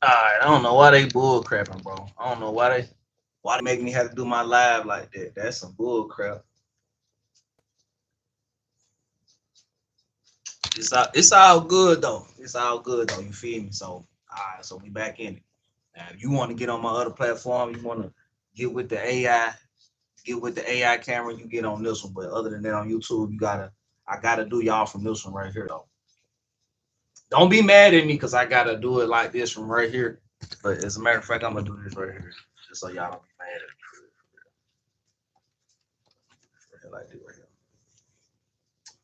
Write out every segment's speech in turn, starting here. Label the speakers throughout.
Speaker 1: Alright, I don't know why they bull crapping, bro. I don't know why they make me have to do my live like that. That's some bull crap. It's all good though. It's all good though. You feel me? So all right, so we back in it. Now, if you want to get on my other platform, you want to get with the AI, get with the AI camera, you get on this one. But other than that, on YouTube, I gotta do y'all from this one right here though. Don't be mad at me because I gotta do it like this from right here. But as a matter of fact, I'm gonna do this right here, just so y'all don't be mad at me for like this right here.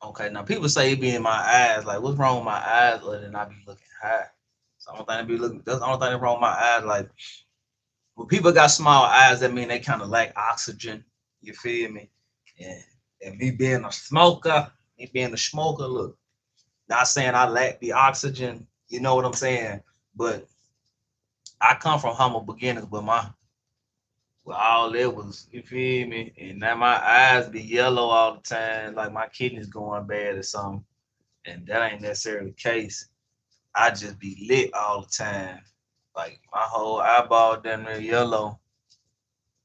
Speaker 1: Okay, now people say it be in my eyes. Like, what's wrong with my eyes other than I be looking high? So I don't think I be looking. That's the only thing that's wrong with my eyes. Like, when people got small eyes, that mean they kind of lack oxygen. You feel me? And me being a smoker, look, not saying I lack the oxygen. You know what I'm saying? But I come from humble beginnings, but all that was, you feel me? And now my eyes be yellow all the time, like my kidneys going bad or something. And that ain't necessarily the case. I just be lit all the time. Like my whole eyeball damn near yellow.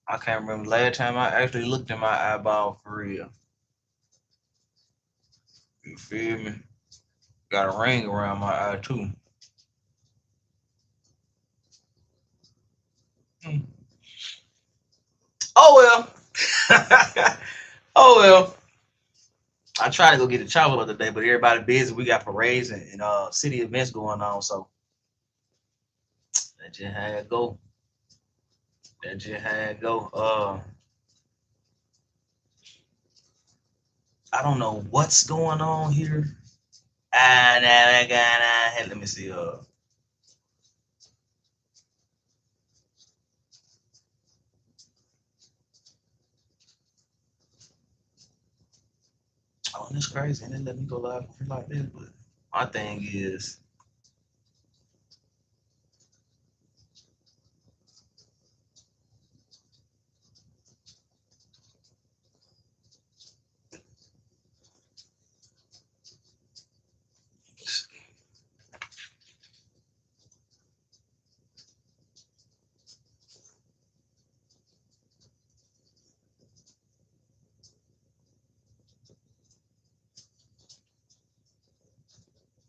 Speaker 1: I can't remember the last time I actually looked at my eyeball for real. You feel me? Got a ring around my eye too. Hmm. Oh well. Oh well. I tried to go get a chopper the other day, but everybody busy. We got parades and city events going on, so that just had to go. That just had to go. I don't know what's going on here. Let me see. Oh, that's crazy. And then let me go live like this. But my thing is,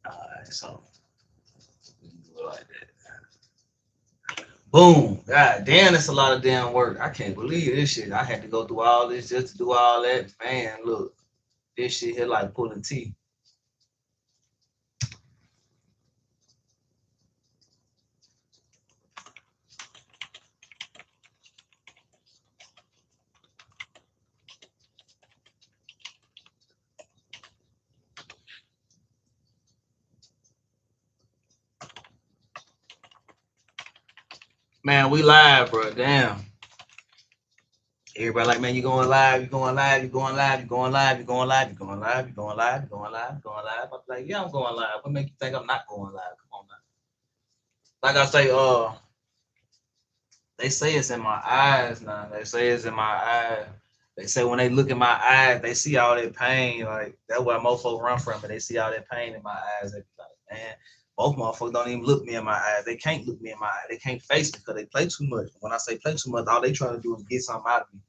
Speaker 1: alright, so we can do it like that. Boom. God damn, that's a lot of damn work. I can't believe this shit. I had to go through all this just to do all that. Man, look, this shit here like pulling teeth. Man, we live, bro. Damn. Everybody like, man, you going live, you going live, you going live, you going live, you going live, you going live, you going live, you going live, you going live. I'm like, yeah, I'm going live. What make you think I'm not going live? Come on now. Like I say, they say it's in my eyes now. They say it's in my eyes. They say when they look in my eyes, they see all that pain. Like that's why most folks run from it. They see all that pain in my eyes. They be like, man, both motherfuckers don't even look me in my eyes. They can't look me in my eyes. They can't face me because they play too much. When I say play too much, all they trying to do is get something out of me.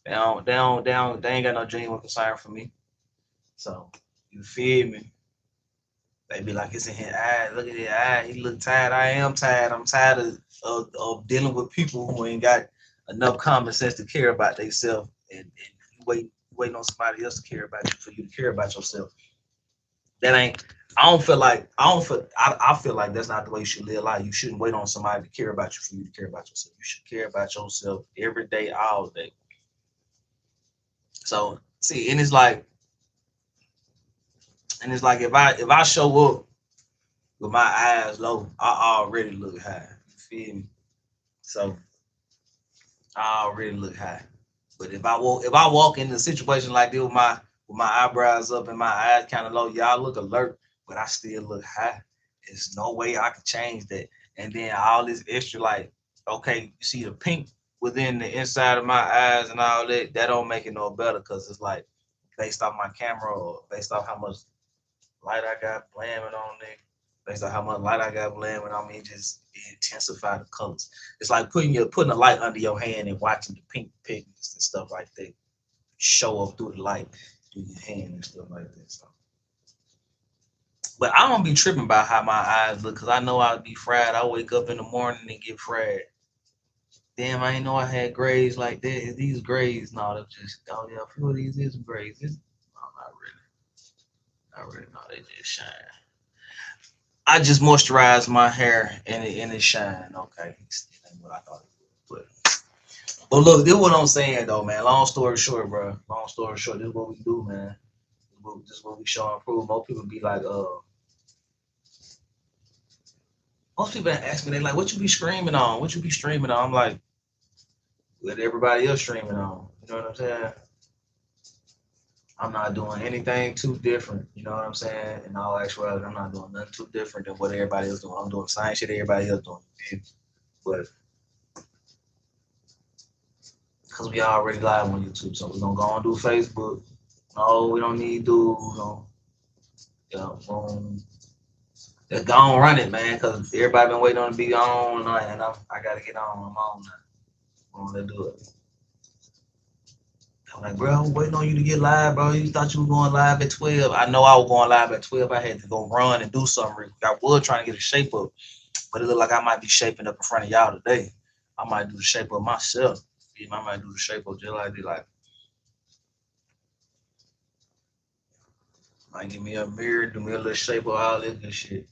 Speaker 1: They ain't got no genuine concern for me. So you feel me? They be like, it's in his eyes. Look at his eyes. He look tired. I am tired. I'm tired of dealing with people who ain't got enough common sense to care about themselves and you waiting on somebody else to care about you for you to care about yourself. That ain't I feel like that's not the way you should live life. You shouldn't wait on somebody to care about you for you to care about yourself. You should care about yourself every day, all day. So see, and it's like if I show up with my eyes low, I already look high. You feel me? So I already look high. But if I walk into a situation like this with my eyebrows up and my eyes kind of low, y'all look alert, but I still look high. There's no way I could change that. And then all this extra like, okay, you see the pink within the inside of my eyes and all that, that don't make it no better because it's like based off my camera or based off how much light I got blamming on there. based on how much light I got playing when I'm in, just intensify the colors. It's like putting a light under your hand and watching the pink pigments and stuff like that show up through the light through your hand and stuff like that. So, but I don't be tripping about how my eyes look because I know I'll be fried. I wake up in the morning and get fried. Damn, I didn't know I had grays like that. Is these grays? No, they're just oh yeah, a few of these is grays. No, not really. Not really. No, they just shine. I just moisturize my hair and it shine. Okay, still ain't what I thought it would. But look, this is what I'm saying though, man. Long story short, bro. Long story short, this is what we do, man. This is what we show and prove. Most people be like, most people ask me, they like, what you be screaming on? What you be streaming on? I'm like, what everybody else streaming on. You know what I'm saying? I'm not doing anything too different. You know what I'm saying? In all actuality, I'm not doing nothing too different than what everybody else doing. I'm doing the same shit everybody else doing. But because we already live on YouTube, so we're gonna go on do Facebook. No, we don't need to. We gonna, boom. Just go on run it, man, because everybody been waiting on to be on, and I gotta get on. I'm on now. Let's do it. I'm like, bro, I'm waiting on you to get live, bro. You thought you were going live at 12. I know I was going live at 12. I had to go run and do something real quick. I was trying to get a shape up, but it looked like I might be shaping up in front of y'all today. I might do the shape up myself. I might do the shape up just like this. Like, might give me a mirror, do me a little shape up, all this good shit.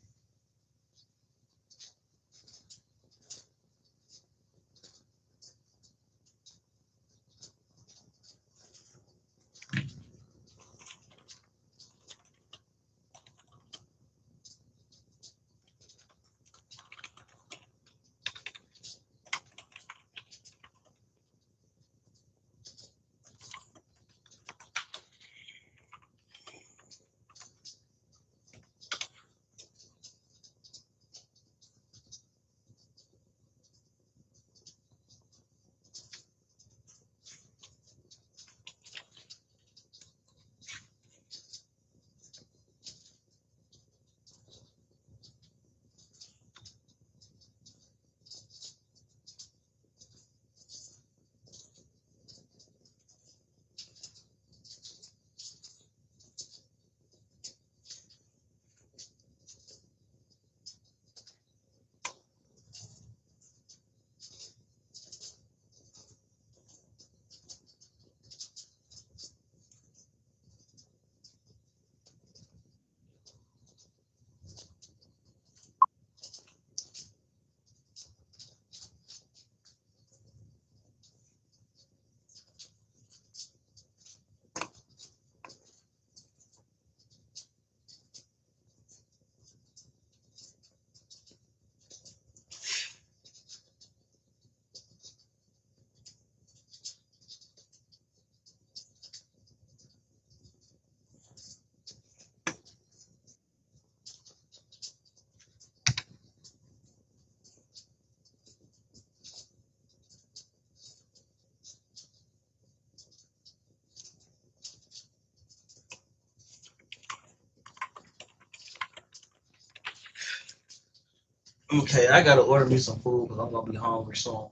Speaker 1: Okay, I gotta order me some food because I'm gonna be hungry soon.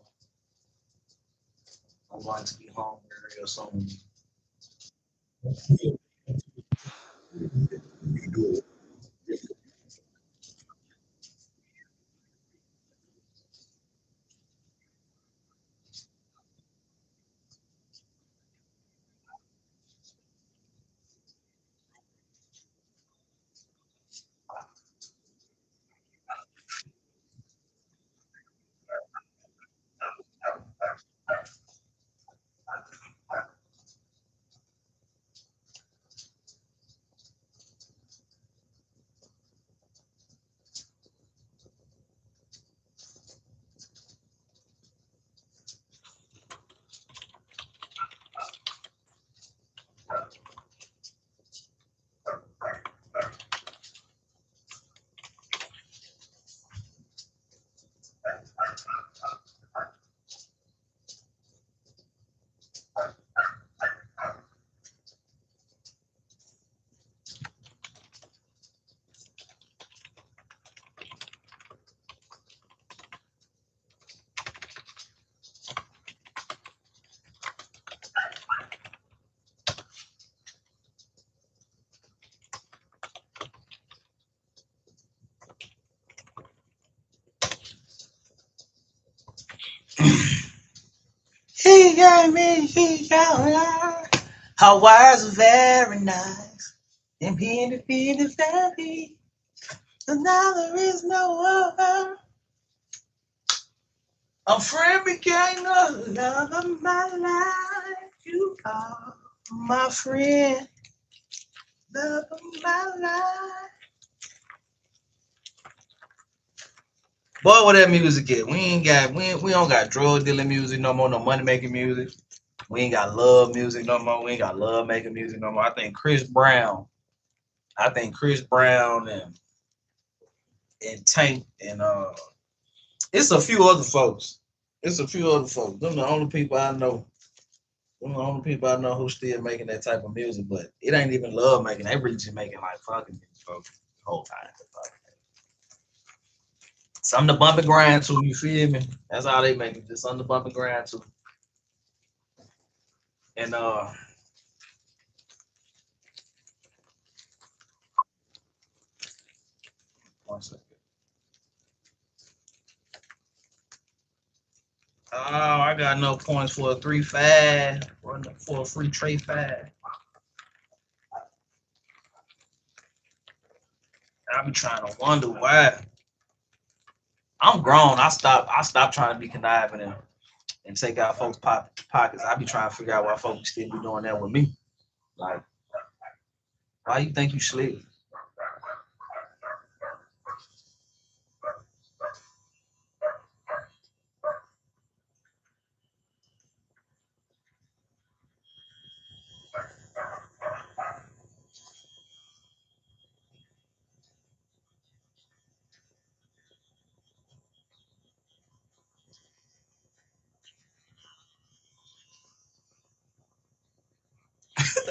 Speaker 1: I'm going to be hungry real soon. She gave me, she got me. Her words are very nice. And being the family. So now there is no other. A friend became the love of my life. You are my friend, love of my life. Boy, what that music get? We don't got drug dealing music no more, no money making music. We ain't got love music no more. We ain't got love making music no more. I think Chris Brown and Tank and it's a few other folks. It's a few other folks. Them the only people I know. Them the only people I know who still making that type of music, but it ain't even love making. They really just making like fucking music, folks, the whole time. Something to bump and grind to, you feel me? That's how they make it. Just something to bump and grind to. And one second. Oh, I got no points for a 3-5 for a free trade 5. I be trying to wonder why. I'm grown. I stopped trying to be conniving and take out folks' pockets. I be trying to figure out why folks still be doing that with me. Like, why you think you slick?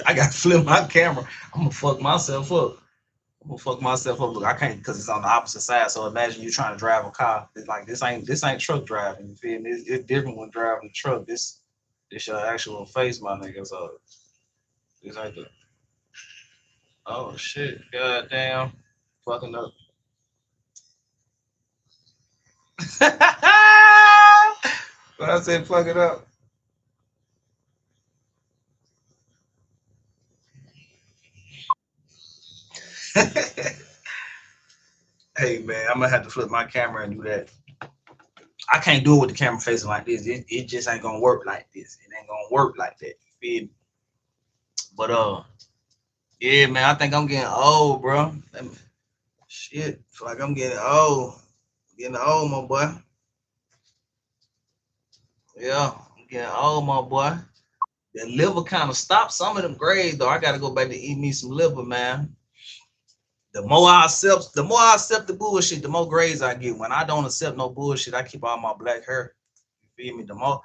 Speaker 1: I gotta flip my camera. I'm gonna fuck myself up. Look, I can't because it's on the opposite side. So imagine you trying to drive a car. It's like this ain't truck driving. You feel me? It's different when driving a truck. This your actual face, my nigga. So this ain't the. Oh shit! God damn, fucking up. When I said fuck it up. Hey man, I'm gonna have to flip my camera and do that. I can't do it with the camera facing like this. It just ain't gonna work like this. It ain't gonna work like that. You feel me? But yeah, man, I think I'm getting old, bro. Shit, feel like I'm getting old. Getting old, my boy. Yeah, I'm getting old, my boy. The liver kind of stopped some of them grades, though. I gotta go back to eat me some liver, man. The more I accept the bullshit, the more grades I get. When I don't accept no bullshit, I keep all my black hair. You feel me? The more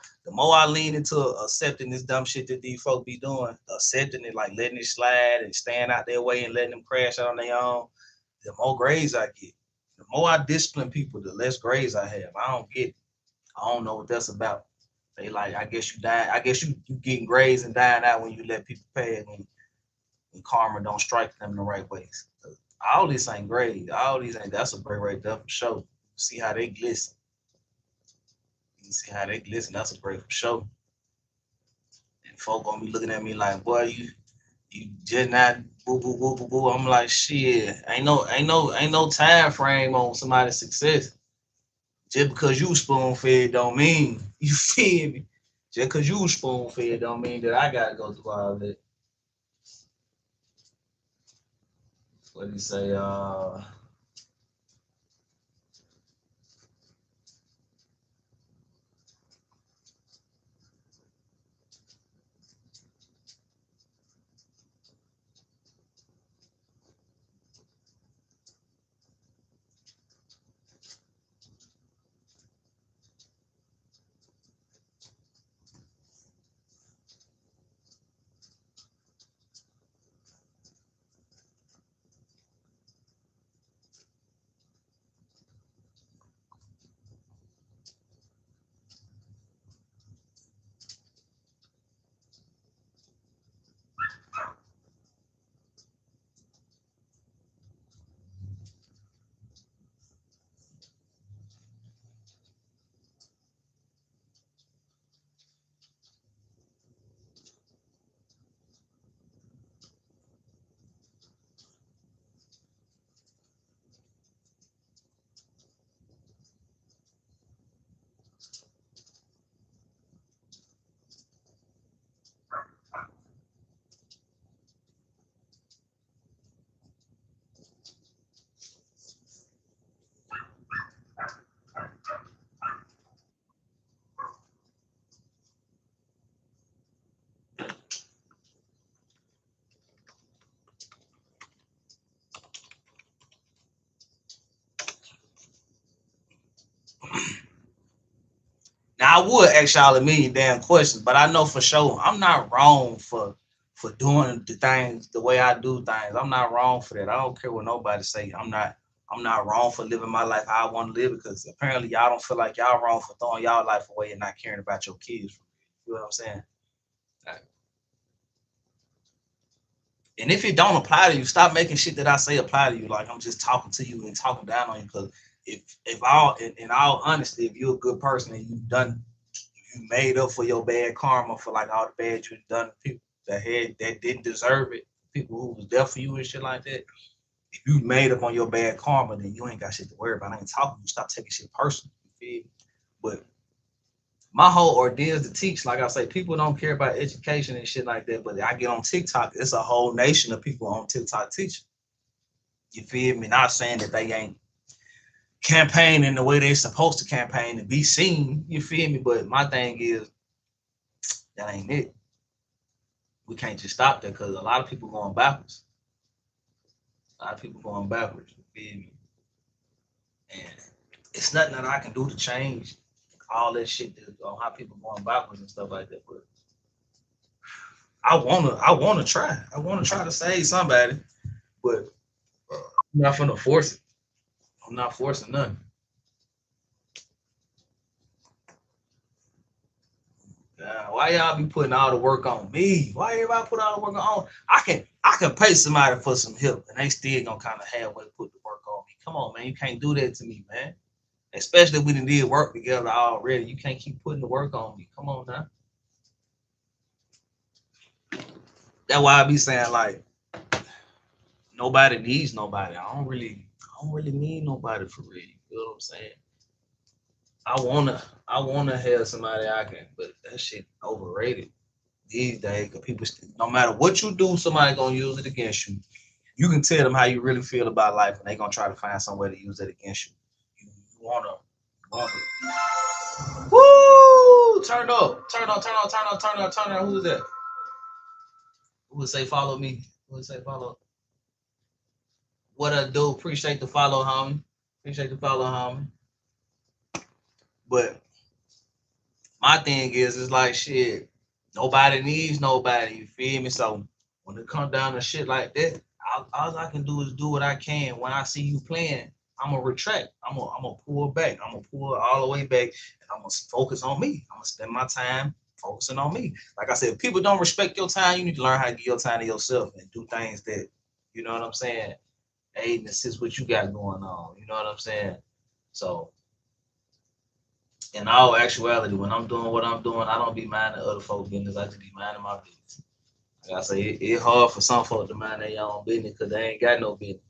Speaker 1: I lean into accepting this dumb shit that these folk be doing, accepting it, like letting it slide and staying out their way and letting them crash out on their own, the more grades I get. The more I discipline people, the less grades I have. I don't get it. I don't know what that's about. They like, I guess you die. I guess you getting grades and dying out when you let people pay it when karma don't strike them in the right ways. All this ain't grade. All these ain't. That's a grade right there for sure. See how they glisten. You see how they glisten. That's a grade for sure. And folk gonna be looking at me like, boy, you just not boo boo boo boo boo. I'm like, shit. Ain't no time frame on somebody's success. Just because you spoon fed don't mean you feel me. Just because you spoon fed don't mean that I gotta go through all that. What do you say? Now I would ask y'all a million damn questions, but I know for sure I'm not wrong for doing the things the way I do things. I'm not wrong for that. I don't care what nobody say. I'm not wrong for living my life how I want to live it, because apparently y'all don't feel like y'all wrong for throwing y'all life away and not caring about your kids. You know what I'm saying? Like, and if it don't apply to you, stop making shit that I say apply to you. Like I'm just talking to you and talking down on you. Because if all in all honesty, if you're a good person and you made up for your bad karma for like all the bad you've done to people that didn't deserve it, people who was there for you and shit like that. If you made up on your bad karma, then you ain't got shit to worry about. I ain't talking to you. Stop taking shit personal. You feel me? But my whole ordeal is to teach. Like I say, people don't care about education and shit like that. But I get on TikTok, it's a whole nation of people on TikTok teaching. You feel me? Not saying that they ain't campaigning the way they're supposed to campaign and be seen. You feel me? But my thing is that ain't it. We can't just stop there because a lot of people going backwards. A lot of people going backwards. You feel me? And it's nothing that I can do to change all that shit on how people going backwards and stuff like that. But I wanna try. I wanna try to save somebody, but I'm not gonna force it. I'm not forcing nothing. Why y'all be putting all the work on me? Why everybody put all the work on? I can pay somebody for some help, and they still gonna kind of halfway put the work on me. Come on, man, you can't do that to me, man. Especially if we did work together already. You can't keep putting the work on me. Come on now. That's why I be saying like nobody needs nobody. I don't really need nobody for real. You know what I'm saying? I wanna have somebody I can, but that shit overrated these days. Cause people, no matter what you do, somebody gonna use it against you. You can tell them how you really feel about life, and they gonna try to find some way to use it against you. You wanna, woo, turn up, turn up, turn up, turn up, turn up, turn up. Who is that? Who would say follow me? Who would say follow? What I do? Appreciate the follow, homie. Appreciate the follow, homie. But my thing is, it's like shit. Nobody needs nobody. You feel me? So when it comes down to shit like that, all I can do is do what I can. When I see you playing, I'm gonna retract. I'm gonna pull back. I'm gonna pull all the way back, and I'm gonna focus on me. I'm gonna spend my time focusing on me. Like I said, if people don't respect your time, you need to learn how to give your time to yourself and do things that, you know what I'm saying, hey, this is what you got going on. You know what I'm saying? So in all actuality, when I'm doing what I'm doing, I don't be minding other folks' business. I just be minding my business. Like I say, it's hard for some folks to mind their own business because they ain't got no business.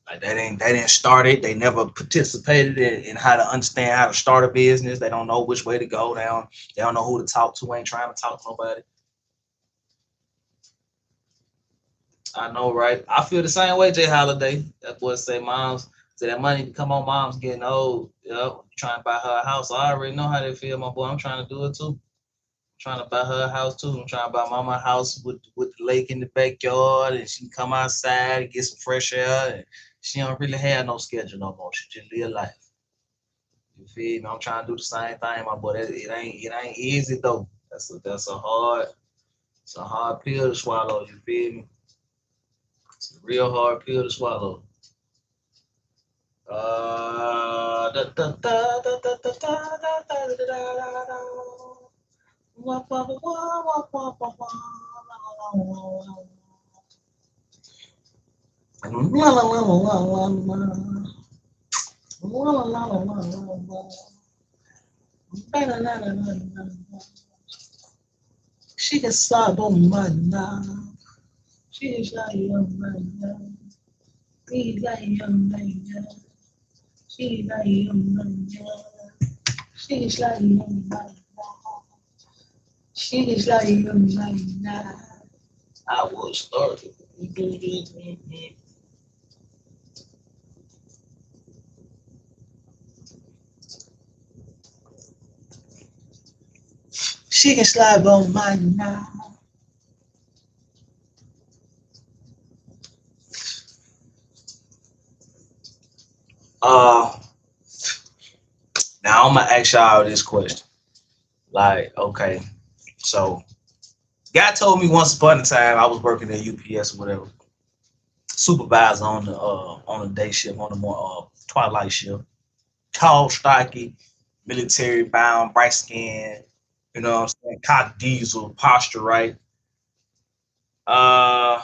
Speaker 1: Like they didn't start it. They never participated in how to understand how to start a business. They don't know which way to go down. They don't know who to talk to. Ain't trying to talk to nobody. I know, right? I feel the same way, Jay Holiday. That boy say moms say that money come on, mom's getting old. Yep, trying to buy her a house. I already know how they feel, my boy. I'm trying to do it too. Trying to buy her a house too. I'm trying to buy mama a house with the lake in the backyard, and she can come outside and get some fresh air. And she don't really have no schedule no more. She just live life. You feel me? I'm trying to do the same thing, my boy. It ain't easy though. That's a hard pill to swallow. You feel me? It's a real hard pill to swallow. Da, da, da, da, da, da, da, da, da, da, da, da. Wah, wah, wah, wah, wah, wah, wah. La, la, la, la, la, la. La, la, la, la, la, la, la. La, la, la, la, la, la, la. She can slide on my knob. She is like young man. She like young man. She like young man. She is like young man. She is like young man. I will start. She can slide on my knob. Uh, Now I'm gonna ask y'all this question. Like, okay, so guy told me once upon a time I was working at UPS or whatever, supervisor on the day shift, on the more twilight shift. Tall, stocky, military bound, bright skin, you know what I'm saying? Cock diesel, posture right. Uh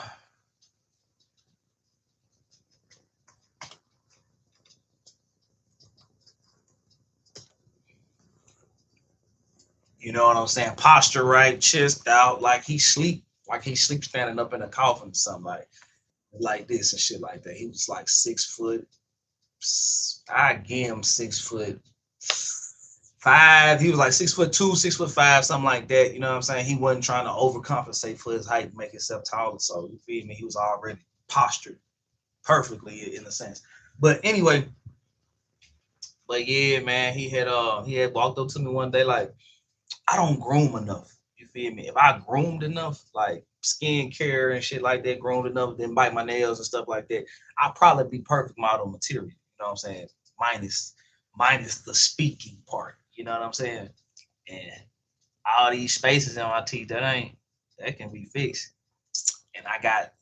Speaker 1: you know what I'm saying? Posture right, chest out, like he sleep standing up in a coffin or something like this and shit like that. He was like 6 foot. I give him 6'5". He was like 6'2", 6'5", something like that. You know what I'm saying? He wasn't trying to overcompensate for his height and make himself taller. So you feel me? He was already postured perfectly in a sense. But anyway, but yeah, man, he had walked up to me one day like, I don't groom enough. You feel me? If I groomed enough, like skin care and shit like that, groomed enough, then bite my nails and stuff like that, I'd probably be perfect model material. You know what I'm saying? Minus the speaking part. You know what I'm saying? And all these spaces in my teeth that can be fixed. And I got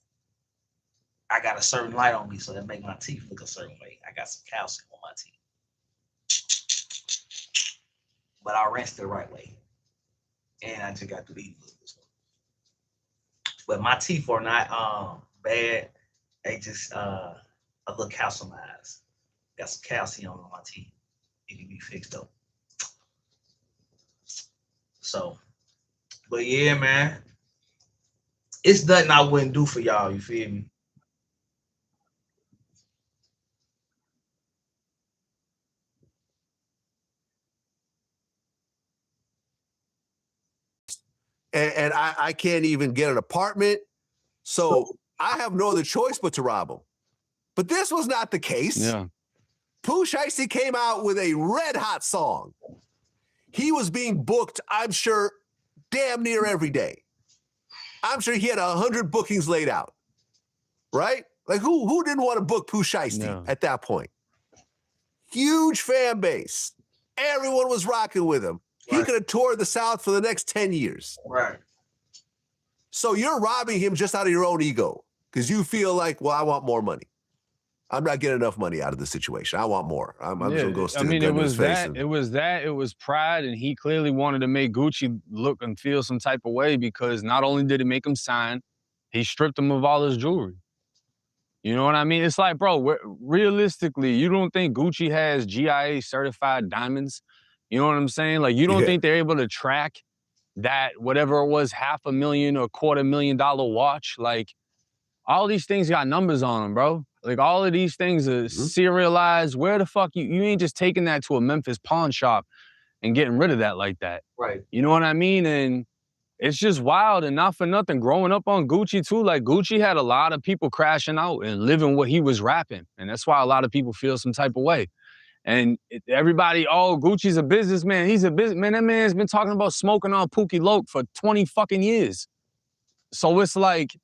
Speaker 1: a certain light on me, so that make my teeth look a certain way. I got some calcium on my teeth, but I rinsed the right way, and I just got to eat this one. But my teeth are not bad. They just a little calciumized. Got some calcium on my teeth. It can be fixed up. So, but yeah, man, it's nothing I wouldn't do for y'all. You feel me?
Speaker 2: And I can't even get an apartment. So I have no other choice but to rob him. But this was not the case.
Speaker 3: Yeah.
Speaker 2: Pooh Shiesty came out with a red hot song. He was being booked, I'm sure, damn near every day. I'm sure he had 100 bookings laid out. Right? Like who didn't want to book Pooh Shiesty at that point? Huge fan base. Everyone was rocking with him. Right. He could have toured the South for the next 10 years.
Speaker 1: Right.
Speaker 2: So you're robbing him just out of your own ego because you feel like, well, I want more money. I'm not getting enough money out of this situation. I want more. I'm just gonna go stick a gun in his face.
Speaker 3: It was pride, and he clearly wanted to make Gucci look and feel some type of way because not only did he make him sign, he stripped him of all his jewelry. You know what I mean? It's like, bro, realistically, you don't think Gucci has GIA certified diamonds? You know what I'm saying? Like, you don't think they're able to track that whatever it was, $500,000 or $250,000 watch? Like, all these things got numbers on them, bro. Like, all of these things are serialized. Where the fuck you ain't just taking that to a Memphis pawn shop and getting rid of that like that.
Speaker 1: Right.
Speaker 3: You know what I mean? And it's just wild, and not for nothing. Growing up on Gucci too, like Gucci had a lot of people crashing out and living what he was rapping. And that's why a lot of people feel some type of way. And everybody, oh, Gucci's a businessman. He's a businessman. That man's been talking about smoking on Pookie Loke for 20 fucking years. So it's like,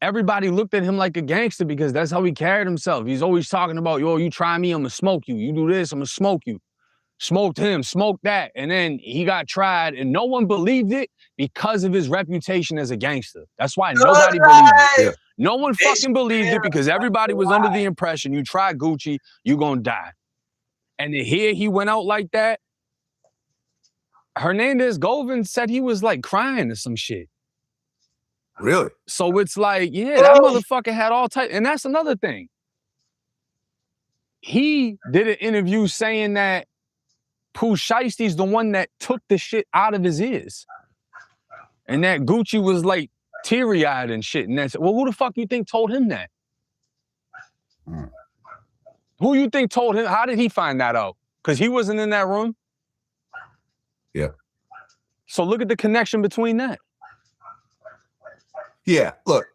Speaker 3: everybody looked at him like a gangster because that's how he carried himself. He's always talking about, yo, you try me, I'm gonna smoke you. You do this, I'm gonna smoke you. Smoked him, smoked that. And then he got tried and no one believed it because of his reputation as a gangster. That's why nobody believed it. Yeah. No one fucking believed it because everybody was under the impression you try Gucci, you gonna die. And to hear he went out like that, Hernandez Govan said he was like crying or some shit.
Speaker 2: Really?
Speaker 3: So it's like, yeah, that motherfucker had all type. And that's another thing. He did an interview saying that Pooh Shiesty's the one that took the shit out of his ears. And that Gucci was like teary-eyed and shit. And that's, well, who the fuck you think told him that? Who you think told him? How did he find that out? Because he wasn't in that room?
Speaker 2: Yeah.
Speaker 3: So look at the connection between that.
Speaker 2: Yeah, look,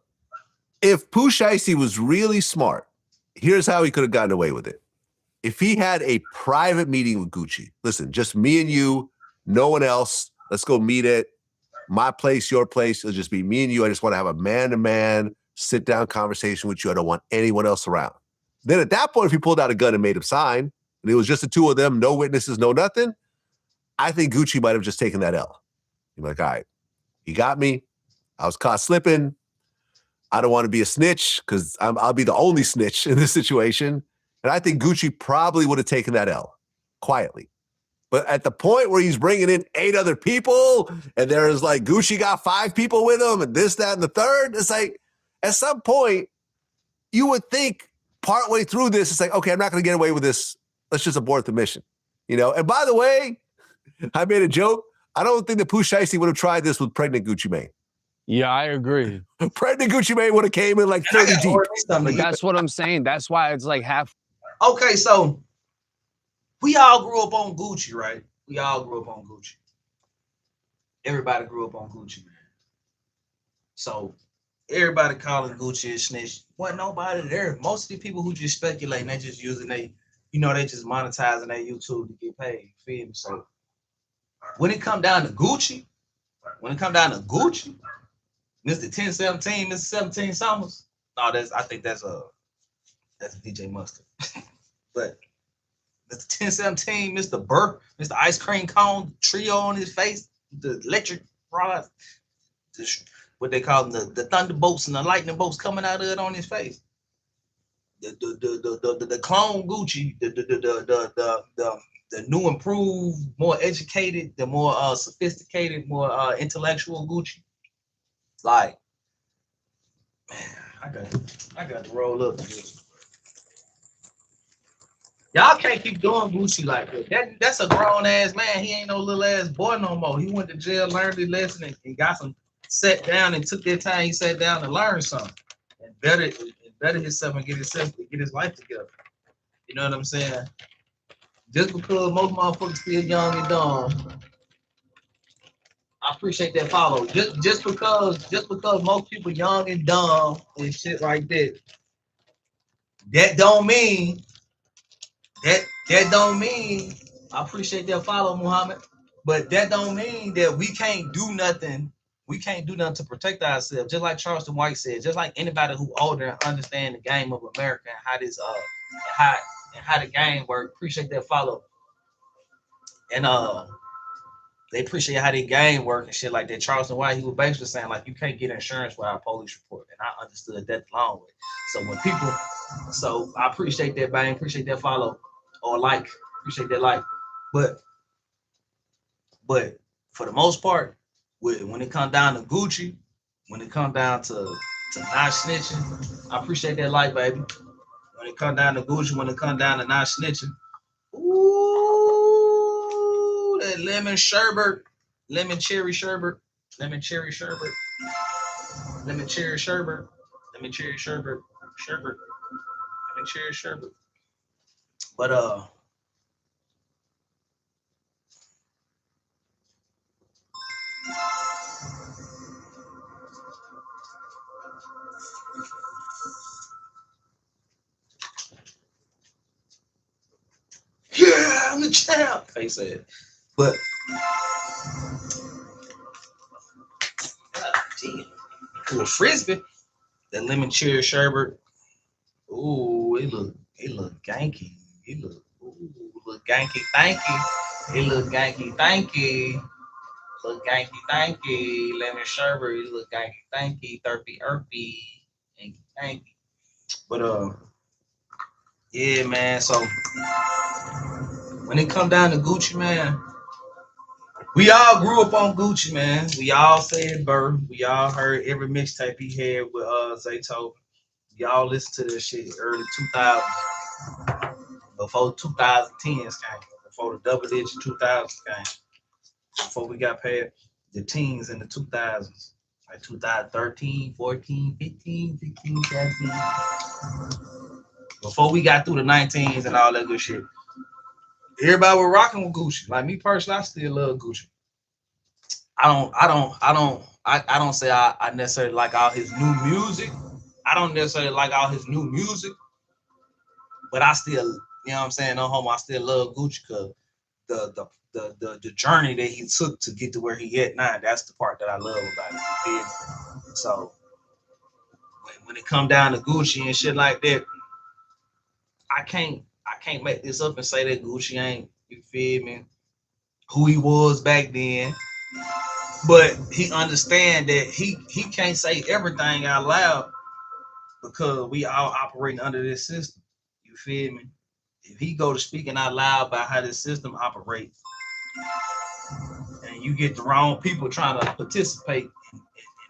Speaker 2: if Pooh Shiesty was really smart, here's how he could have gotten away with it. If he had a private meeting with Gucci, listen, just me and you, no one else, let's go meet at my place, your place, it'll just be me and you. I just want to have a man-to-man, sit-down conversation with you. I don't want anyone else around. Then at that point, if he pulled out a gun and made him sign, and it was just the two of them, no witnesses, no nothing, I think Gucci might have just taken that L. He'd be like, all right, he got me. I was caught slipping. I don't want to be a snitch because I'll be the only snitch in this situation. And I think Gucci probably would have taken that L quietly. But at the point where he's bringing in 8 other people and there's like Gucci got 5 people with him and this, that, and the third, it's like at some point you would think partway through this, it's like, okay, I'm not going to get away with this. Let's just abort the mission. And by the way, I made a joke. I don't think that Pooh Shiesty would have tried this with pregnant Gucci Mane.
Speaker 3: Yeah, I agree.
Speaker 2: Pregnant Gucci Mane would have came in like 30 deep.
Speaker 3: But that's what I'm saying. That's why it's like half.
Speaker 1: Okay, so we all grew up on Gucci, right? We all grew up on Gucci. Everybody grew up on Gucci, man. So everybody calling Gucci a snitch. Wasn't nobody there. Most of the people who just speculating, they just using they just monetizing their YouTube to get paid. You feel me? So when it come down to Gucci, Mr. 1017, Mr. 17 Summers, no, I think that's DJ Mustard. But Mr. 1017, Mr. Burr, Mr. Ice Cream Cone, trio on his face, the electric rods, what they call them, the thunderbolts and the lightning bolts coming out of it on his face. The clone Gucci, the new, improved, more educated, the more sophisticated, more intellectual Gucci. Like, man, I got to roll up this. Y'all can't keep doing Gucci like that. That's a grown ass man. He ain't no little ass boy no more. He went to jail, learned his lesson, and got some sat down and took that time. He sat down and learned something and better himself and get his life together. You know what I'm saying? Just because most motherfuckers still young and dumb, I appreciate that follow. Just because most people young and dumb and shit like that, that don't mean I appreciate that follow, Muhammad. But that don't mean that we can't do nothing. We can't do nothing to protect ourselves. Just like Charleston White said, just like anybody who older and understand the game of America and how this how the game works. Appreciate that follow. And they appreciate how the game work and shit like that. Charleston White, he was basically saying like you can't get insurance without a police report. And I understood that the long way. So I appreciate that, bang, appreciate that follow or like, appreciate that like. But for the most part, when it comes down to Gucci, when it comes down to not snitching, I appreciate that like, baby. When it comes down to Gucci, when it comes down to not snitching, ooh, that lemon sherbet, lemon cherry sherbet, lemon cherry sherbet, lemon cherry sherbet, lemon cherry sherbet, sherbet, lemon cherry sherbet. But yeah, I'm the champ. They said, but cool frisbee, that lemon cherry sherbet. Ooh, it look ganky. It look ganky, thanky. It look ganky, thanky. Look ganky, thanky. Lemon sherbet. It look ganky, thanky. Therpy, erpy, ganky, thanky. But yeah, man. So when it come down to Gucci, man, we all grew up on Gucci, man. We all said Burr. We all heard every mixtape he had with Zaytoven. Y'all listen to this shit early 2000s, before 2010s came, before the double digit 2000s came, before we got past the teens in the 2000s, like 2013, 14, 15, 16, 17. Before we got through the 19s and all that good shit. Everybody was rocking with Gucci. Like me personally, I still love Gucci. I don't say I necessarily like all his new music. I don't necessarily like all his new music, but I still, you know what I'm saying, no homo, I still love Gucci because the journey that he took to get to where he at now, that's the part that I love about it. So when it come down to Gucci and shit like that, I can't can't make this up and say that Gucci ain't, you feel me, who he was back then. But he understand that he can't say everything out loud because we all operating under this system. You feel me? If he go to speaking out loud about how this system operates, and you get the wrong people trying to participate in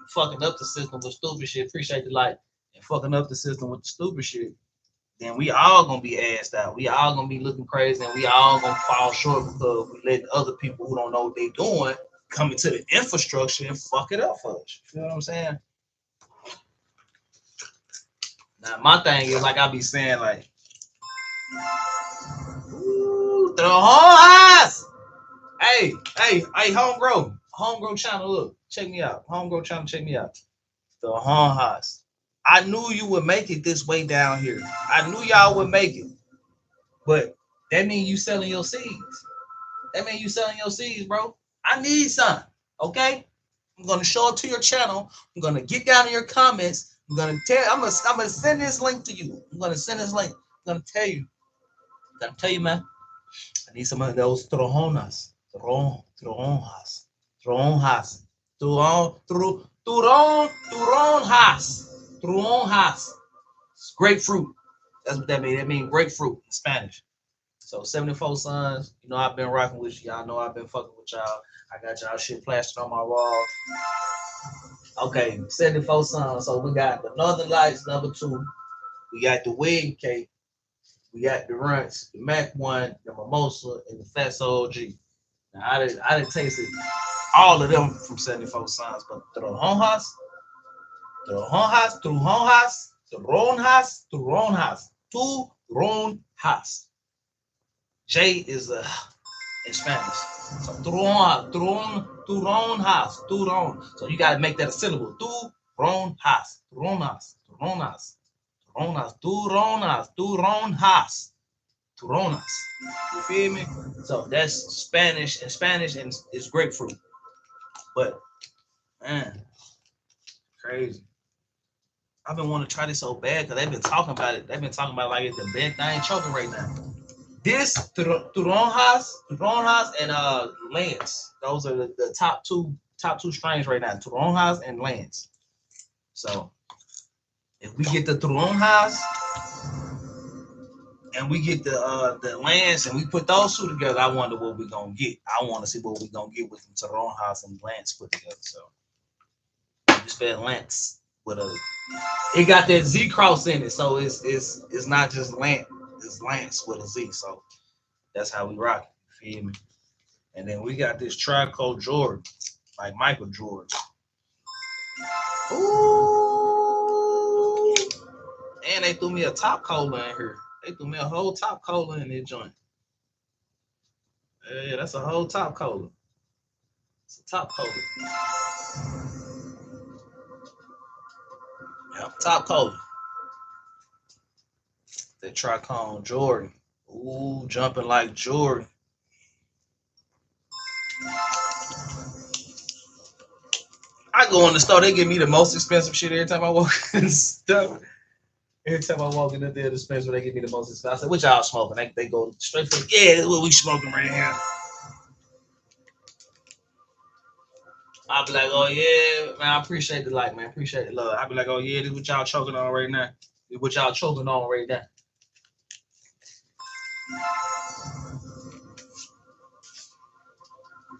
Speaker 1: fucking up the system with stupid shit, appreciate the light, and fucking up the system with the stupid shit, then we all gonna be assed out. We all gonna be looking crazy, and we all gonna fall short because we let other people who don't know what they doing come into the infrastructure and fuck it up for us. You know what I'm saying? Now my thing is like I be saying, like, ooh, the whole house. Hey, Homegrown channel, look, check me out. Homegrown channel, check me out. The house. I knew you would make it this way down here. I knew y'all would make it. But that means you selling your seeds. That means you selling your seeds, bro. I need some. Okay? I'm gonna show it to your channel. I'm gonna get down in your comments. I'm gonna send this link to you. I'm gonna send this link. I'm gonna tell you. Man. I need some of those trojonas. Trojonjas. Trojonjas. Grapefruit. That's what that means. That means grapefruit in Spanish. So 74 Sons, you know, I've been rocking with y'all. Know I've been fucking with y'all. I got y'all shit plastered on my wall. Okay, 74 Sons. So we got the Northern Lights #2. We got the Wig Cake. We got the Runts, the Mac 1, the Mimosa, and the Fatso OG. Now, I didn't taste it, all of them from 74 Sons, but Trojonjas. J is in Spanish. So turonjas. So you gotta make that a syllable. Turonjas. You feel me? So that's Spanish, and Spanish and it's grapefruit. But man, crazy. I've been wanting to try this so bad because they've been talking about it. They've been talking about it like it's the best thing choking right now. This Turonjas and Lance. Those are the top two strains right now. Turonjas and Lance. So if we get the Turonjas and we get the Lance and we put those two together, I wonder what we're gonna get. I want to see what we're gonna get with the Turonjas and Lance put together. So just fed Lance with it got that Z cross in it, so it's not just Lance. It's Lance with a Z, so that's how we rock it. You feel me? And then we got this Trico Jordan, like Michael Jordan. Ooh! And they threw me a top cola in here. They threw me a whole top cola in this joint. Yeah, that's a whole top cola. It's a top cola. Yeah, top cola. That Tricone Jordan. Ooh, jumping like Jordan. I go in the store, they give me the most expensive shit every time I walk in the store. Every time I walk in the dispensary, they give me the most expensive. I said, what y'all smoking? They go straight for, yeah, that's what we smoking right here. I'll be like, oh yeah, man, I appreciate the light, man. Appreciate the love. I'll be like, oh yeah, this is what y'all choking on right now. This is what y'all choking on right now.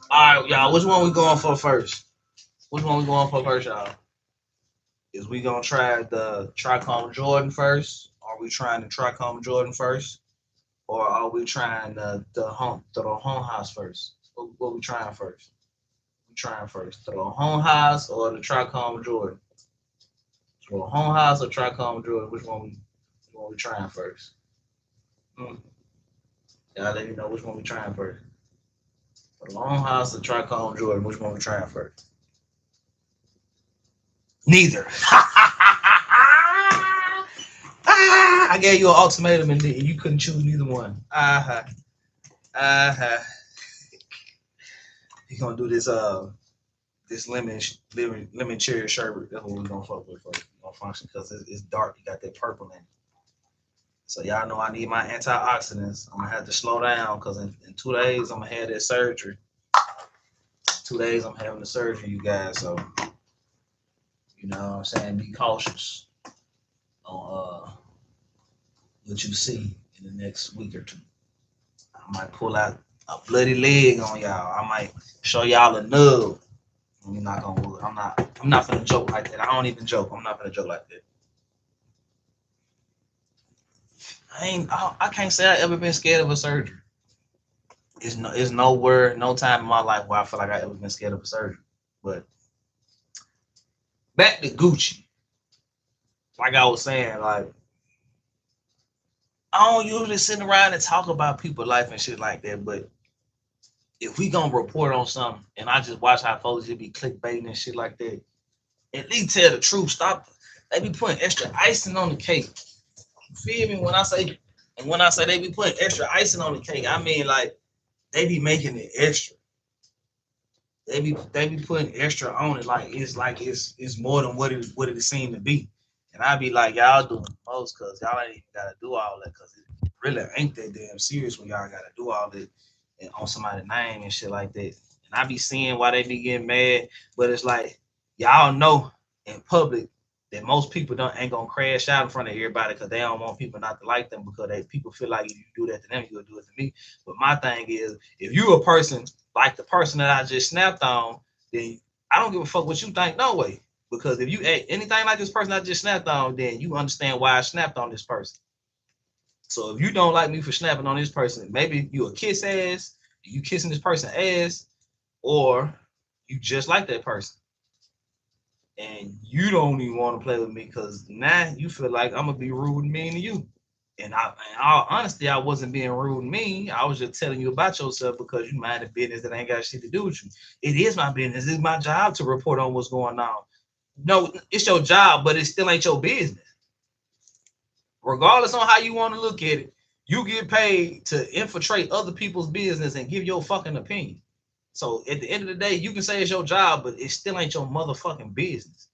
Speaker 1: All right, y'all, which one we going for first? Y'all? Is we gonna try the Tricone Jordan first? Are we trying the Tricone Jordan first? Or are we trying the home house first? What we trying first? The home house or the Tricone Jordan? So home house or Tricone Jordan? Which one we trying first? Y'all let me know which one we trying first. The home house or Tricone Jordan? Which one we trying first? Neither. I gave you an ultimatum and you couldn't choose neither one. We're gonna do this lemon cherry sherbet. That's what we're gonna fuck with first. Gonna function because it's dark. You got that purple in it. So y'all know I need my antioxidants. I'm gonna have to slow down because in 2 days I'm gonna have that surgery. 2 days I'm having the surgery, you guys. So you know what I'm saying, be cautious on what you see in the next week or two. I might pull out a bloody leg on y'all. I might show y'all a nub. We're not gonna. I'm not gonna joke like that. I don't even joke. I'm not gonna joke like that. I can't say I ever been scared of a surgery. It's nowhere, no time in my life where I feel like I ever been scared of a surgery. But back to Gucci. Like I was saying, like I don't usually sit around and talk about people's life and shit like that. But if we gonna report on something and I just watch how folks just be clickbaiting and shit like that, at least tell the truth. Stop. They be putting extra icing on the cake. You feel me? When I say they be putting extra icing on the cake, I mean like they be making it extra. They be putting extra on it, like it's more than what it seemed to be. And I be like, y'all doing the most because y'all ain't even gotta do all that because it really ain't that damn serious when y'all gotta do all that and on somebody's name and shit like that. And I be seeing why they be getting mad, but it's like y'all know in public that most people don't ain't gonna crash out in front of everybody because they don't want people not to like them because people feel like if you do that to them, you'll do it to me. But my thing is, if you a person like the person that I just snapped on, then I don't give a fuck what you think, no way. Because if you act anything like this person I just snapped on, then you understand why I snapped on this person. So if you don't like me for snapping on this person, maybe you a kiss ass, you kissing this person ass, or you just like that person. And you don't even want to play with me because now you feel like I'm gonna be rude and mean to you. And in all honesty, I wasn't being rude and mean. I was just telling you about yourself because you mind a business that ain't got shit to do with you. It is my business. It's my job to report on what's going on. No, it's your job, but it still ain't your business. Regardless on how you want to look at it, you get paid to infiltrate other people's business and give your fucking opinion. So at the end of the day, you can say it's your job, but it still ain't your motherfucking business.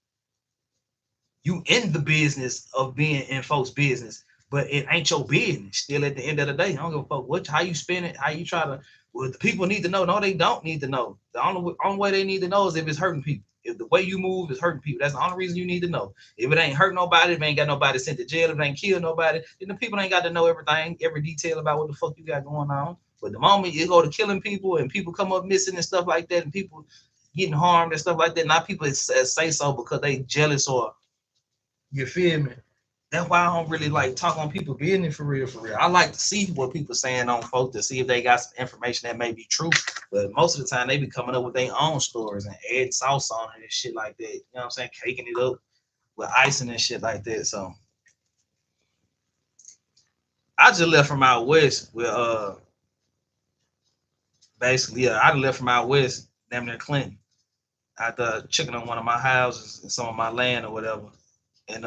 Speaker 1: You in the business of being in folks' business, but it ain't your business. Still, at the end of the day, I don't give a fuck what how you spend it, how you try to. Well, the people need to know. No, they don't need to know. The only way they need to know is if it's hurting people. If the way you move is hurting people, that's the only reason you need to know. If it ain't hurt nobody, if it ain't got nobody sent to jail, if it ain't killed nobody, then the people ain't got to know everything, every detail about what the fuck you got going on. But the moment you go to killing people and people come up missing and stuff like that, and people getting harmed and stuff like that, now people say so because they jealous or you feel me? That's why I don't really like talk on people business for real, for real. I like to see what people saying on folks to see if they got some information that may be true. But most of the time they be coming up with their own stories and add sauce on it and shit like that. You know what I'm saying? Caking it up with icing and shit like that. So I just left from out west with basically I left from out west, damn near Clinton. After checking on one of my houses and some of my land or whatever. And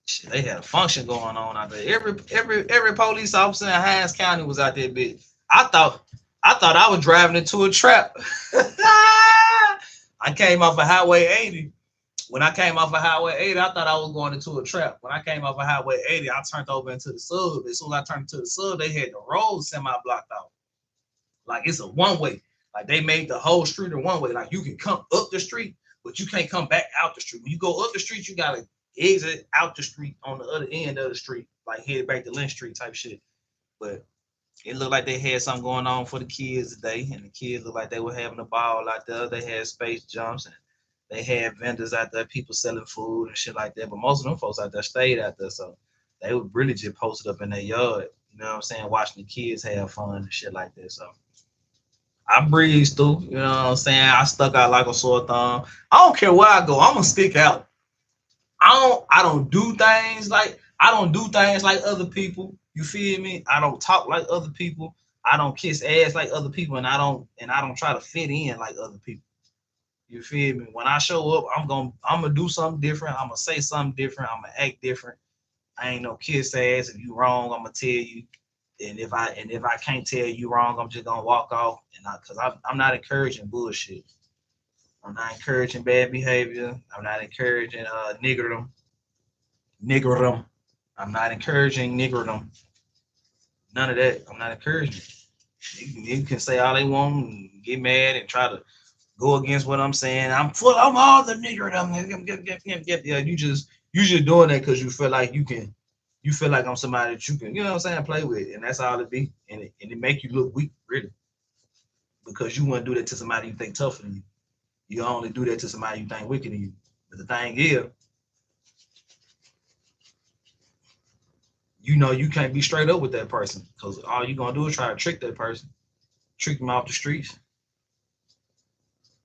Speaker 1: shit, they had a function going on out there. Every police officer in Hines County was out there, bitch. I thought I was driving into a trap. I came off of Highway 80. When I came off of Highway 80, I thought I was going into a trap. When I came off of Highway 80, I turned over into the sub. As soon as I turned into the sub, they had the road semi-blocked off. Like it's a one-way. Like they made the whole street a one-way. Like you can come up the street, but you can't come back out the street. When you go up the street, you gotta exit out the street on the other end of the street, like head back to Lynch Street type shit. But it looked like they had something going on for the kids today, and the kids looked like they were having a ball out there. They had space jumps and they had vendors out there, people selling food and shit like that. But most of them folks out there stayed out there, so they were really just posted up in their yard. You know what I'm saying? Watching the kids have fun and shit like that. So I breezed through. You know what I'm saying? I stuck out like a sore thumb. I don't care where I go. I'm gonna stick out. I don't do things like other people. You feel me? I don't talk like other people. I don't kiss ass like other people, and I don't try to fit in like other people. You feel me? When I show up, I'm gonna do something different. I'm gonna say something different. I'm gonna act different. I ain't no kiss ass. If you wrong, I'm gonna tell you. And if I can't tell you wrong, I'm just gonna walk off. And because I'm not encouraging bullshit. I'm not encouraging bad behavior. I'm not encouraging niggerdom. Niggerdom. I'm not encouraging niggerdom. None of that. I'm not encouraging. You can say all they want and get mad and try to go against what I'm saying. I'm all the niggerdom. Yeah, you just doing that because you feel like you feel like I'm somebody that you can, you know what I'm saying, play with, and that's all it be. And it make you look weak, really, because you wouldn't do that to somebody you think tougher than you. You only do that to somebody you think wicked than you. But the thing is, you know you can't be straight up with that person because all you're gonna do is try to trick that person, trick them off the streets,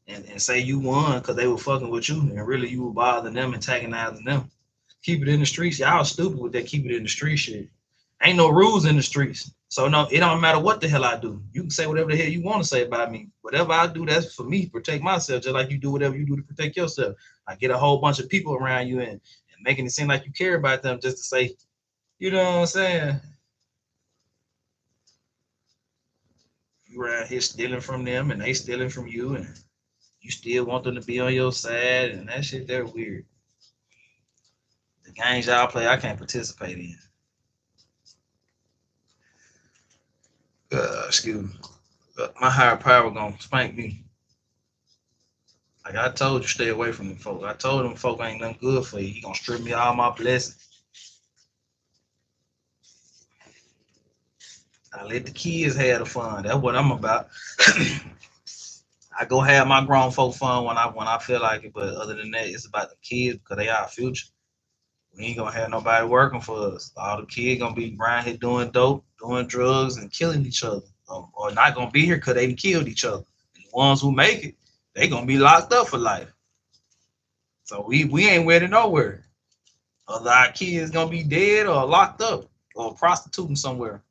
Speaker 1: and say you won because they were fucking with you, and really you were bothering them, antagonizing them. Keep it in the streets. Y'all stupid with that keep it in the street shit. Ain't no rules in the streets. So no, it don't matter what the hell I do. You can say whatever the hell you want to say about me. Whatever I do, that's for me to protect myself, just like you do whatever you do to protect yourself. I get a whole bunch of people around you and making it seem like you care about them just to say, you know what I'm saying? You around here stealing from them and they stealing from you and you still want them to be on your side and that shit, they're weird. The games y'all play, I can't participate in. Excuse me. My higher power gonna spank me. Like I told you, stay away from them folks. I told them folk ain't nothing good for you. He gonna strip me all my blessings. I let the kids have the fun. That's what I'm about. I go have my grown folk fun when I feel like it, but other than that, it's about the kids because they our future. We ain't gonna have nobody working for us. All the kids gonna be around here doing dope, doing drugs, and killing each other, or not gonna be here because they killed each other. And the ones who make it, they gonna be locked up for life. So we ain't winning nowhere. Other our kids gonna be dead or locked up or prostituting somewhere.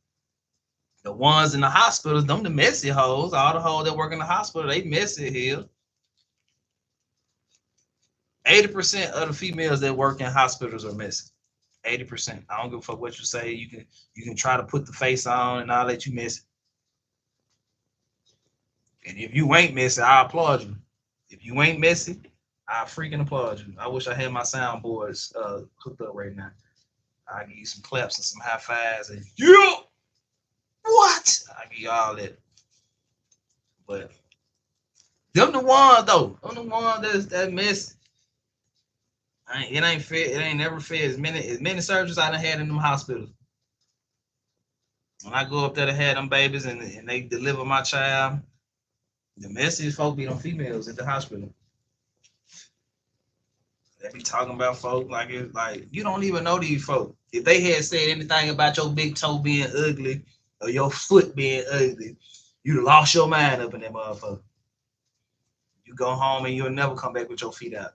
Speaker 1: The ones in the hospitals, them the messy hoes. All the hoes that work in the hospital, they messy hell. 80% of the females that work in hospitals are messy. 80%. I don't give a fuck what you say. You can try to put the face on and I'll let you miss it. And if you ain't messy, I applaud you. If you ain't messy, I freaking applaud you. I wish I had my soundboards hooked up right now. I give you some claps and some high fives and yeah, what? I give you all that. But them the ones though. Them the ones that messy. It ain't fair. It ain't never fair. As many surgeries I done had in them hospitals. When I go up there to have them babies and they deliver my child, the messiest folk be them females at the hospital. They be talking about folk like it's like you don't even know these folk. If they had said anything about your big toe being ugly or your foot being ugly, you'd have lost your mind up in that motherfucker. You go home and you'll never come back with your feet out.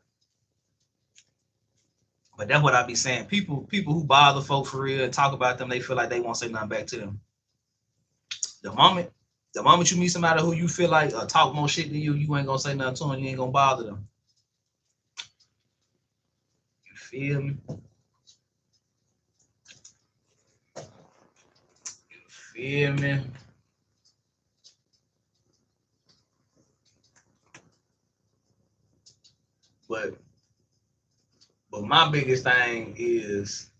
Speaker 1: But that's what I be saying. People who bother folk for real and talk about them, they feel like they won't say nothing back to them. The moment you meet somebody who you feel like talk more shit than you, you ain't gonna say nothing to them. You ain't gonna bother them. You feel me? You feel me? But my biggest thing is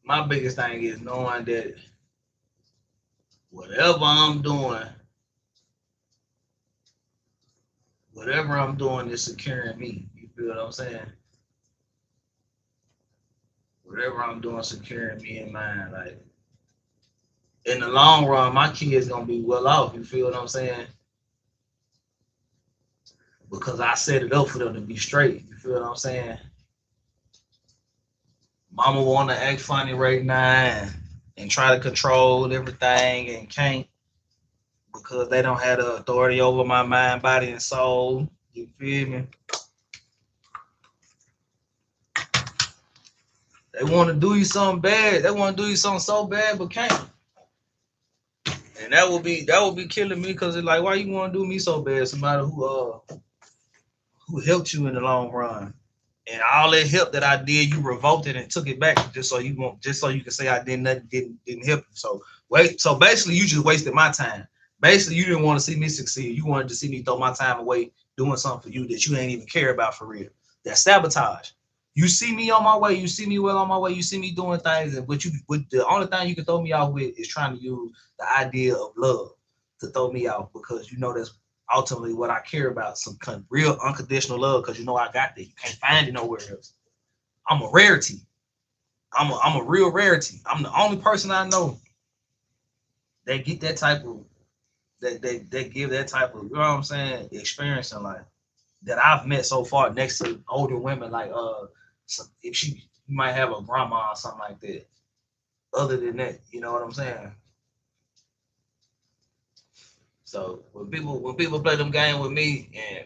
Speaker 1: knowing that whatever I'm doing is securing me. You feel what I'm saying? Whatever I'm doing, securing me in mind. Like in the long run, my kids gonna be well off. You feel what I'm saying? Because I set it up for them to be straight. You feel what I'm saying? Mama wanna act funny right now and try to control everything and can't because they don't have the authority over my mind, body, and soul. You feel me? They want to do you something bad. They want to do you something so bad, but can't. And that would be killing me because it's like, why you want to do me so bad? Somebody who helped you in the long run, and all that help that I did, you revoked it and took it back just so you can say I did nothing, didn't help you. So basically, you just wasted my time. Basically, you didn't want to see me succeed. You wanted to see me throw my time away doing something for you that you ain't even care about for real. That's sabotage. You see me on my way. You see me well on my way. You see me doing things, and the only thing you can throw me off with is trying to use the idea of love to throw me off, because you know that's ultimately what I care about, some real unconditional love, because you know I got that. You can't find it nowhere else. I'm a rarity. I'm a real rarity. I'm the only person I know that get that type of that give that type of, you know what I'm saying, experience in life that I've met so far, next to older women, like if you might have a grandma or something like that. Other than that, you know what I'm saying? So when people play them game with me and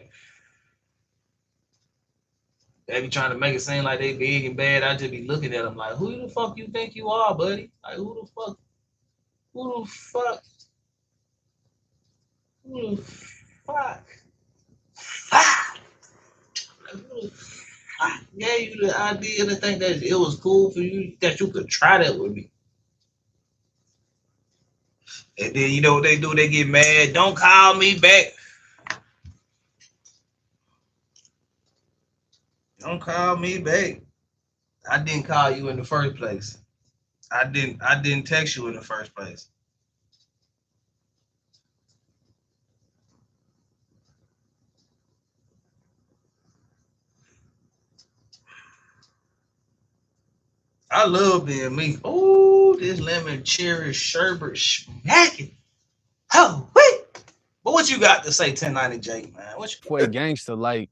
Speaker 1: they be trying to make it seem like they big and bad, I just be looking at them like, who the fuck you think you are, buddy? Like who the fuck who the fuck ah! Like, who the fuck gave you the idea to think that it was cool for you, that you could try that with me? And then you know what they do? They get mad. Don't call me back. Don't call me back. I didn't call you in the first place. I didn't text you in the first place. I love being me. Oh, this lemon cherry sherbet smacking. Oh, wait. But what you got to say, 1090 Jake, man? What you
Speaker 3: Play gangster, like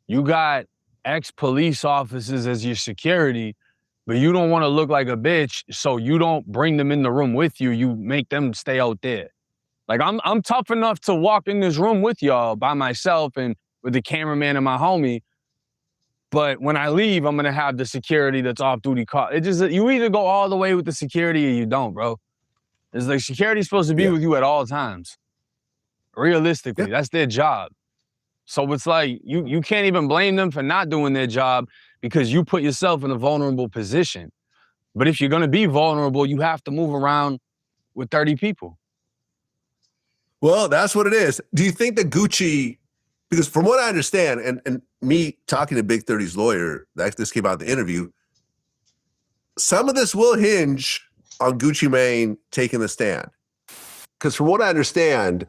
Speaker 3: you got ex-police officers as your security, but you don't want to look like a bitch, so you don't bring them in the room with you. You make them stay out there. Like I'm tough enough to walk in this room with y'all by myself and with the cameraman and my homie. But when I leave, I'm gonna have the security that's off duty call. It just, you either go all the way with the security or you don't, bro. It's like security's supposed to be with you at all times. Realistically, that's their job. So it's like you can't even blame them for not doing their job because you put yourself in a vulnerable position. But if you're gonna be vulnerable, you have to move around with 30 people.
Speaker 2: Well, that's what it is. Do you think that Gucci, because from what I understand, and me talking to Big 30's lawyer, this came out in the interview, some of this will hinge on Gucci Mane taking the stand. Because from what I understand,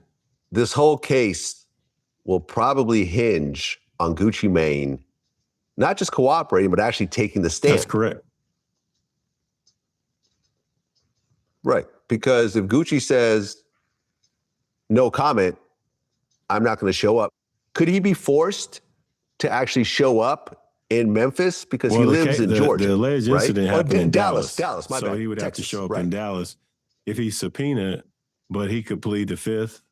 Speaker 2: this whole case will probably hinge on Gucci Mane not just cooperating, but actually taking the stand.
Speaker 4: That's correct.
Speaker 2: Right. Because if Gucci says, no comment, I'm not going to show up, could he be forced to actually show up in Memphis? Because he lives in Georgia.
Speaker 4: The alleged incident happened in Dallas.
Speaker 2: Dallas, my bad.
Speaker 4: So he would have to show up in Dallas if he's subpoenaed, but he could plead the fifth,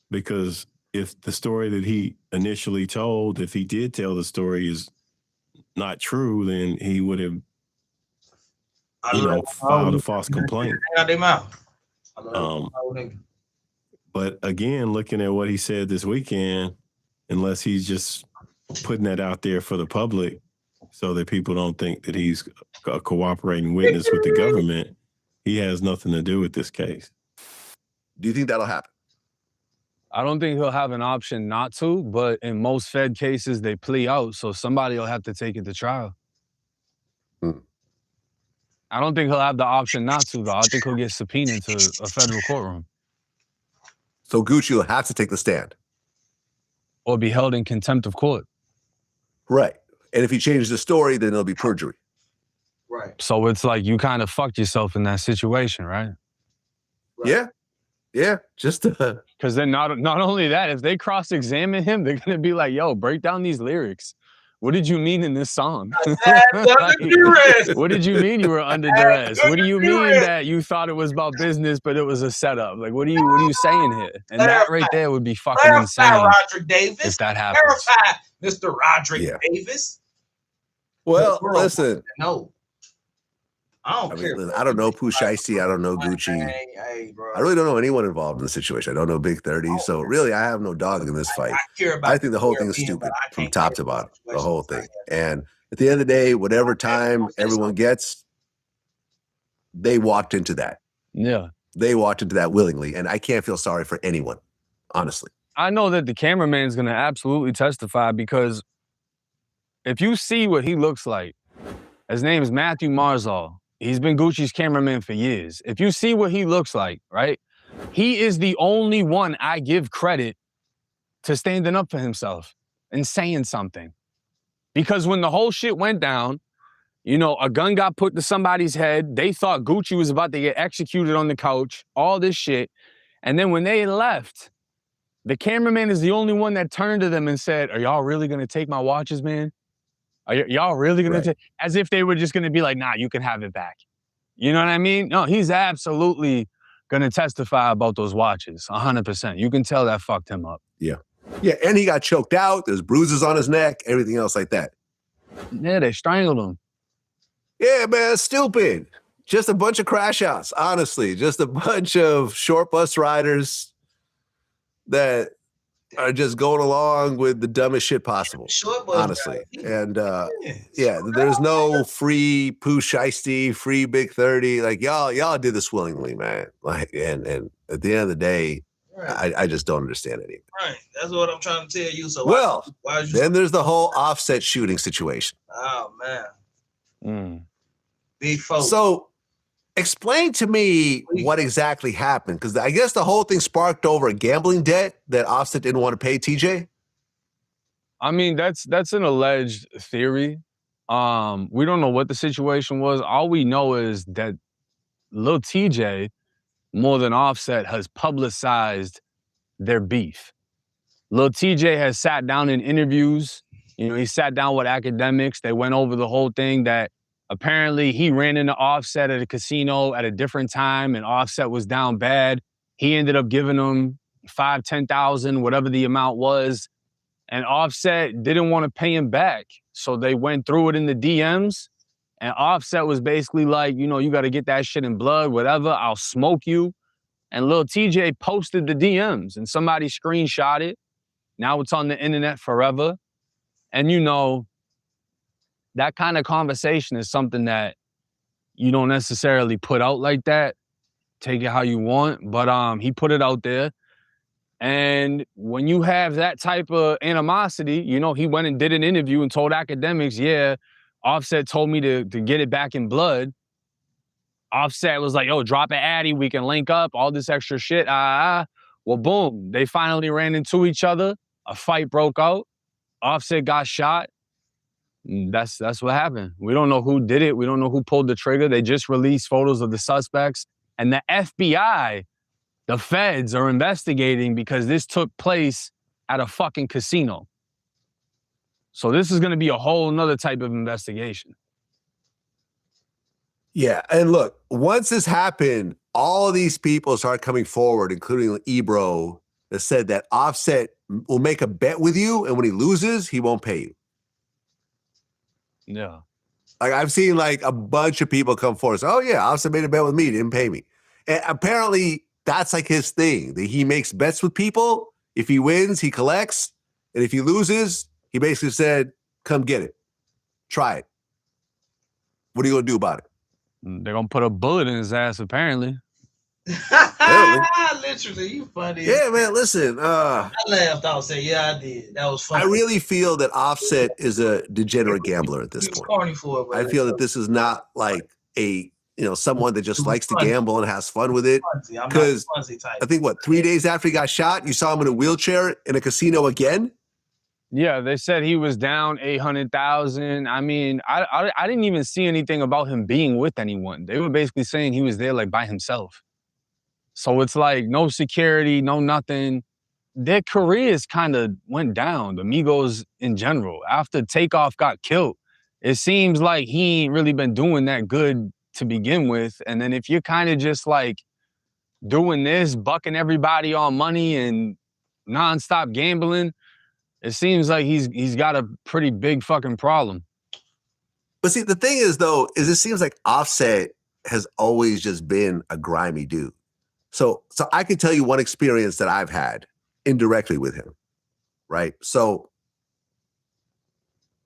Speaker 4: because if the story that he initially told, if he did tell the story, is not true, then he would have, filed a false complaint. But again, looking at what he said this weekend, unless he's just putting that out there for the public so that people don't think that he's a cooperating witness with the government, he has nothing to do with this case.
Speaker 2: Do you think that'll happen?
Speaker 3: I don't think he'll have an option not to, but in most Fed cases, they plea out, so somebody will have to take it to trial. I don't think he'll have the option not to, though. I think he'll get subpoenaed to a federal courtroom.
Speaker 2: So Gucci will have to take the stand.
Speaker 3: Or be held in contempt of court.
Speaker 2: Right. And if he changes the story, then it'll be perjury.
Speaker 1: Right.
Speaker 3: So it's like you kind of fucked yourself in that situation, right?
Speaker 2: Yeah. Yeah. Just
Speaker 3: because then not only that, if they cross-examine him, they're gonna be like, yo, break down these lyrics. What did you mean in this song? Like, what did you mean you were under duress? What do you mean that you thought it was about business, but it was a setup? Like, what are you saying here? And that right there would be fucking insane.
Speaker 1: Roderick Davis.
Speaker 3: If that happens.
Speaker 1: Mr. Roderick Davis.
Speaker 2: Well, listen.
Speaker 1: No. I don't care.
Speaker 2: I don't know Pooh Shiesty. I don't know Gucci.
Speaker 1: Hey, bro.
Speaker 2: I really don't know anyone involved in the situation. I don't know Big 30. So really, I have no dog in this fight. I think the whole thing is stupid from top to bottom, the whole thing. And at the end of the day, whatever time everyone gets, they walked into that.
Speaker 3: Yeah.
Speaker 2: They walked into that willingly. And I can't feel sorry for anyone, honestly.
Speaker 3: I know that the cameraman's going to absolutely testify because if you see what he looks like, his name is Matthew Marzal. He's been Gucci's cameraman for years. If you see what he looks like, right? He is the only one I give credit to standing up for himself and saying something. Because when the whole shit went down, you know, a gun got put to somebody's head. They thought Gucci was about to get executed on the couch, all this shit. And then when they left, the cameraman is the only one that turned to them and said, "Are y'all really going to take my watches, man? Are y'all really going to take?" As if they were just going to be like, "Nah, you can have it back." You know what I mean? No, he's absolutely going to testify about those watches, 100%. You can tell that fucked him up.
Speaker 2: Yeah. Yeah, and he got choked out. There's bruises on his neck, everything else like that.
Speaker 3: Yeah, they strangled him.
Speaker 2: Yeah, man, stupid. Just a bunch of crash outs, honestly. Just a bunch of short bus riders that are just going along with the dumbest shit possible, honestly. And there's no free Pooh Shiesty, free Big 30. Like, y'all did this willingly, man. Like, and at the end of the day, right. I just don't understand it either.
Speaker 1: Right. That's what I'm trying to tell you. So
Speaker 2: why then there's the whole Offset shooting situation.
Speaker 1: Oh, man. Big folks.
Speaker 2: So explain to me what exactly happened, because I guess the whole thing sparked over a gambling debt that Offset didn't want to pay TJ.
Speaker 3: I mean, that's an alleged theory. We don't know what the situation was. All we know is that Lil TJ, more than Offset, has publicized their beef. Lil TJ has sat down in interviews. You know, he sat down with academics. They went over the whole thing that apparently he ran into Offset at a casino at a different time and Offset was down bad. He ended up giving him $5,000, $10,000, whatever the amount was. And Offset didn't want to pay him back. So they went through it in the DMs. And Offset was basically like, you know, you got to get that shit in blood, whatever. I'll smoke you. And Lil TJ posted the DMs and somebody screenshot it. Now it's on the internet forever. And, you know, that kind of conversation is something that you don't necessarily put out like that. Take it how you want. But he put it out there. And when you have that type of animosity, you know, he went and did an interview and told academics, yeah, Offset told me to get it back in blood. Offset was like, yo, drop an addy, we can link up, all this extra shit. Well, boom, they finally ran into each other. A fight broke out. Offset got shot. That's what happened. We don't know who did it. We don't know who pulled the trigger. They just released photos of the suspects. And the FBI, the feds, are investigating because this took place at a fucking casino. So this is going to be a whole nother type of investigation.
Speaker 2: Yeah, and look, once this happened, all of these people started coming forward, including Ebro, that said that Offset will make a bet with you, and when he loses, he won't pay you.
Speaker 3: Yeah.
Speaker 2: Like, I've seen like a bunch of people come forward and say, oh yeah, Offset made a bet with me, didn't pay me. And apparently that's like his thing, that he makes bets with people. If he wins, he collects. And if he loses, he basically said, come get it. Try it. What are you going to do about it?
Speaker 3: They're going to put a bullet in his ass, apparently.
Speaker 1: Literally, you funny.
Speaker 2: Yeah, man, listen.
Speaker 1: I laughed out and said, yeah, I did. That was funny.
Speaker 2: I really feel that Offset is a degenerate gambler at this point.
Speaker 1: Corny for it,
Speaker 2: I feel that this is not like someone that just likes to gamble and has fun with it. Because I think, 3 days after he got shot, you saw him in a wheelchair in a casino again?
Speaker 3: Yeah, they said he was down 800,000. I mean, I didn't even see anything about him being with anyone. They were basically saying he was there like by himself. So it's like no security, no nothing. Their careers kind of went down, the Migos in general. After Takeoff got killed, it seems like he ain't really been doing that good to begin with. And then if you're kind of just like doing this, bucking everybody on money and nonstop gambling, it seems like he's got a pretty big fucking problem.
Speaker 2: But see, the thing is, though, is it seems like Offset has always just been a grimy dude. So I can tell you one experience that I've had indirectly with him, right? So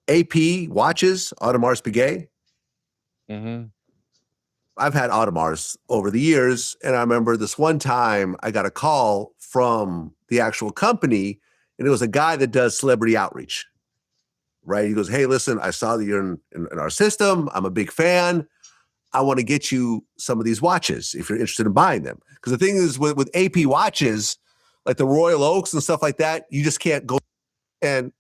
Speaker 2: AP watches, Audemars Piguet.
Speaker 3: Mm-hmm.
Speaker 2: I've had Audemars over the years, and I remember this one time I got a call from the actual company, and it was a guy that does celebrity outreach, right? He goes, hey, listen, I saw that you're in our system. I'm a big fan. I want to get you some of these watches if you're interested in buying them. Because the thing is with AP watches, like the Royal Oaks and stuff like that, you just can't go. And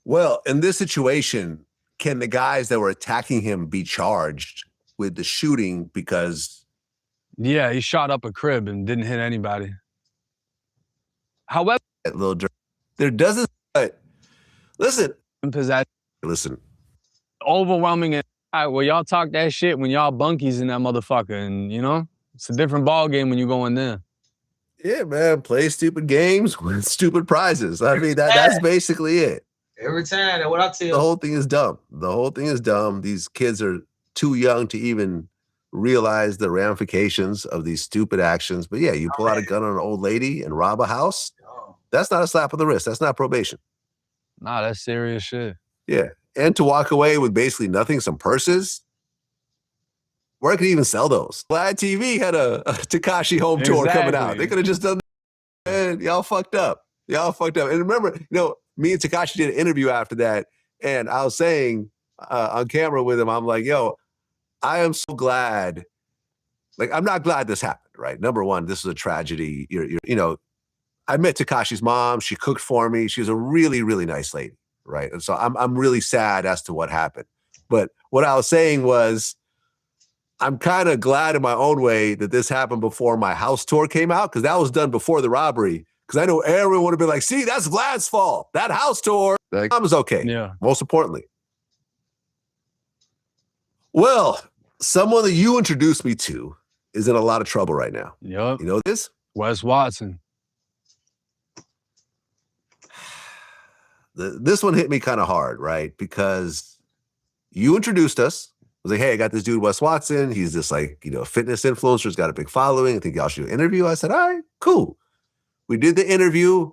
Speaker 2: well, in this situation, can the guys that were attacking him be charged with the shooting because?
Speaker 3: Yeah, he shot up a crib and didn't hit anybody. However,
Speaker 2: there doesn't. Listen.
Speaker 3: Listen. Overwhelming. All right, well, y'all talk that shit when y'all bunkies in that motherfucker, and you know it's a different ball game when you go in there.
Speaker 2: Yeah, man, play stupid games, win stupid prizes. I mean, that's basically it.
Speaker 1: Every time, that's what I tell you.
Speaker 2: The whole thing is dumb. The whole thing is dumb. These kids are too young to even realize the ramifications of these stupid actions. But yeah, you pull out a gun on an old lady and rob a house. That's not a slap on the wrist. That's not probation.
Speaker 3: Nah, that's serious shit.
Speaker 2: Yeah. And to walk away with basically nothing, some purses. Where could you even sell those? Vlad TV had a Tekashi home tour coming out. They could have just done that. And y'all fucked up. Y'all fucked up. And remember, me and Tekashi did an interview after that. And I was saying on camera with him, I'm like, yo, I am so glad. Like, I'm not glad this happened, right? Number one, this is a tragedy. I met Tekashi's mom. She cooked for me. She was a really, really nice lady, right? And so I'm really sad as to what happened. But what I was saying was, I'm kind of glad in my own way that this happened before my house tour came out, because that was done before the robbery. Because I know everyone would have been like, see, that's Vlad's fault. That house tour, I was okay.
Speaker 3: Yeah.
Speaker 2: Most importantly. Well, someone that you introduced me to is in a lot of trouble right now.
Speaker 3: Yep.
Speaker 2: You know this?
Speaker 3: Wes Watson.
Speaker 2: This one hit me kind of hard, right? Because you introduced us. I was like, hey, I got this dude, Wes Watson. He's this fitness influencer. He's got a big following. I think y'all should do an interview. I said, all right, cool. We did the interview.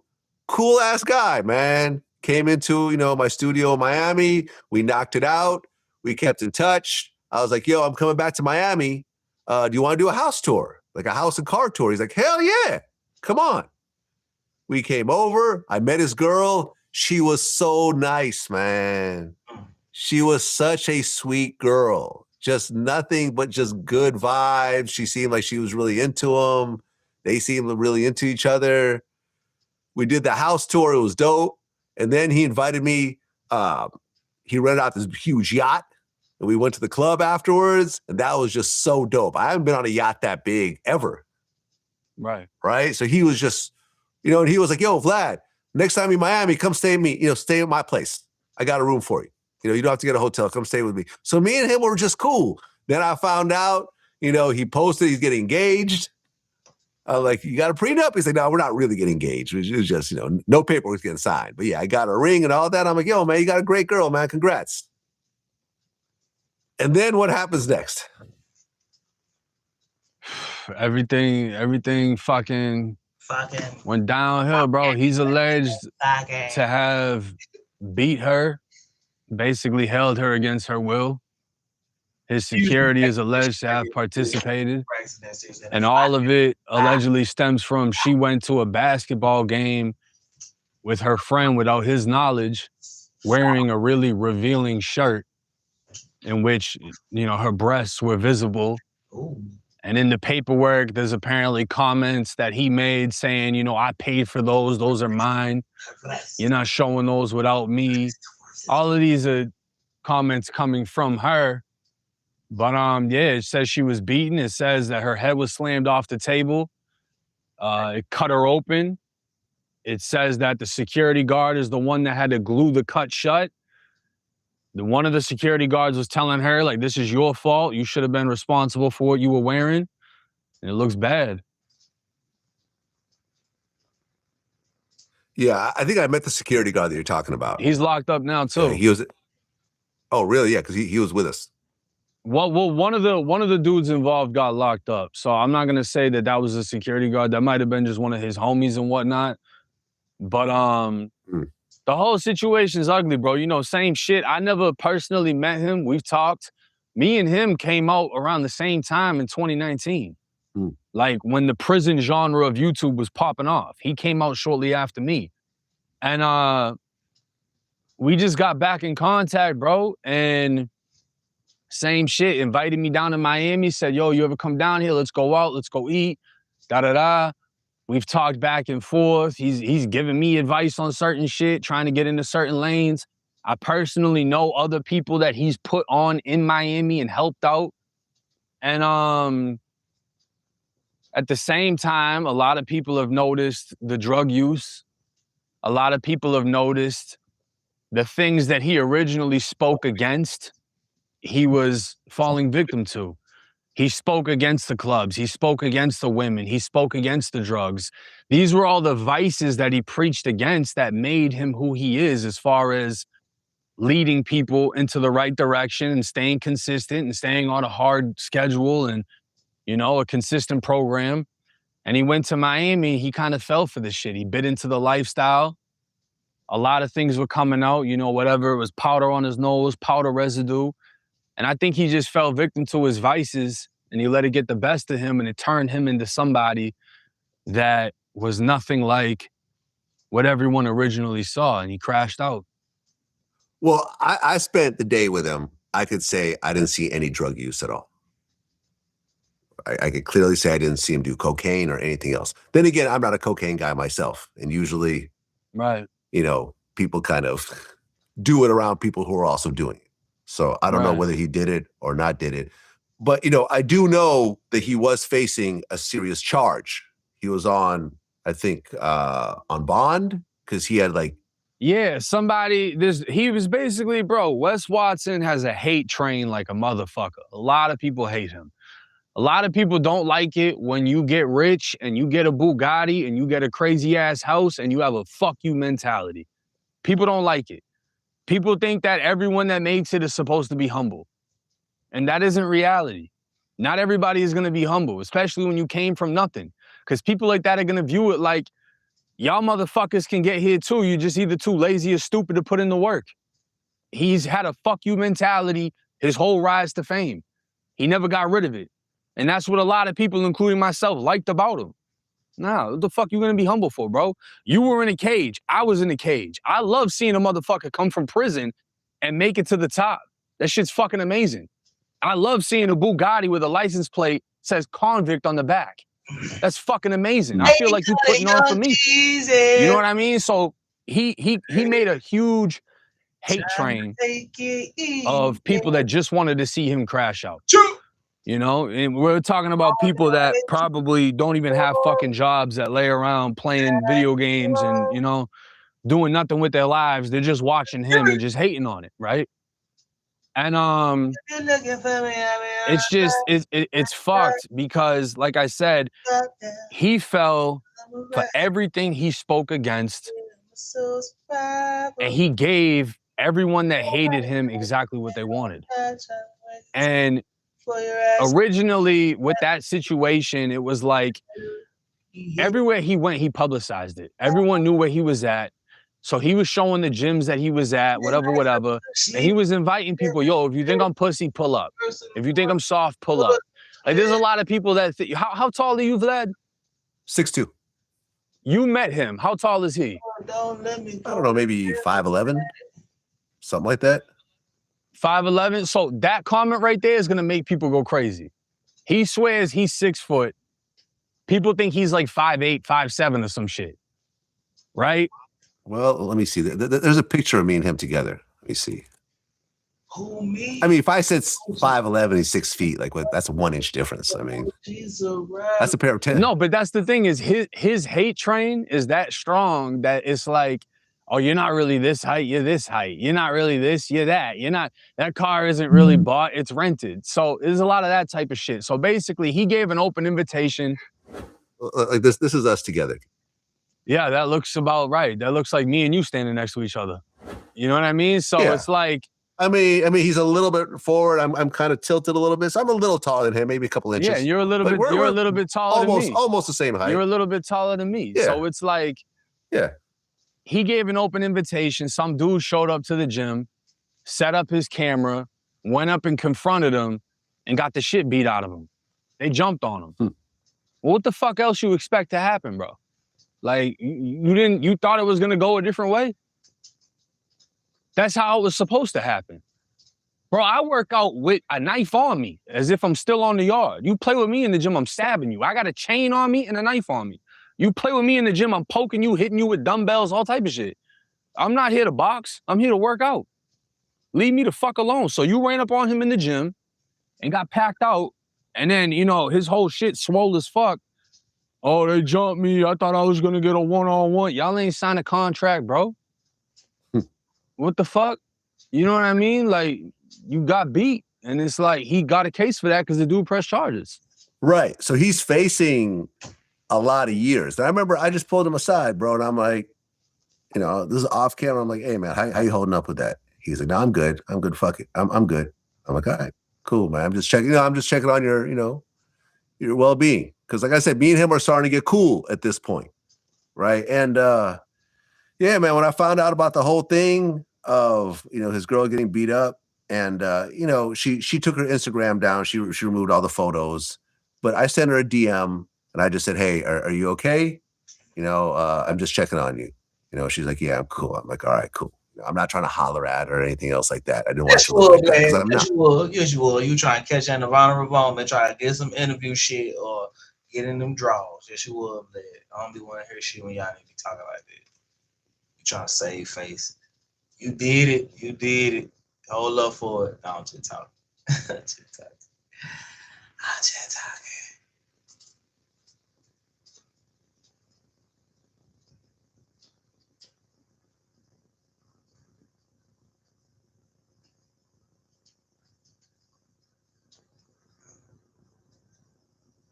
Speaker 2: Cool ass guy, man. Came into, my studio in Miami. We knocked it out. We kept in touch. I was like, yo, I'm coming back to Miami. Do you want to do a house tour? Like a house and car tour? He's like, hell yeah. Come on. We came over. I met his girl. She was so nice, man. She was such a sweet girl. Just nothing but just good vibes. She seemed like she was really into him. They seemed really into each other. We did the house tour. It was dope. And then he invited me. He rented out this huge yacht. And we went to the club afterwards. And that was just so dope. I haven't been on a yacht that big ever.
Speaker 3: Right.
Speaker 2: Right? So he was just, and he was like, yo, Vlad, next time you're in Miami, come stay with me. Stay at my place. I got a room for you. You don't have to get a hotel. Come stay with me. So me and him were just cool. Then I found out, he posted he's getting engaged. I was like, you got a prenup? He's like, no, we're not really getting engaged. It was just, no paperwork's getting signed. But yeah, I got a ring and all that. I'm like, yo, man, you got a great girl, man. Congrats. And then what happens next?
Speaker 3: Everything fucking went downhill, bro. He's alleged to have beat her, basically held her against her will. His security is alleged to have participated. And all of it allegedly stems from she went to a basketball game with her friend without his knowledge, wearing a really revealing shirt in which, her breasts were visible. And in the paperwork, there's apparently comments that he made saying, I paid for those. Those are mine. You're not showing those without me. All of these are comments coming from her. But it says she was beaten. It says that her head was slammed off the table. It cut her open. It says that the security guard is the one that had to glue the cut shut. One of the security guards was telling her, like, this is your fault. You should have been responsible for what you were wearing. And it looks bad.
Speaker 2: Yeah, I think I met the security guard that you're talking about.
Speaker 3: He's locked up now, too.
Speaker 2: He was. Oh, really? Yeah, because he was with us.
Speaker 3: Well, one of the dudes involved got locked up. So I'm not gonna say that was a security guard. That might have been just one of his homies and whatnot. But the whole situation is ugly, bro. Same shit. I never personally met him. We've talked. Me and him came out around the same time in 2019. Like when the prison genre of YouTube was popping off. He came out shortly after me. And we just got back in contact, bro. And same shit, invited me down to Miami, said, yo, you ever come down here? Let's go out, let's go eat, da-da-da. We've talked back and forth. He's giving me advice on certain shit, trying to get into certain lanes. I personally know other people that he's put on in Miami and helped out. And at the same time, a lot of people have noticed the drug use. A lot of people have noticed the things that he originally spoke against, he was falling victim to. He spoke against the clubs. He spoke against the women. He spoke against the drugs. These were all the vices that he preached against that made him who he is as far as leading people into the right direction and staying consistent and staying on a hard schedule and, you know, a consistent program. And he went to Miami. He kind of fell for this shit. He bit into the lifestyle. A lot of things were coming out, you know, whatever. It was powder on his nose, powder residue. And I think he just fell victim to his vices and he let it get the best of him and it turned him into somebody that was nothing like what everyone originally saw, and he crashed out.
Speaker 2: Well, I spent the day with him. I could say I didn't see any drug use at all. I could clearly say I didn't see him do cocaine or anything else. Then again, I'm not a cocaine guy myself. And usually,
Speaker 3: Right.
Speaker 2: you know, people kind of do it around people who are also doing it. So I don't know whether he did it or not did it. But, you know, I do know that he was facing a serious charge. He was on, I think, on bond because he had like.
Speaker 3: Yeah, he was basically, bro, Wes Watson has a hate train like a motherfucker. A lot of people hate him. A lot of people don't like it when you get rich and you get a Bugatti and you get a crazy ass house and you have a fuck you mentality. People don't like it. People think that everyone that makes it is supposed to be humble. And that isn't reality. Not everybody is going to be humble, especially when you came from nothing. Because people like that are going to view it like, y'all motherfuckers can get here too. You're just either too lazy or stupid to put in the work. He's had a fuck you mentality his whole rise to fame. He never got rid of it. And that's what a lot of people, including myself, liked about him. Nah, what the fuck you gonna be humble for, bro? You were in a cage. I was in a cage. I love seeing a motherfucker come from prison and make it to the top. That shit's fucking amazing. I love seeing a Bugatti with a license plate says convict on the back. That's fucking amazing. I feel like you putting on for me. You know what I mean? So he made a huge hate train of people that just wanted to see him crash out. You know, and we're talking about people that probably don't even have fucking jobs, that lay around playing video games and, you know, doing nothing with their lives. They're just watching him and just hating on it, right? And it's just it's fucked because, like I said, he fell for everything he spoke against, and he gave everyone that hated him exactly what they wanted. And originally, with that situation, it was like everywhere he went, he publicized it. Everyone knew where he was at. So he was showing the gyms that he was at, whatever. And he was inviting people, yo, if you think I'm pussy, pull up. If you think I'm soft, pull up. Like, there's a lot of people that how tall are you, Vlad?
Speaker 2: 6'2".
Speaker 3: You met him. How tall is he?
Speaker 2: I don't know, maybe 5'11", something like that.
Speaker 3: 5'11". So that comment right there is gonna make people go crazy. He swears he's 6 foot. People think he's like 5'8", 5'7", or some shit. Right?
Speaker 2: Well, let me see. There's a picture of me and him together. Let me see.
Speaker 1: Who, me?
Speaker 2: I mean, if I said 5'11", he's 6 feet. Like, what? That's a 1 inch difference. I mean, that's a pair of 10.
Speaker 3: No, but that's the thing is his hate train is that strong that it's like, oh, you're not really this height, you're this height. You're not really this, you're that. You're not, that car isn't really bought, it's rented. So there's a lot of that type of shit. So basically, he gave an open invitation.
Speaker 2: Like this is us together.
Speaker 3: Yeah, that looks about right. That looks like me and you standing next to each other. You know what I mean? So it's like,
Speaker 2: I mean, he's a little bit forward. I'm kind of tilted a little bit. So I'm a little taller than him, maybe a couple inches.
Speaker 3: Yeah, you're a little bit taller than me.
Speaker 2: Almost the same height.
Speaker 3: You're a little bit taller than me.
Speaker 2: Yeah.
Speaker 3: So it's like, he gave an open invitation. Some dude showed up to the gym, set up his camera, went up and confronted him, and got the shit beat out of him. They jumped on him. Well, what the fuck else you expect to happen, bro? Like, you thought it was gonna go a different way? That's how it was supposed to happen. Bro, I work out with a knife on me as if I'm still on the yard. You play with me in the gym, I'm stabbing you. I got a chain on me and a knife on me. You play with me in the gym, I'm poking you, hitting you with dumbbells, all type of shit. I'm not here to box. I'm here to work out. Leave me the fuck alone. So you ran up on him in the gym and got packed out. And then, his whole shit swole as fuck. Oh, they jumped me. I thought I was going to get a one-on-one. Y'all ain't signed a contract, bro. What the fuck? You know what I mean? Like, you got beat. And it's like, he got a case for that because the dude pressed charges.
Speaker 2: Right. So he's facing a lot of years. And I remember I just pulled him aside, bro. And I'm like, this is off camera. I'm like, hey, man, how you holding up with that? He's like, no, I'm good. I'm good. Fuck it. I'm good. I'm like, all right, cool, man. I'm just checking on your, your well-being. Because like I said, me and him are starting to get cool at this point. Right. And yeah, man, when I found out about the whole thing of, his girl getting beat up and, she took her Instagram down. She removed all the photos, but I sent her a DM and I just said, hey, are you okay? I'm just checking on you. She's like, yeah, I'm cool. I'm like, all right, cool. I'm not trying to holler at her or anything else like that. I didn't want to look like that.
Speaker 1: Yes, you will. You try and catch her in a vulnerable moment, try to get some interview shit or get in them draws. Yes, you will, Bled. I don't be wanting to hear shit when y'all need to be talking like that. You trying to save face. You did it. Hold up for it. I'm just talking. I'm just talking.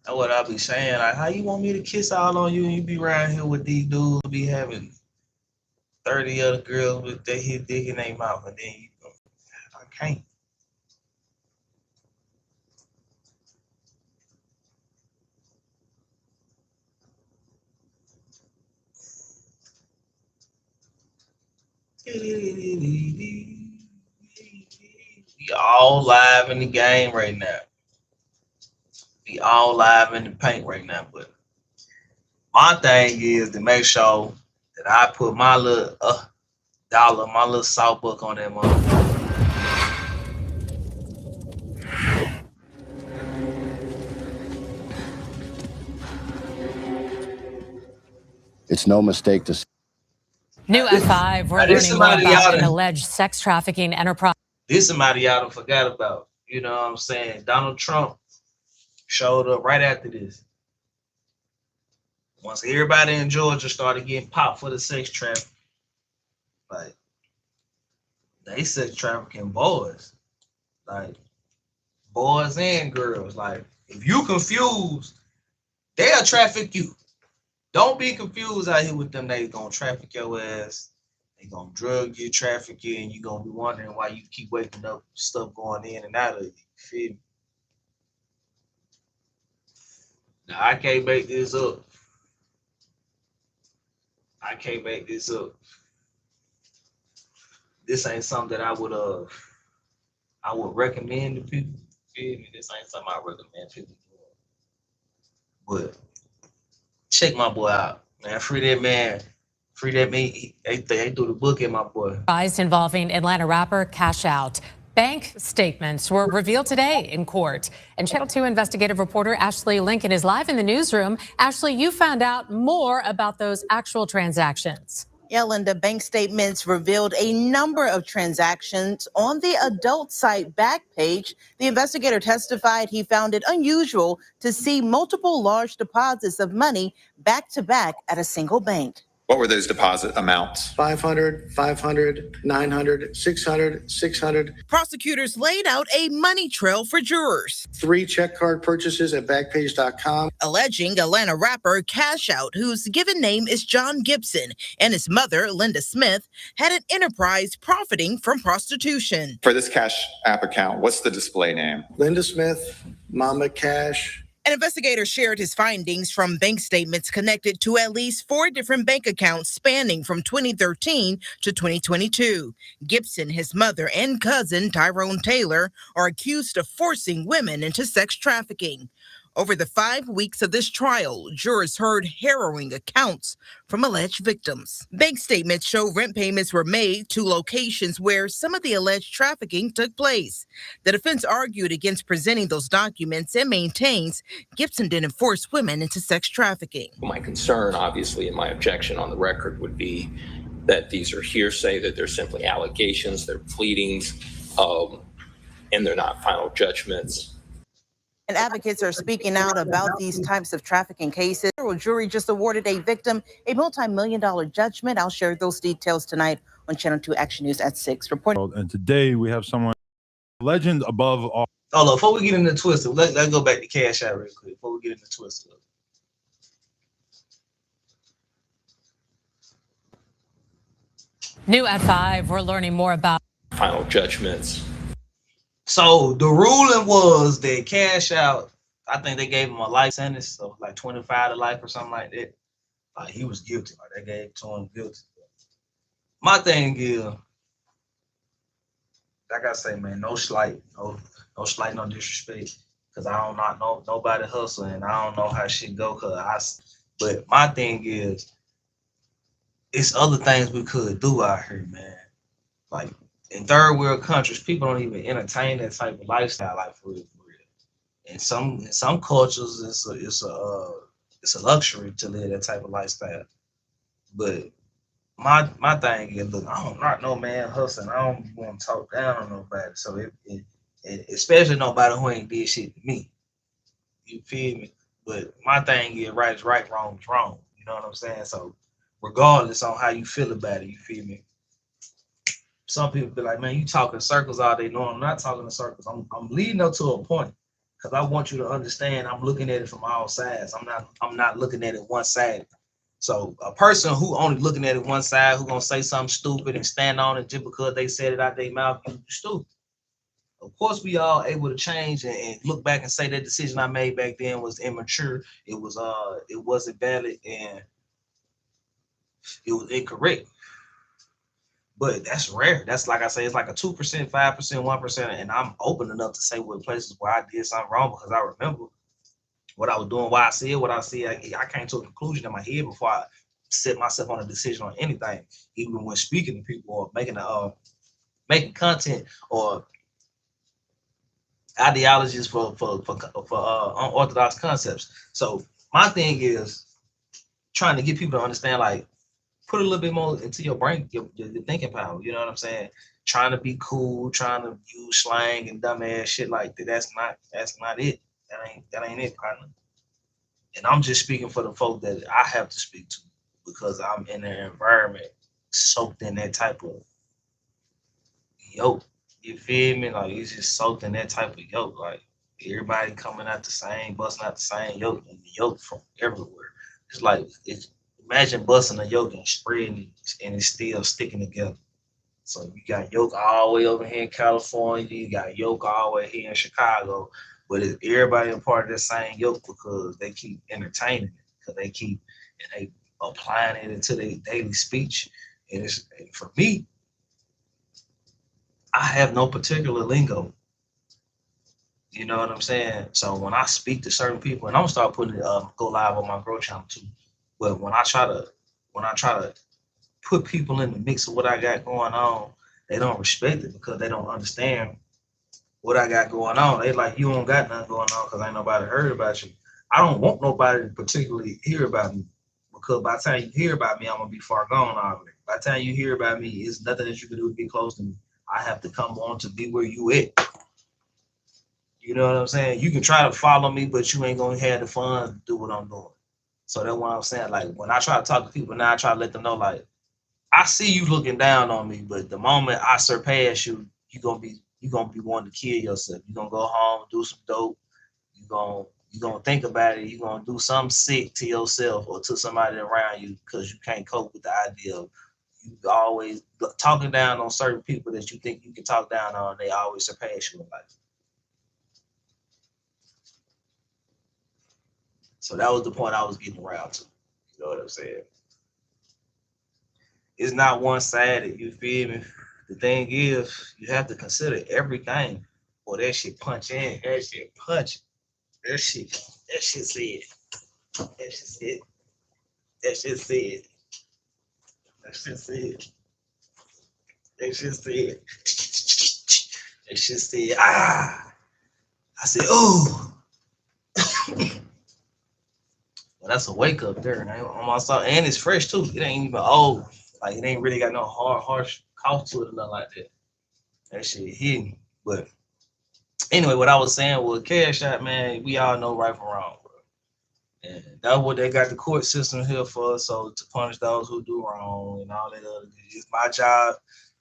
Speaker 1: That's what I be saying. Like, how you want me to kiss all on you and you be around here with these dudes be having 30 other girls with their hit dick in their mouth, and then I can't. We all live in the game right now. We all live in the paint right now, but my thing is to make sure that I put my little dollar, my little salt buck on that motherfucker.
Speaker 5: It's no mistake to.
Speaker 6: New at 5, we're learning more about an alleged sex trafficking enterprise.
Speaker 1: This somebody y'all done forgot about. You know what I'm saying? Donald Trump showed up right after this. Once everybody in Georgia started getting popped for the sex trafficking, like, they sex trafficking boys. Like, boys and girls. Like, if you confused, they'll traffic you. Don't be confused out here with them. They gonna traffic your ass. They gonna drug you, traffic you, and you gonna be wondering why you keep waking up stuff going in and out of you. Feel me? Now, I can't make this up. This ain't something that I would recommend to people. Feel me? This ain't something I recommend people do. But check my boy out, man. Free that man. Free that me. They threw the book at my boy.
Speaker 6: Involving Atlanta rapper Cash Out. Bank statements were revealed today in court. And Channel 2 investigative reporter Ashley Lincoln is live in the newsroom. Ashley, you found out more about those actual transactions.
Speaker 7: Yeah, Linda, bank statements revealed a number of transactions on the adult site back page. The investigator testified he found it unusual to see multiple large deposits of money back to back at a single bank.
Speaker 8: What were those deposit amounts?
Speaker 9: 500, 500, 900, 600, 600.
Speaker 7: Prosecutors laid out a money trail for jurors.
Speaker 9: 3 check card purchases at Backpage.com.
Speaker 7: Alleging Atlanta rapper Cash Out, whose given name is John Gibson, and his mother, Linda Smith, had an enterprise profiting from prostitution.
Speaker 8: For this Cash App account, what's the display name?
Speaker 9: Linda Smith, Mama Cash.
Speaker 7: An investigator shared his findings from bank statements connected to at least 4 different bank accounts spanning from 2013 to 2022. Gibson, his mother, and cousin, Tyrone Taylor, are accused of forcing women into sex trafficking. Over the 5 weeks of this trial, jurors heard harrowing accounts from alleged victims. Bank statements show rent payments were made to locations where some of the alleged trafficking took place. The defense argued against presenting those documents and maintains Gibson didn't force women into sex trafficking.
Speaker 10: My concern, obviously, and my objection on the record would be that these are hearsay, that they're simply allegations, they're pleadings, and they're not final judgments.
Speaker 7: And advocates are speaking out about these types of trafficking cases. A jury just awarded a victim a multi-million-dollar judgment. I'll share those details tonight on Channel 2 Action News at 6. Reporting.
Speaker 11: And today we have someone, legend above all.
Speaker 1: Oh, look, before we get into Twister, let's go back to Cash Out real quick before we get into Twister.
Speaker 6: New at 5, we're learning more about
Speaker 10: Final judgments.
Speaker 1: So the ruling was that Cash Out, I think they gave him a life sentence, so like 25 to life or something like that. Like he was guilty. Like they gave to him guilty. My thing is, like I say, man, no slight, no slight, no disrespect, because I don't not know nobody hustling, and I don't know how shit go. But my thing is, it's other things we could do out here, man. Like in third world countries, people don't even entertain that type of lifestyle, like for real. In some cultures, it's a luxury to live that type of lifestyle. But my thing is, look, I don't not no man hustling. I don't want to talk down on nobody. So especially nobody who ain't did shit to me. You feel me? But my thing is, right is right, wrong is wrong. You know what I'm saying? So regardless on how you feel about it, you feel me? Some people be like, man, you talking circles all day. No, I'm not talking in circles. I'm leading up to a point because I want you to understand I'm looking at it from all sides. I'm not looking at it one side. So a person who only looking at it one side, who gonna say something stupid and stand on it just because they said it out their mouth, you stupid. Of course, we all able to change and look back and say that decision I made back then was immature. It wasn't valid and it was incorrect. But that's rare. That's like I say, it's like a 2%, 5%, 1%. And I'm open enough to say what places where I did something wrong because I remember what I was doing, why I said what I said. I came to a conclusion in my head before I set myself on a decision on anything, even when speaking to people or making content or ideologies for unorthodox concepts. So my thing is trying to get people to understand, like, put a little bit more into your brain, your thinking power. You know what I'm saying? Trying to be cool, trying to use slang and dumbass shit like that. That's not it. That ain't it, partner. And I'm just speaking for the folk that I have to speak to because I'm in an environment soaked in that type of yoke. You feel me? Like it's just soaked in that type of yoke. Like everybody coming out the same, busting out the same yoke, and the yoke from everywhere. It's like imagine busting a yoke and spreading it, and it's still sticking together. So you got yoke all the way over here in California, you got yoke all the way here in Chicago, but it's everybody a part of that same yoke because they keep entertaining it, because they applying it into their daily speech. And for me, I have no particular lingo. You know what I'm saying? So when I speak to certain people, and I'm gonna start putting it go live on my Grow channel too. But when I try to put people in the mix of what I got going on, they don't respect it because they don't understand what I got going on. They like, you don't got nothing going on because ain't nobody heard about you. I don't want nobody to particularly hear about me because by the time you hear about me, I'm gonna be far gone already. By the time you hear about me, it's nothing that you can do to get close to me. I have to come on to be where you at. You know what I'm saying? You can try to follow me, but you ain't gonna have the fun to do what I'm doing. So that's what I'm saying. Like when I try to talk to people now, I try to let them know, like, I see you looking down on me, but the moment I surpass you, you're gonna be wanting to kill yourself. You're gonna go home, do some dope, you're gonna think about it, you're gonna do something sick to yourself or to somebody around you because you can't cope with the idea of you always talking down on certain people that you think you can talk down on, they always surpass you in life. So that was the point I was getting around to. You know what I'm saying? It's not one-sided, you feel me? The thing is, you have to consider everything. Boy, that shit punch in, that shit punch. That shit That shit said. That shit said. That shit said. That shit said. That shit said. That shit said. Ah. I said, oh. Well, that's a wake up there, man. On my side, and it's fresh too. It ain't even old. Like it ain't really got no harsh cost to it or nothing like that. That shit hidden. But anyway, what I was saying was Cash App, man. We all know right from wrong, bro. And that's what they got the court system here for. So to punish those who do wrong and all that other good. It's my job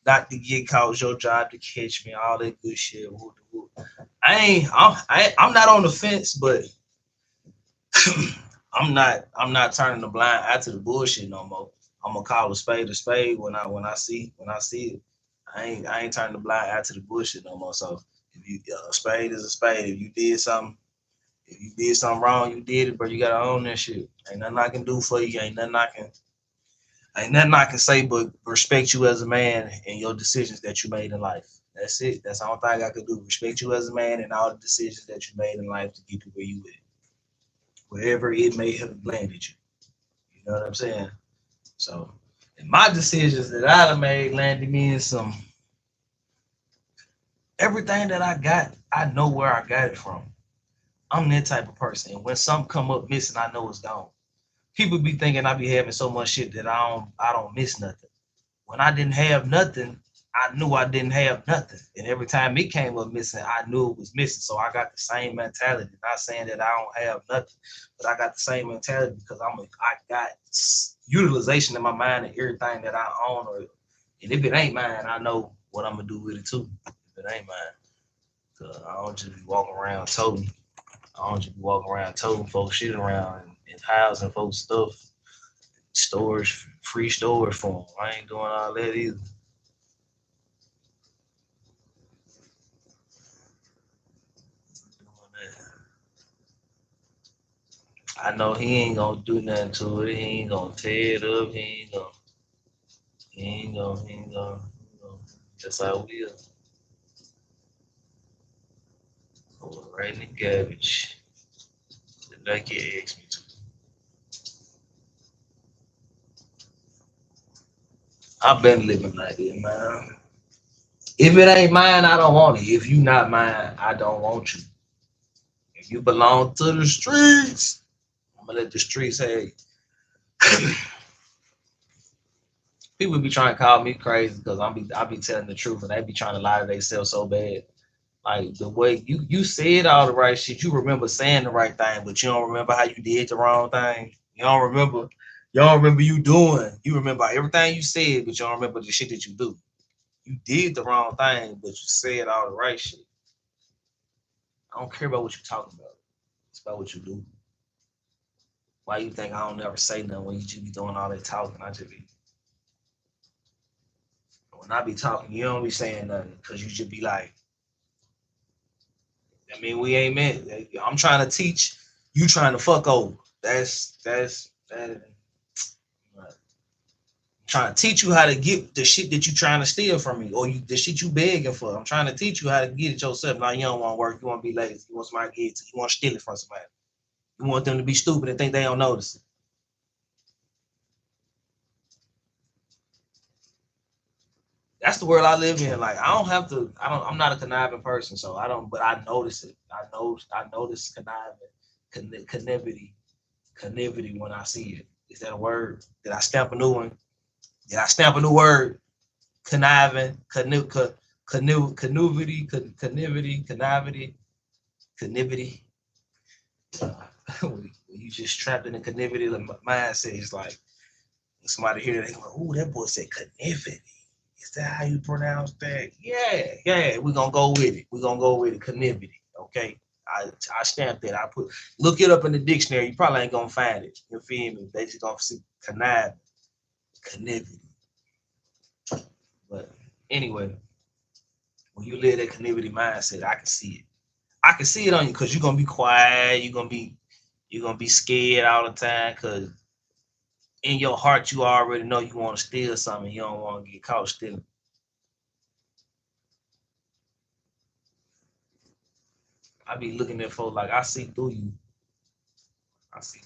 Speaker 1: not to get caught. It's your job to catch me. All that good shit. I'm not on the fence, but I'm not turning a blind eye to the bullshit no more. I'm gonna call a spade when I see it. I ain't turning a blind eye to the bullshit no more. So if you a spade is a spade. If you did something wrong, you did it, bro. You gotta own that shit. Ain't nothing I can do for you. Ain't nothing I can say but respect you as a man and your decisions that you made in life. That's it. That's the only thing I could do. Respect you as a man and all the decisions that you made in life to get to where you at. Wherever it may have landed you. You know what I'm saying? So, and my decisions that I done made landed me in some. Everything that I got, I know where I got it from. I'm that type of person. And when something come up missing, I know it's gone. People be thinking I be having so much shit that I don't miss nothing. When I didn't have nothing, I knew I didn't have nothing. And every time it came up missing, I knew it was missing. So I got the same mentality. Not saying that I don't have nothing, but I got the same mentality because I got utilization in my mind and everything that I own. And if it ain't mine, I know what I'm gonna do with it too. If it ain't mine, cause I don't just be walking around toting. I don't just be walking around toting folks shit around and housing folks stuff, storage, free storage for them. I ain't doing all that either. I know he ain't gonna do nothing to it. He ain't gonna tear it up. He ain't gonna. Yes, I will. Throw it right in the garbage. Like you asked me to. I've been living like it, man. If it ain't mine, I don't want it. If you not mine, I don't want you. If you belong to the streets, I'm gonna let the streets have you. People be trying to call me crazy because I be telling the truth and they be trying to lie to themselves so bad. Like the way you said all the right shit, you remember saying the right thing, but you don't remember how you did the wrong thing. You don't remember you doing. You remember everything you said, but you don't remember the shit that you do. You did the wrong thing, but you said all the right shit. I don't care about what you're talking about. It's about what you do. Why you think I don't never say nothing when you just be doing all that talking? When I be talking, you don't be saying nothing because you just be like, I mean, we ain't meant. I'm trying to teach, you trying to fuck over. That. I'm trying to teach you how to get the shit that you trying to steal from me, or the shit you begging for. I'm trying to teach you how to get it yourself. Now you don't want to work. You want to be lazy. You want somebody to get it. You want to steal it from somebody. You want them to be stupid and think they don't notice it. That's the world I live in. Like I don't have to. I'm not a conniving person, so I don't. But I notice it. I notice connivity when I see it. Is that a word? Did I stamp a new one? Did I stamp a new word? Conniving, connivity, connivity. When you just trapped in the connivity mindset, it's like somebody hear that, they go, "Ooh, that boy said connivity. Is that how you pronounce that?" Yeah. We're gonna go with it. Connivity. Okay. I stamped that. I look it up in the dictionary. You probably ain't gonna find it. You feel me? They just gonna see connivity. But anyway, when you live that connivity mindset, I can see it. I can see it on you because you're gonna be quiet. You're gonna be scared all the time because in your heart you already know you want to steal something. You don't want to get caught stealing. I be looking at folks like I see through you. I see.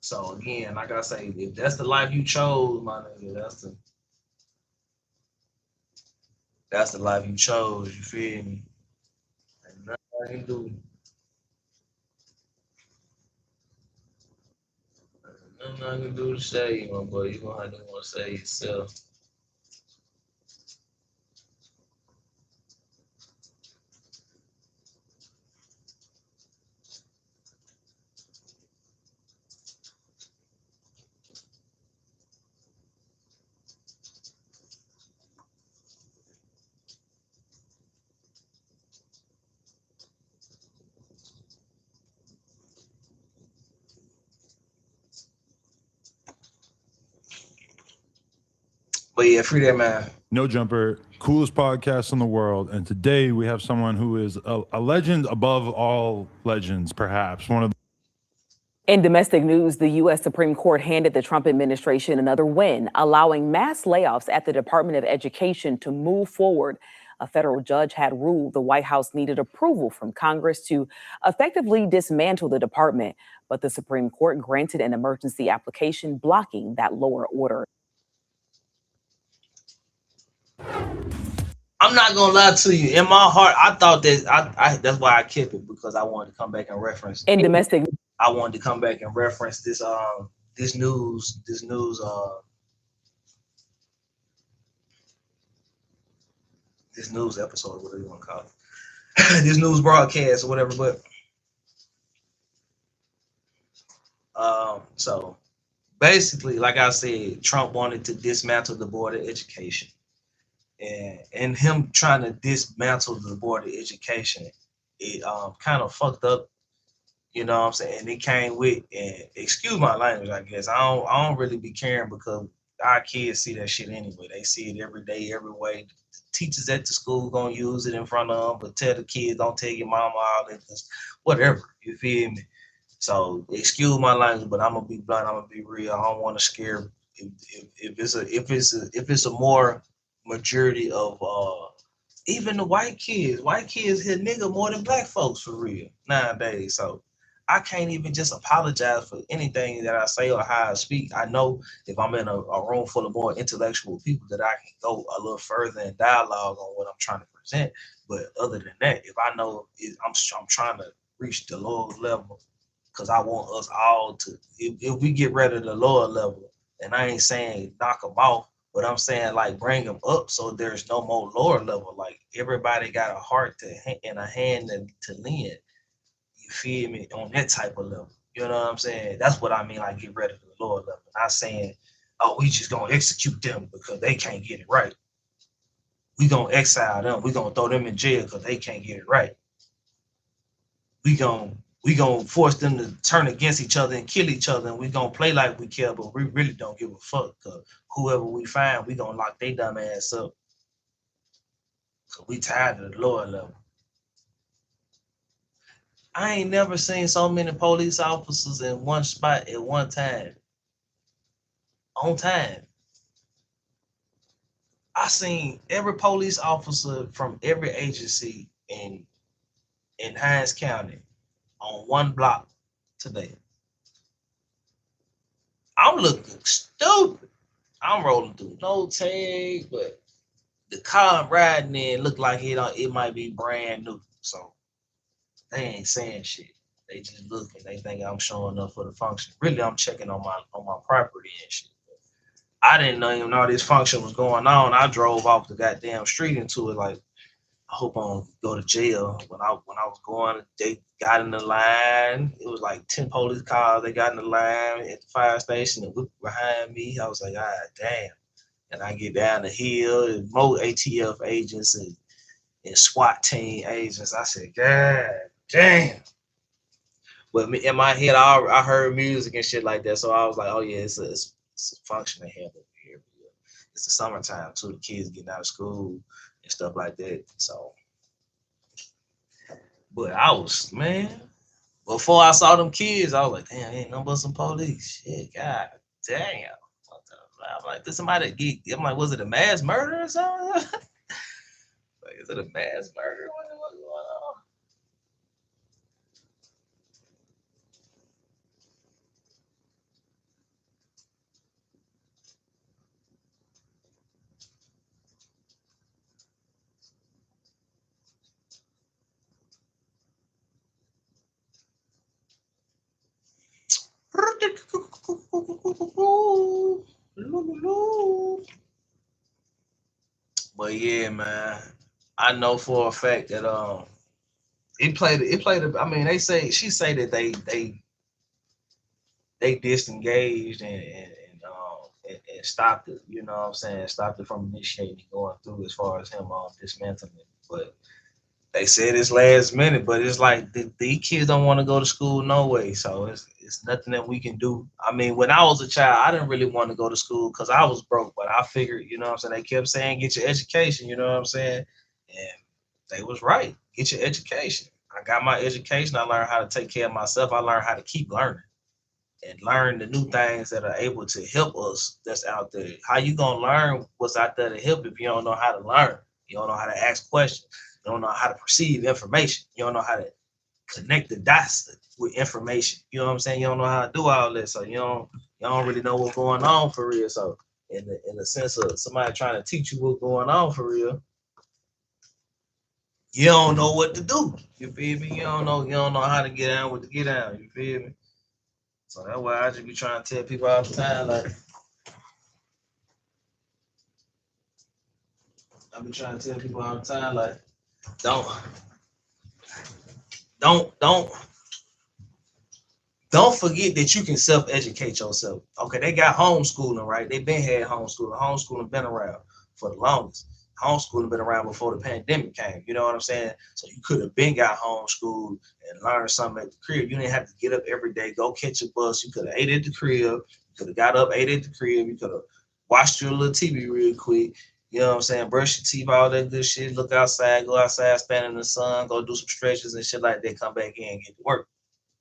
Speaker 1: So again, like I say, if that's the life you chose, my nigga, that's the life you chose. You feel me? Ain't nothing I can do. Nothing I can do to save you, my boy. You gonna have to want to save yourself. But yeah, free that man.
Speaker 11: No Jumper, coolest podcast in the world. And today we have someone who is a legend above all legends, perhaps. One of the
Speaker 12: In domestic news, the U.S. Supreme Court handed the Trump administration another win, allowing mass layoffs at the Department of Education to move forward. A federal judge had ruled the White House needed approval from Congress to effectively dismantle the department, but the Supreme Court granted an emergency application blocking that lower order.
Speaker 1: I'm not gonna lie to you. In my heart, I thought that I that's why I kept it, because I wanted to come back and reference.
Speaker 12: In domestic,
Speaker 1: I wanted to come back and reference this news episode, whatever you want to call it, this news broadcast or whatever. But so basically, like I said, Trump wanted to dismantle the Board of Education. And him trying to dismantle the Board of Education, it kind of fucked up, you know what I'm saying? And it came with, and excuse my language, I guess. I don't really be caring, because our kids see that shit anyway. They see it every day, every way. The teachers at the school gonna use it in front of them, but tell the kids, don't tell your mama all this, whatever. You feel me? So excuse my language, but I'm gonna be blunt. I'm gonna be real. I don't want to scare. If it's a more majority of even the white kids hit nigga more than black folks for real nowadays. So I can't even just apologize for anything that I say or how I speak. I know if I'm in a room full of more intellectual people that I can go a little further in dialogue on what I'm trying to present. But other than that, if I know I'm trying to reach the lower level, because I want us all to, if we get rid of the lower level, and I ain't saying knock them off, but I'm saying like bring them up so there's no more lower level. Like everybody got a heart and a hand to lend. You feel me? On that type of level. You know what I'm saying? That's what I mean, like get rid of the lower level. Not saying, oh, we just gonna execute them because they can't get it right. We gonna exile them. We gonna throw them in jail because they can't get it right. We gonna force them to turn against each other and kill each other, and we gonna play like we care, but we really don't give a fuck. Cause whoever we find, we gonna lock their dumb ass up. Cause we tired of the lower level. I ain't never seen so many police officers in one spot at one time. On time. I seen every police officer from every agency in Hines County on one block today. I'm looking stupid. I'm rolling through no tag, but the car I'm riding in look like it might be brand new. So they ain't saying shit. They just looking. They think I'm showing up for the function. Really, I'm checking on my property and shit. I didn't know even all this function was going on. I drove off the goddamn street into it like, I hope I don't go to jail. When I was going, they got in the line. It was like 10 police cars. They got in the line at the fire station and whipped behind me. I was like, ah, damn. And I get down the hill, and more ATF agents and SWAT team agents. I said, God damn. But in my head, I heard music and shit like that. So I was like, oh yeah, it's a function ahead over here. It's the summertime too. The kids getting out of school and stuff like that. So, but I was, man, before I saw them kids, I was like, damn, ain't nothing but some police. Shit, God damn. I'm like, did somebody get, I'm like, was it a mass murder or something? But Like, is it a mass murder? What's going on? But yeah, man, I know for a fact that I mean, she say that they disengaged and stopped it. You know what I'm saying? Stopped it from initiating going through as far as him dismantling it. But they said it's last minute, but it's like these kids don't want to go to school no way. So it's nothing that we can do. I mean, when I was a child, I didn't really want to go to school because I was broke. But I figured, you know what I'm saying? They kept saying, get your education, you know what I'm saying? And they was right. Get your education. I got my education. I learned how to take care of myself. I learned how to keep learning and learn the new things that are able to help us that's out there. How you gonna learn what's out there to help if you don't know how to learn? You don't know how to ask questions. You don't know how to perceive information. You don't know how to connect the dots with information. You know what I'm saying? You don't know how to do all this, so you don't really know what's going on for real. So in the sense of somebody trying to teach you what's going on for real, you don't know what to do. You feel me? You don't know how to get down with the get down. You feel me? So that's why I just be trying to tell people all the time, like, I be trying to tell people all the time, like, don't forget that you can self-educate yourself. Okay, they got homeschooling, right? They been had homeschooling. Homeschooling been around for the longest. Homeschooling been around before the pandemic came. You know what I'm saying? So you could have been got homeschooled and learned something at the crib. You didn't have to get up every day, go catch a bus. You could have ate at the crib. You could have got up, ate at the crib. You could have watched your little TV real quick. You know what I'm saying? Brush your teeth, all that good shit. Look outside, go outside, stand in the sun, go do some stretches and shit like that. Come back in and get to work.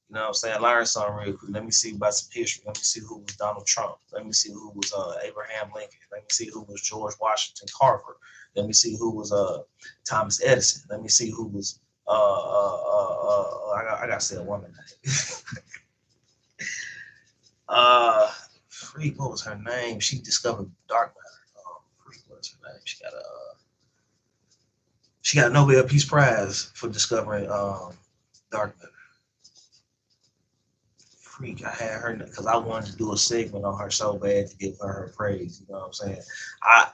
Speaker 1: You know what I'm saying? Learn something real quick. Let me see about some history. Let me see who was Donald Trump. Let me see who was Abraham Lincoln. Let me see who was George Washington Carver. Let me see who was Thomas Edison. Let me see who was I gotta say a woman name. Freak, what was her name? She discovered dark matter. Freak, what was her name? She got a Nobel Peace Prize for discovering dark matter. Freak, I had her because I wanted to do a segment on her so bad to give her praise. You know what I'm saying? I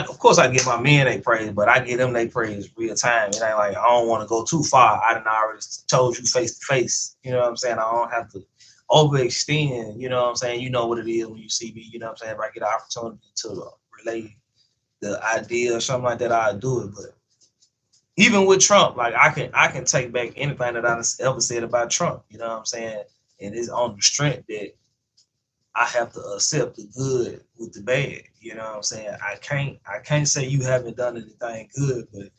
Speaker 1: of course I give my men they praise, but I give them they praise real time. It ain't like I don't want to go too far. I done already told you face to face. You know what I'm saying? I don't have to overextend. You know what I'm saying? You know what it is when you see me. You know what I'm saying? If I get an opportunity to relate the idea or something like that, I'll do it. But even with Trump, like I can take back anything that I ever said about Trump. You know what I'm saying? And it's on the strength that I have to accept the good with the bad. You know what I'm saying? I can't say you haven't done anything good, but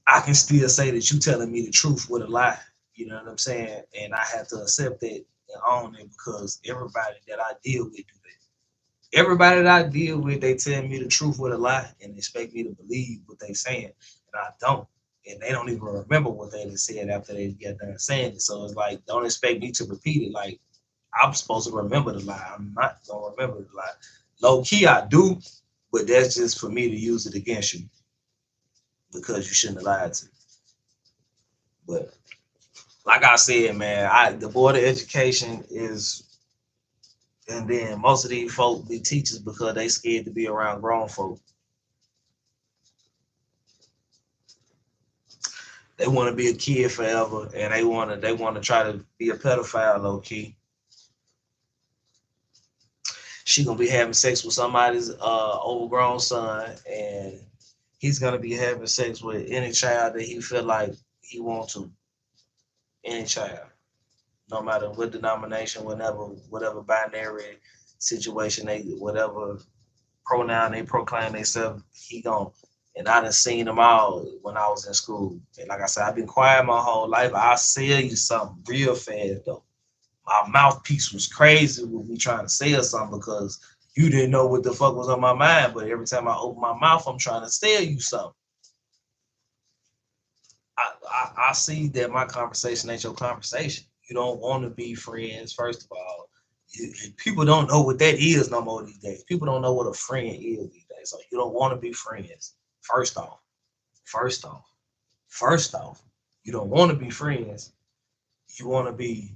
Speaker 1: I can still say that you telling me the truth with a lie. You know what I'm saying? And I have to accept that and own it because everybody that I deal with do that. Everybody that I deal with, they tell me the truth with a lie and expect me to believe what they saying, and I don't. And they don't even remember what they said after they get done saying it. So it's like, don't expect me to repeat it. Like, I'm supposed to remember the lie. I'm not gonna remember the lie. Low key, I do, but that's just for me to use it against you because you shouldn't have lied to me. But like I said, man, the Board of Education is, and then most of these folk be teachers because they scared to be around grown folk. They want to be a kid forever, and they want to try to be a pedophile low key. She gonna be having sex with somebody's overgrown son, and he's gonna be having sex with any child that he feel like he wants to. Any child, no matter what denomination, whatever binary situation whatever pronoun they proclaim themselves, he gonna. And I done seen them all when I was in school. And like I said, I've been quiet my whole life. I'll sell you something real fast though. My mouthpiece was crazy with me trying to sell something because you didn't know what the fuck was on my mind. But every time I open my mouth, I'm trying to sell you something. I see that my conversation ain't your conversation. You don't want to be friends, first of all. People don't know what that is no more these days. People don't know what a friend is these days. So you don't want to be friends. First off, you don't want to be friends. You want to be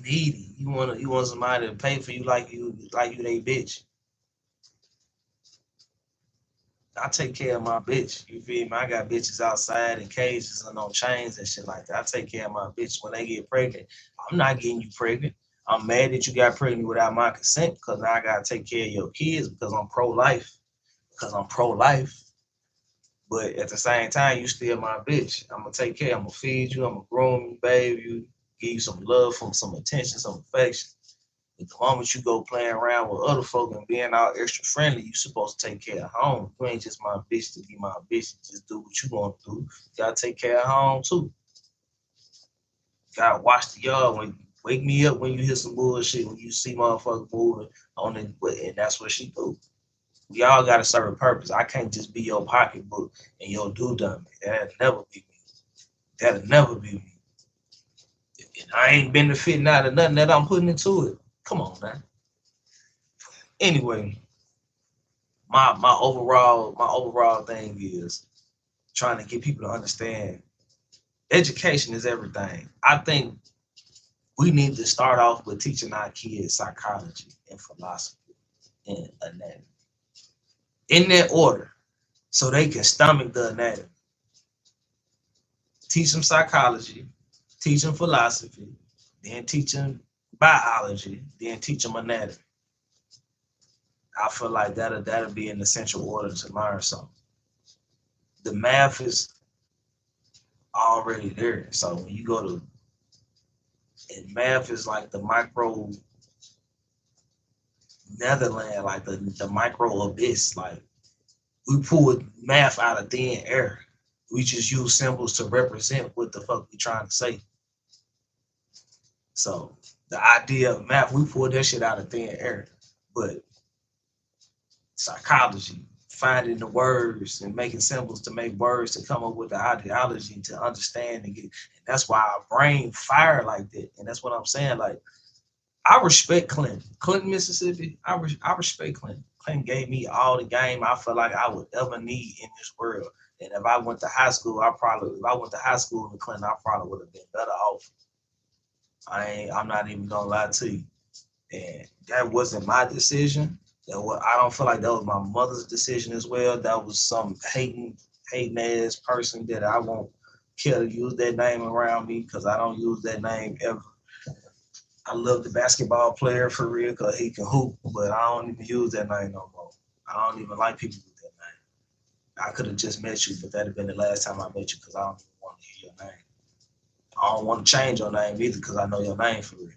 Speaker 1: needy. You want somebody to pay for you like you they bitch. I take care of my bitch. You feel me? I got bitches outside in cages and on chains and shit like that. I take care of my bitch. When they get pregnant, I'm not getting you pregnant. I'm mad that you got pregnant without my consent because now I gotta take care of your kids because I'm pro-life. But at the same time, you still my bitch. I'm gonna take care. I'm gonna feed you. I'm gonna groom you, bathe you, give you some love, some attention, some affection. But the moment you go playing around with other folk and being all extra friendly, you supposed to take care of home. You ain't just my bitch to be my bitch. Just do what you want to do. You gotta take care of home too. Gotta watch the yard. Wake me up when you hear some bullshit. When you see motherfuckers moving on it, and that's what she do. We all gotta serve a purpose. I can't just be your pocketbook and your dummy. That'll never be me. That'll never be me. And I ain't benefiting out of nothing that I'm putting into it. Come on, man. Anyway, my overall thing is trying to get people to understand education is everything. I think we need to start off with teaching our kids psychology and philosophy and anatomy in that order so they can stomach the anatomy. Teach them psychology, teach them philosophy, then teach them biology, then teach them anatomy. I feel like that'll be an essential order to learn something. The math is already there. So when you go to, and math is like the micro netherland, like the micro abyss. Like we pulled math out of thin air. We just use symbols to represent what the fuck we trying to say. So the idea of math, we pulled that shit out of thin air. But psychology, finding the words and making symbols to make words to come up with the ideology to understand and get. And that's why our brain fire like that. And that's what I'm saying. Like, I respect Clinton, Mississippi. I respect Clinton. Clinton gave me all the game I feel like I would ever need in this world. And if I went to high school, if I went to high school in Clinton, I probably would have been better off. I'm not even gonna lie to you. And that wasn't my decision. I don't feel like that was my mother's decision as well. That was some hating ass person that I won't care to use that name around me because I don't use that name ever. I love the basketball player for real because he can hoop, but I don't even use that name no more. I don't even like people with that name. I could have just met you, but that'd have been the last time I met you because I don't even want to hear your name. I don't want to change your name either because I know your name for real.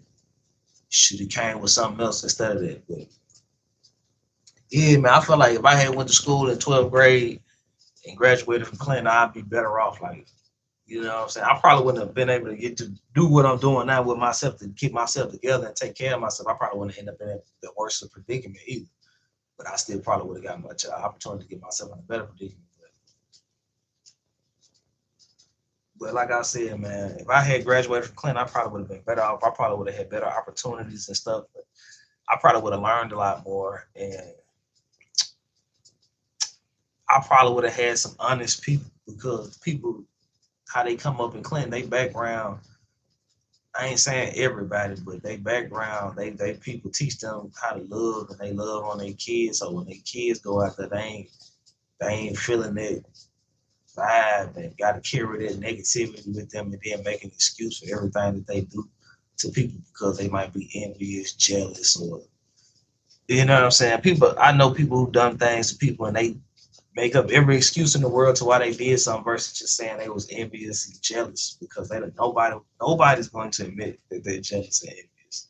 Speaker 1: Should have came with something else instead of that. But yeah, man, I feel like if I had went to school in 12th grade and graduated from Clinton, I'd be better off. Like, you know what I'm saying? I probably wouldn't have been able to get to do what I'm doing now with myself to keep myself together and take care of myself. I probably wouldn't end up in the worst of predicament either. But I still probably would have got much opportunity to get myself in a better predicament. But like I said, man, if I had graduated from Clinton, I probably would have been better off. I probably would have had better opportunities and stuff. But I probably would have learned a lot more. And I probably would have had some honest people because people, how they come up in Clinton, they background, I ain't saying everybody, but they background, they people teach them how to love and they love on their kids. So when their kids go out there, they ain't feeling that vibe and got to carry that negativity with them and then make an excuse for everything that they do to people because they might be envious, jealous, or, you know what I'm saying? I know people who've done things to people and they make up every excuse in the world to why they did something versus just saying they was envious and jealous because nobody's going to admit that they're jealous and envious.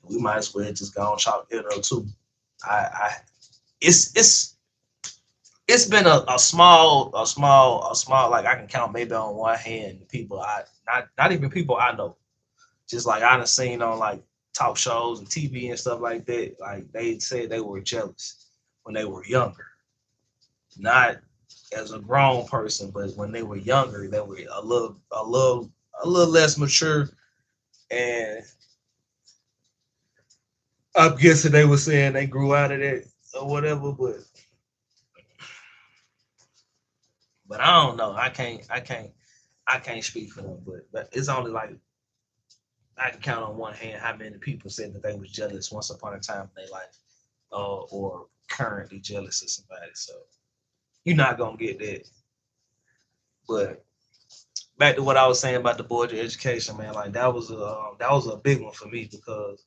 Speaker 1: We might as well just go and chalk it up too. It's been a small, like I can count maybe on one hand the people not even people I know. Just like I done seen on like talk shows and TV and stuff like that. Like they said they were jealous when they were younger. Not as a grown person, but when they were younger, they were a little less mature, and I'm guessing they were saying they grew out of that or whatever, but I don't know. I can't speak for them, but it's only like I can count on one hand how many people said that they was jealous once upon a time in their life, or currently jealous of somebody. So you're not gonna get that. But back to what I was saying about the board of education, man, like that was a big one for me, because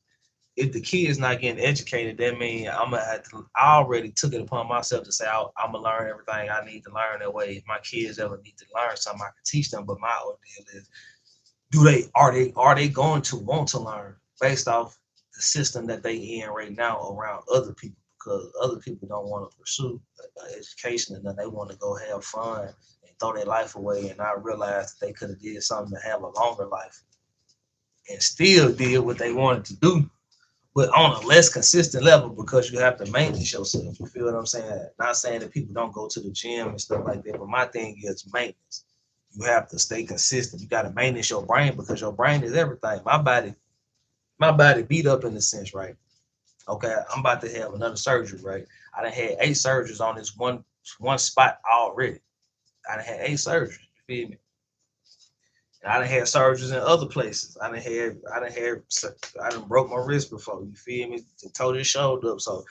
Speaker 1: if the kid's not getting educated, that means I'm gonna have to. I already took it upon myself to say I'm gonna learn everything I need to learn. That way, if my kids ever need to learn something, I can teach them. But my ordeal is, are they going to want to learn based off the system that they in right now around other people? Because other people don't want to pursue education, and then they want to go have fun and throw their life away, and not realize that they could have did something to have a longer life and still did what they wanted to do, but on a less consistent level, because you have to maintenance yourself. You feel what I'm saying? Not saying that people don't go to the gym and stuff like that, but my thing is maintenance. You have to stay consistent. You got to maintenance your brain, because your brain is everything. My body beat up in a sense, right? Okay, I'm about to have another surgery, right? I done had 8 surgeries on this one spot already. I done had 8 surgeries. You feel me? And I done had surgeries in other places. I done broke my wrist before. You feel me? Tore this shoulder up. So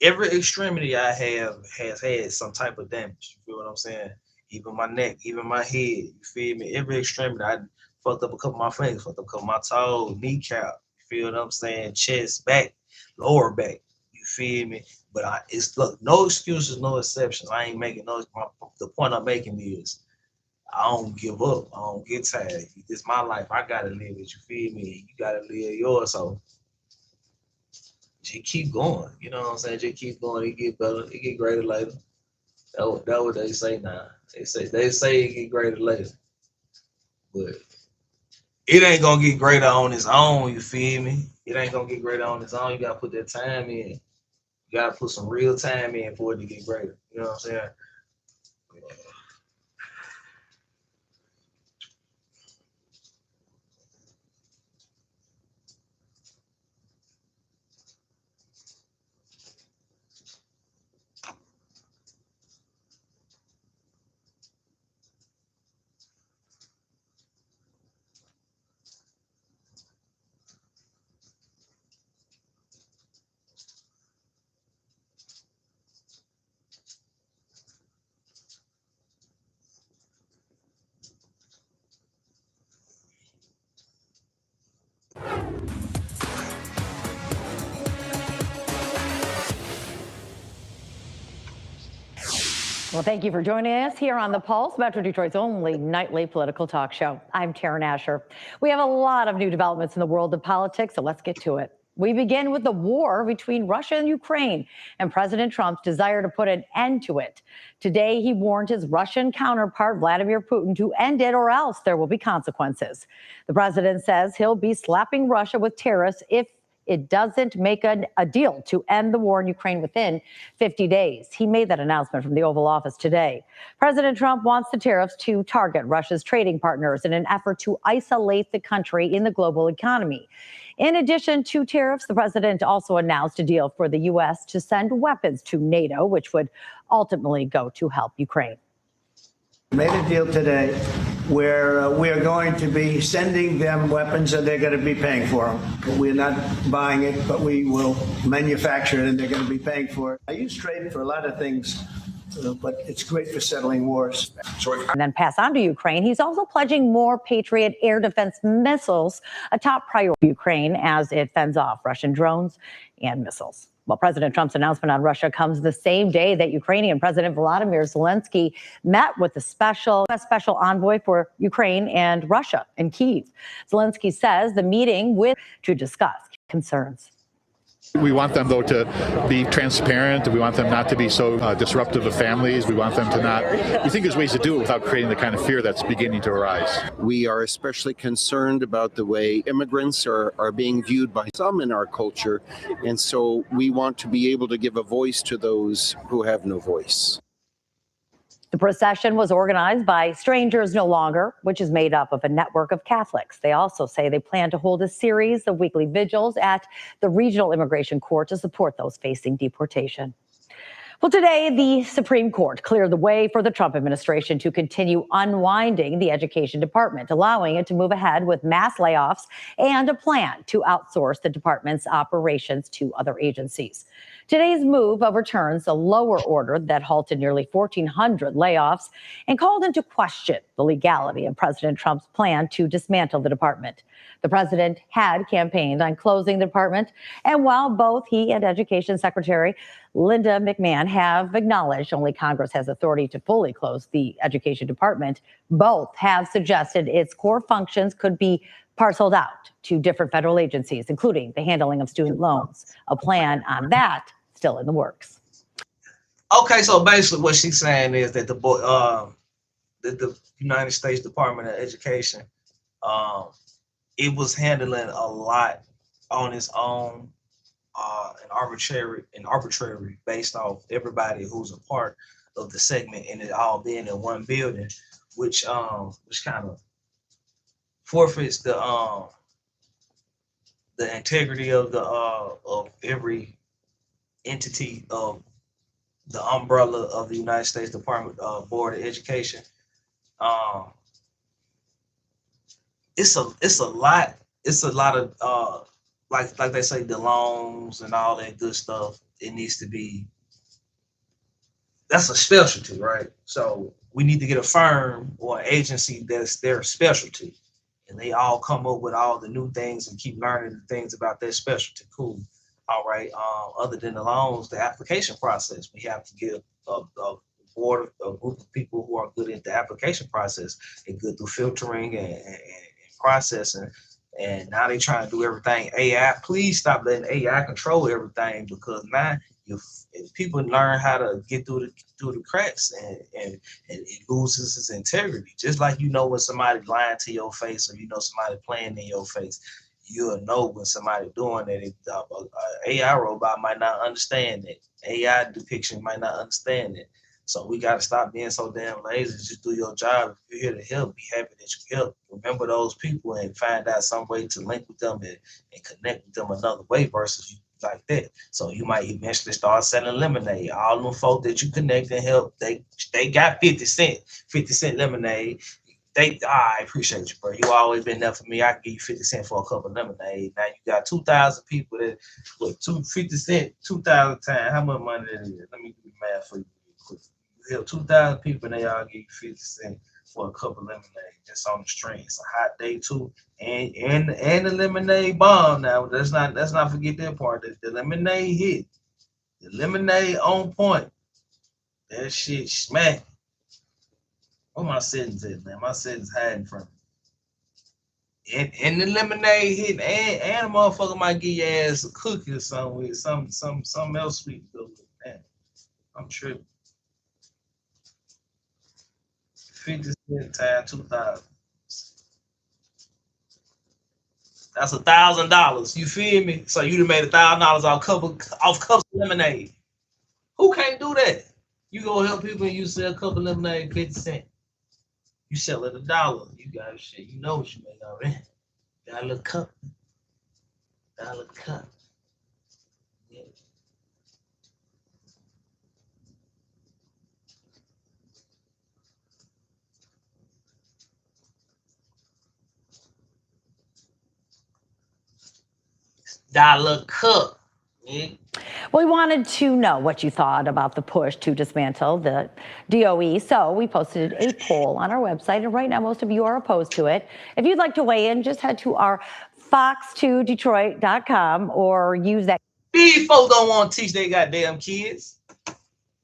Speaker 1: every extremity I have has had some type of damage. You feel what I'm saying? Even my neck, even my head. You feel me? Every extremity. I fucked up a couple of my fingers, fucked up a couple of my toes, kneecap. You feel what I'm saying? Chest, back, lower back. You feel me? But look, no excuses, no exceptions. I ain't making no. The point I'm making is, I don't give up. I don't get tired. It's my life. I gotta live it. You feel me? You gotta live yours. So just keep going. You know what I'm saying? Just keep going. It get better. It get greater later. That's what they say now. They say it get greater later, but it ain't gonna get greater on its own. You feel me? It ain't gonna get greater on its own. You gotta put that time in. You gotta put some real time in for it to get greater. You know what I'm saying?
Speaker 13: Well, thank you for joining us here on The Pulse, Metro Detroit's only nightly political talk show. I'm Taryn Asher. We have a lot of new developments in the world of politics, so let's get to it. We begin with the war between Russia and Ukraine and President Trump's desire to put an end to it. Today, he warned his Russian counterpart, Vladimir Putin, to end it or else there will be consequences. The president says he'll be slapping Russia with tariffs if it doesn't make a deal to end the war in Ukraine within 50 days. He made that announcement from the Oval Office today. President Trump wants the tariffs to target Russia's trading partners in an effort to isolate the country in the global economy. In addition to tariffs, the president also announced a deal for the U.S. to send weapons to NATO, which would ultimately go to help Ukraine.
Speaker 9: We made a deal today where we are going to be sending them weapons and they're going to be paying for them. We're not buying it, but we will manufacture it and they're going to be paying for it. I use trade for a lot of things, but it's great for settling wars.
Speaker 13: And then pass on to Ukraine. He's also pledging more Patriot air defense missiles, a top priority for Ukraine as it fends off Russian drones and missiles. Well, President Trump's announcement on Russia comes the same day that Ukrainian President Volodymyr Zelensky met with the special envoy for Ukraine and Russia in Kyiv. Zelensky says the meeting to discuss concerns.
Speaker 14: We want them, though, to be transparent. We want them not to be so disruptive of families. We want them to not. We think there's ways to do it without creating the kind of fear that's beginning to arise.
Speaker 15: We are especially concerned about the way immigrants are being viewed by some in our culture. And so we want to be able to give a voice to those who have no voice.
Speaker 13: The procession was organized by Strangers No Longer, which is made up of a network of Catholics. They also say they plan to hold a series of weekly vigils at the regional immigration court to support those facing deportation. Well, today, the Supreme Court cleared the way for the Trump administration to continue unwinding the education department, allowing it to move ahead with mass layoffs and a plan to outsource the department's operations to other agencies. Today's move overturns a lower order that halted nearly 1,400 layoffs and called into question the legality of President Trump's plan to dismantle the department. The president had campaigned on closing the department, and while both he and Education Secretary Linda McMahon have acknowledged only Congress has authority to fully close the education department, both have suggested its core functions could be parceled out to different federal agencies, including the handling of student loans. A plan on that still in the works.
Speaker 1: Okay, so basically what she's saying is that the United States Department of Education, it was handling a lot on its own, and arbitrary based off everybody who's a part of the segment, and it all being in one building, which kind of forfeits the integrity of every entity of the umbrella of the United States Department Board of Education. It's a lot of like they say, the loans and all that good stuff. It needs to be, that's a specialty, right? So we need to get a firm or an agency that's their specialty, and they all come up with all the new things and keep learning the things about their specialty. Cool. All right. Other than the loans, the application process, we have to get a board, a group of people who are good at the application process and good through filtering and processing. And now they trying to do everything AI. Please stop letting AI control everything, because now if people learn how to get through the cracks, and it loses its integrity. Just like when somebody lying to your face, or somebody playing in your face, you'll know when somebody doing that. AI robot might not understand it. AI depiction might not understand it. So we got to stop being so damn lazy. Just do your job. If you're here to help, be happy that you help. Remember those people and find out some way to link with them and connect with them another way versus you like that. So you might eventually start selling lemonade. All them folk that you connect and help, they got 50 cent lemonade. I appreciate you, bro. You always been there for me. I can give you 50 cents for a cup of lemonade. Now you got 2,000 people that with 50 cents, 2,000 times. How much money that is? Let me do the math for you real quick. You have 2,000 people, and they all give you 50 cents for a cup of lemonade just on the street. It's a hot day too, and the lemonade bomb. Now let's not forget that part. The lemonade hit, the lemonade on point. That shit smack. Where my settings at, man? My settings hiding from me. And the lemonade hit, and a motherfucker might give your ass a cookie or something with something else sweet to go with. Man, I'm tripping. 50 cents times 2,000. That's $1,000. You feel me? So you done made $1,000 off cups of lemonade. Who can't do that? You go help people and you sell a cup of lemonade 50 cents. You sell it $1. You got shit. You know what you make already. Got a little cup. Yeah. $1 cup. Yeah.
Speaker 13: We wanted to know what you thought about the push to dismantle the DOE, so we posted a poll on our website, and right now most of you are opposed to it. If you'd like to weigh in, just head to our fox2detroit.com or use that.
Speaker 1: These folks don't want to teach their goddamn kids.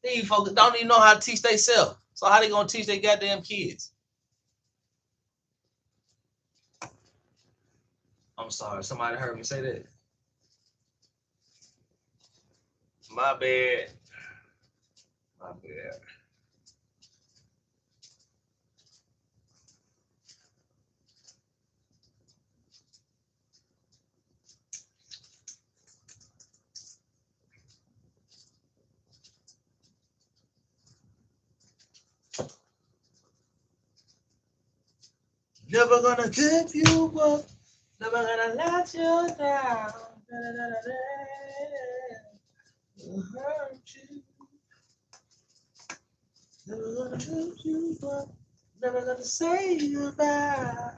Speaker 1: These folks don't even know how to teach themselves. So how they gonna teach their goddamn kids? I'm sorry, somebody heard me say that. My bad. Never gonna give you up. Never gonna let you down. Will hurt you. Never gonna give you up. Never gonna say goodbye.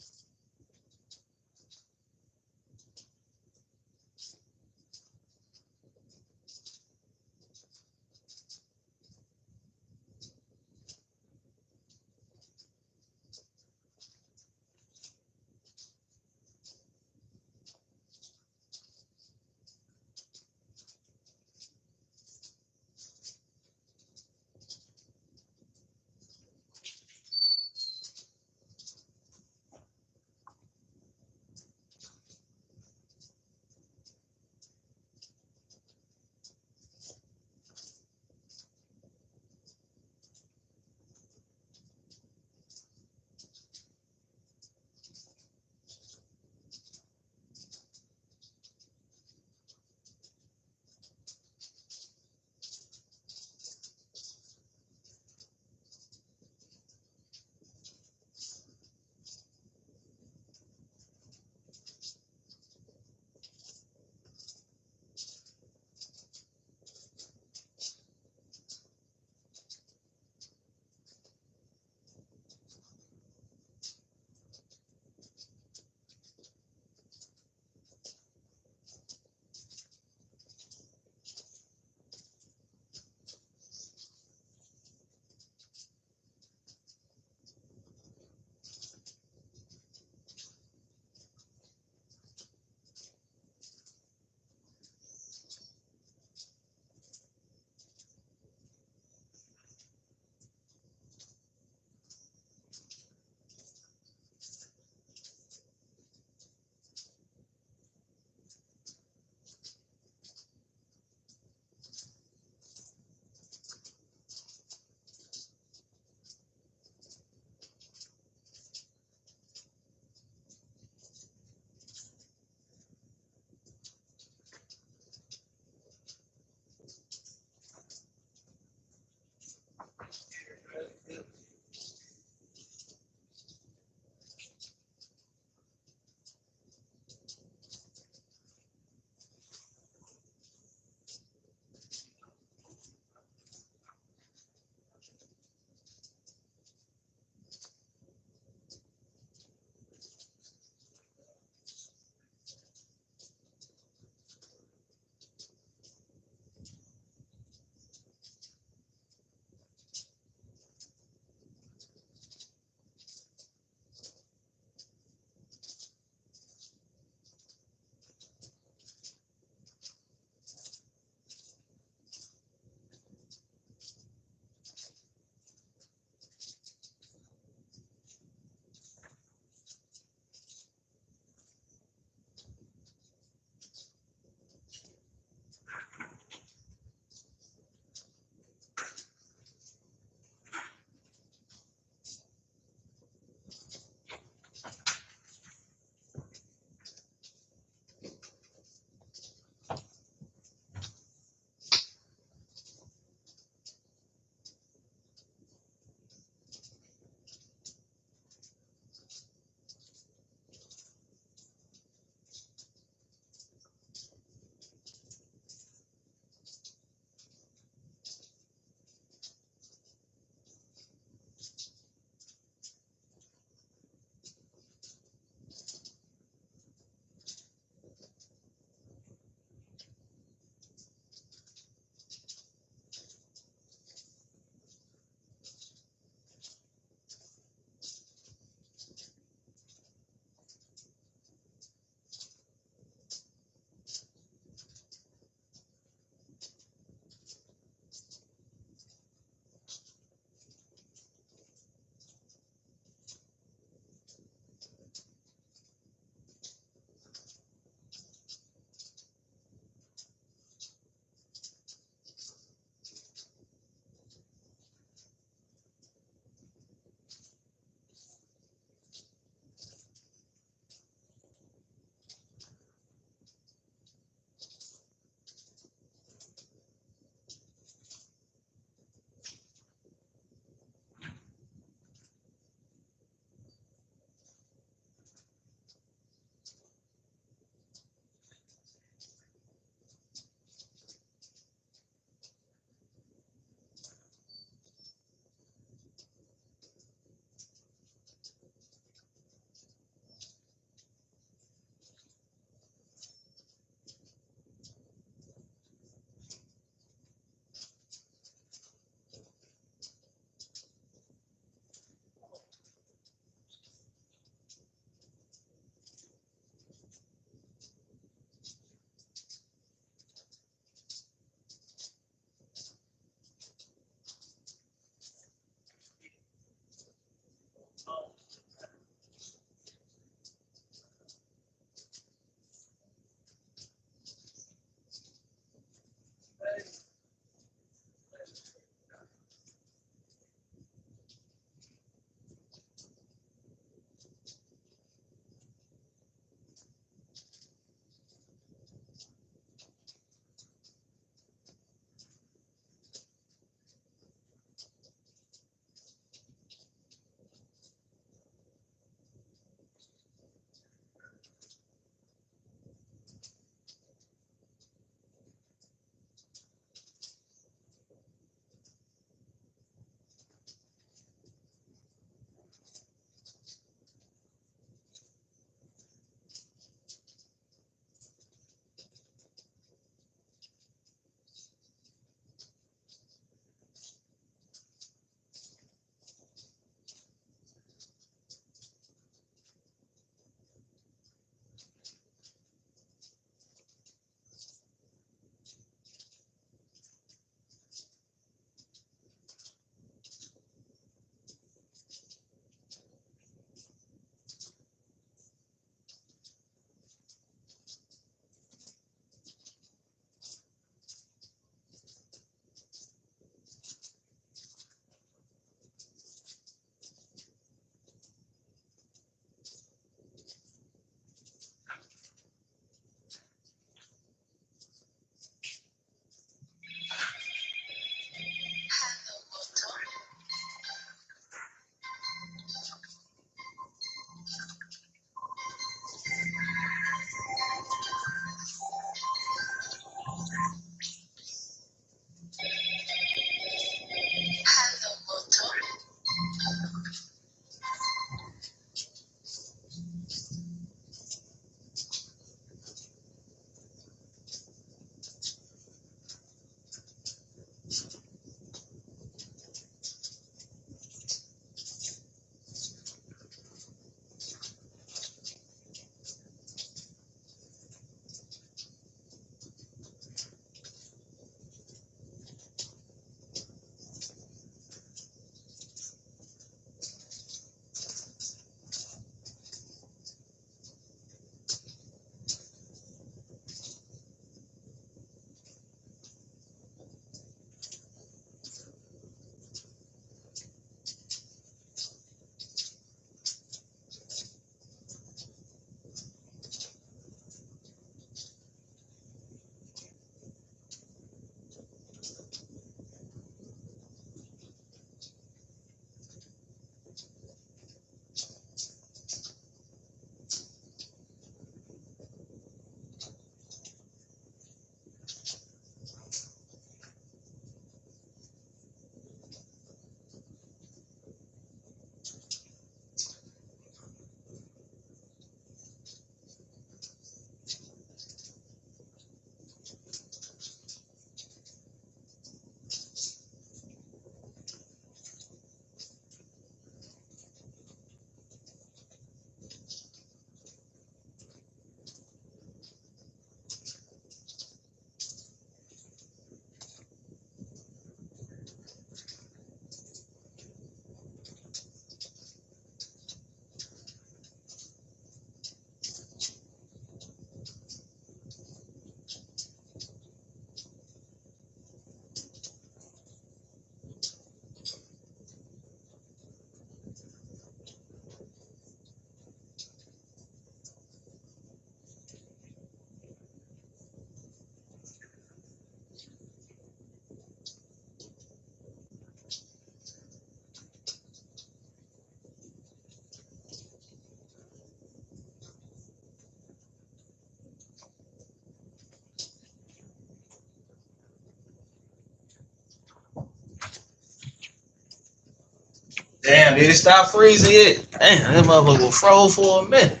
Speaker 1: Damn, did it stop freezing yet? Damn, that motherfucker was froze for a minute.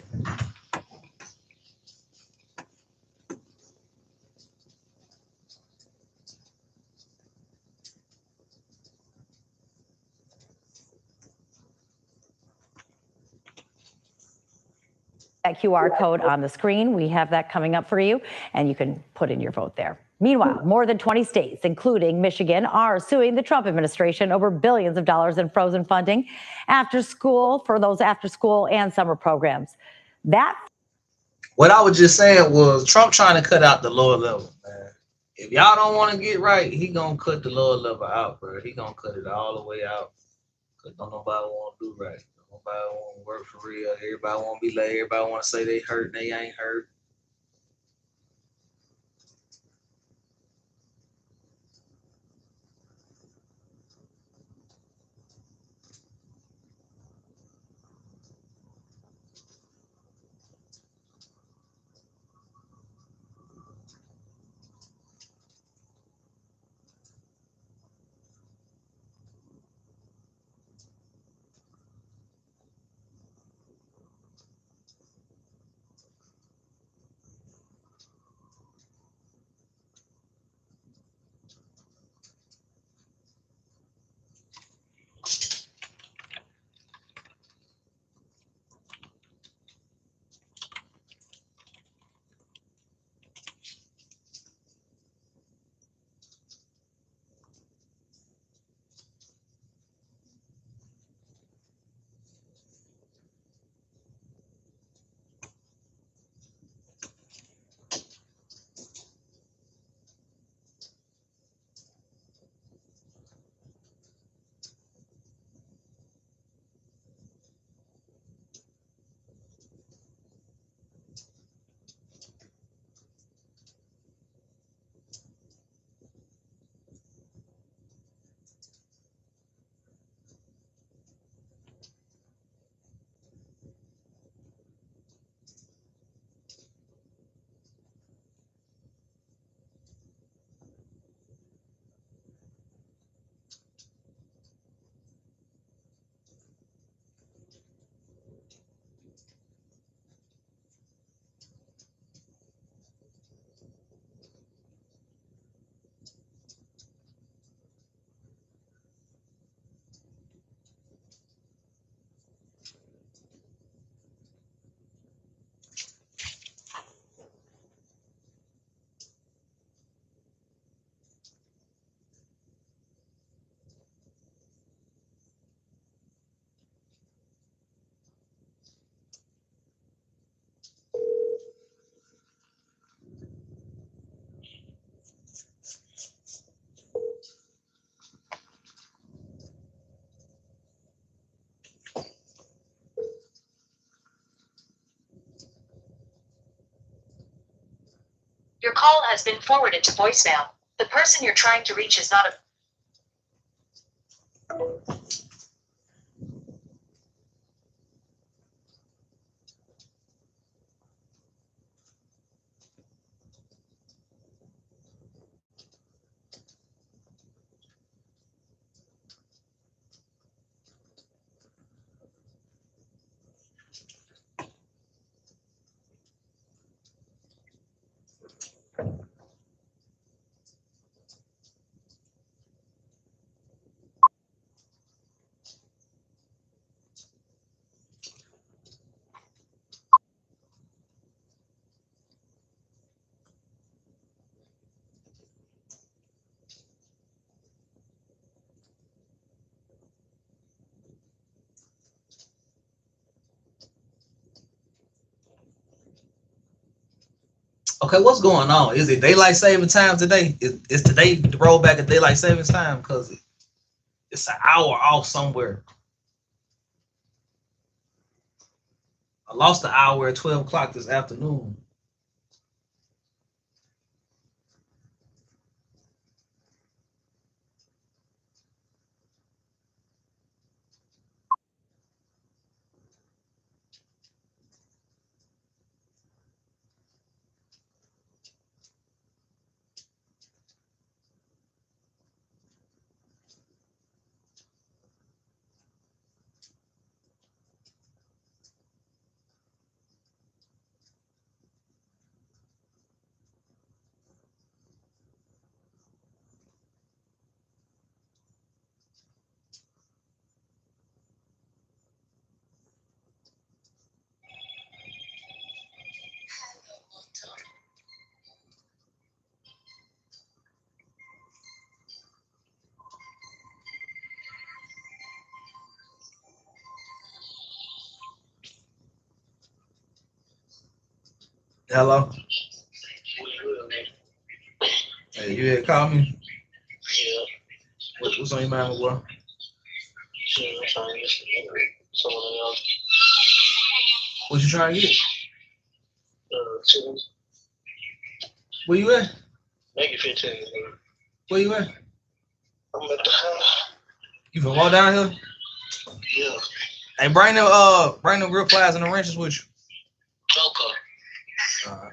Speaker 13: That QR code on the screen, we have that coming up for you, and you can put in your vote there. Meanwhile, more than 20 states, including Michigan, are suing the Trump administration over billions of dollars in frozen funding for those after school and summer programs.
Speaker 1: What I was just saying was Trump trying to cut out the lower level, man. If y'all don't want to get right, he gonna cut the lower level out, bro. He gonna cut it all the way out. Cause don't nobody want to do right. Don't nobody want to work for real. Everybody want to be late. Everybody want to say they hurt and they ain't hurt.
Speaker 16: Your call has been forwarded to voicemail. The person you're trying to reach is not a
Speaker 1: Okay, what's going on? Is it daylight saving time today? Is today the rollback of daylight savings time? Because it's an hour off somewhere. I lost an hour at 12 o'clock this afternoon. Hello? Hey, you had called me?
Speaker 17: Yeah.
Speaker 1: What's on your mind, boy?
Speaker 17: Shit, I'm trying to get someone else.
Speaker 1: What you trying to get?
Speaker 17: Chicken.
Speaker 1: Where you at?
Speaker 17: Make it 15.
Speaker 1: Where you at?
Speaker 17: I'm at the house.
Speaker 1: You from walk down here?
Speaker 17: Yeah.
Speaker 1: Hey, bring them grill pliers and the wrenches with you.
Speaker 17: Okay.
Speaker 1: All right.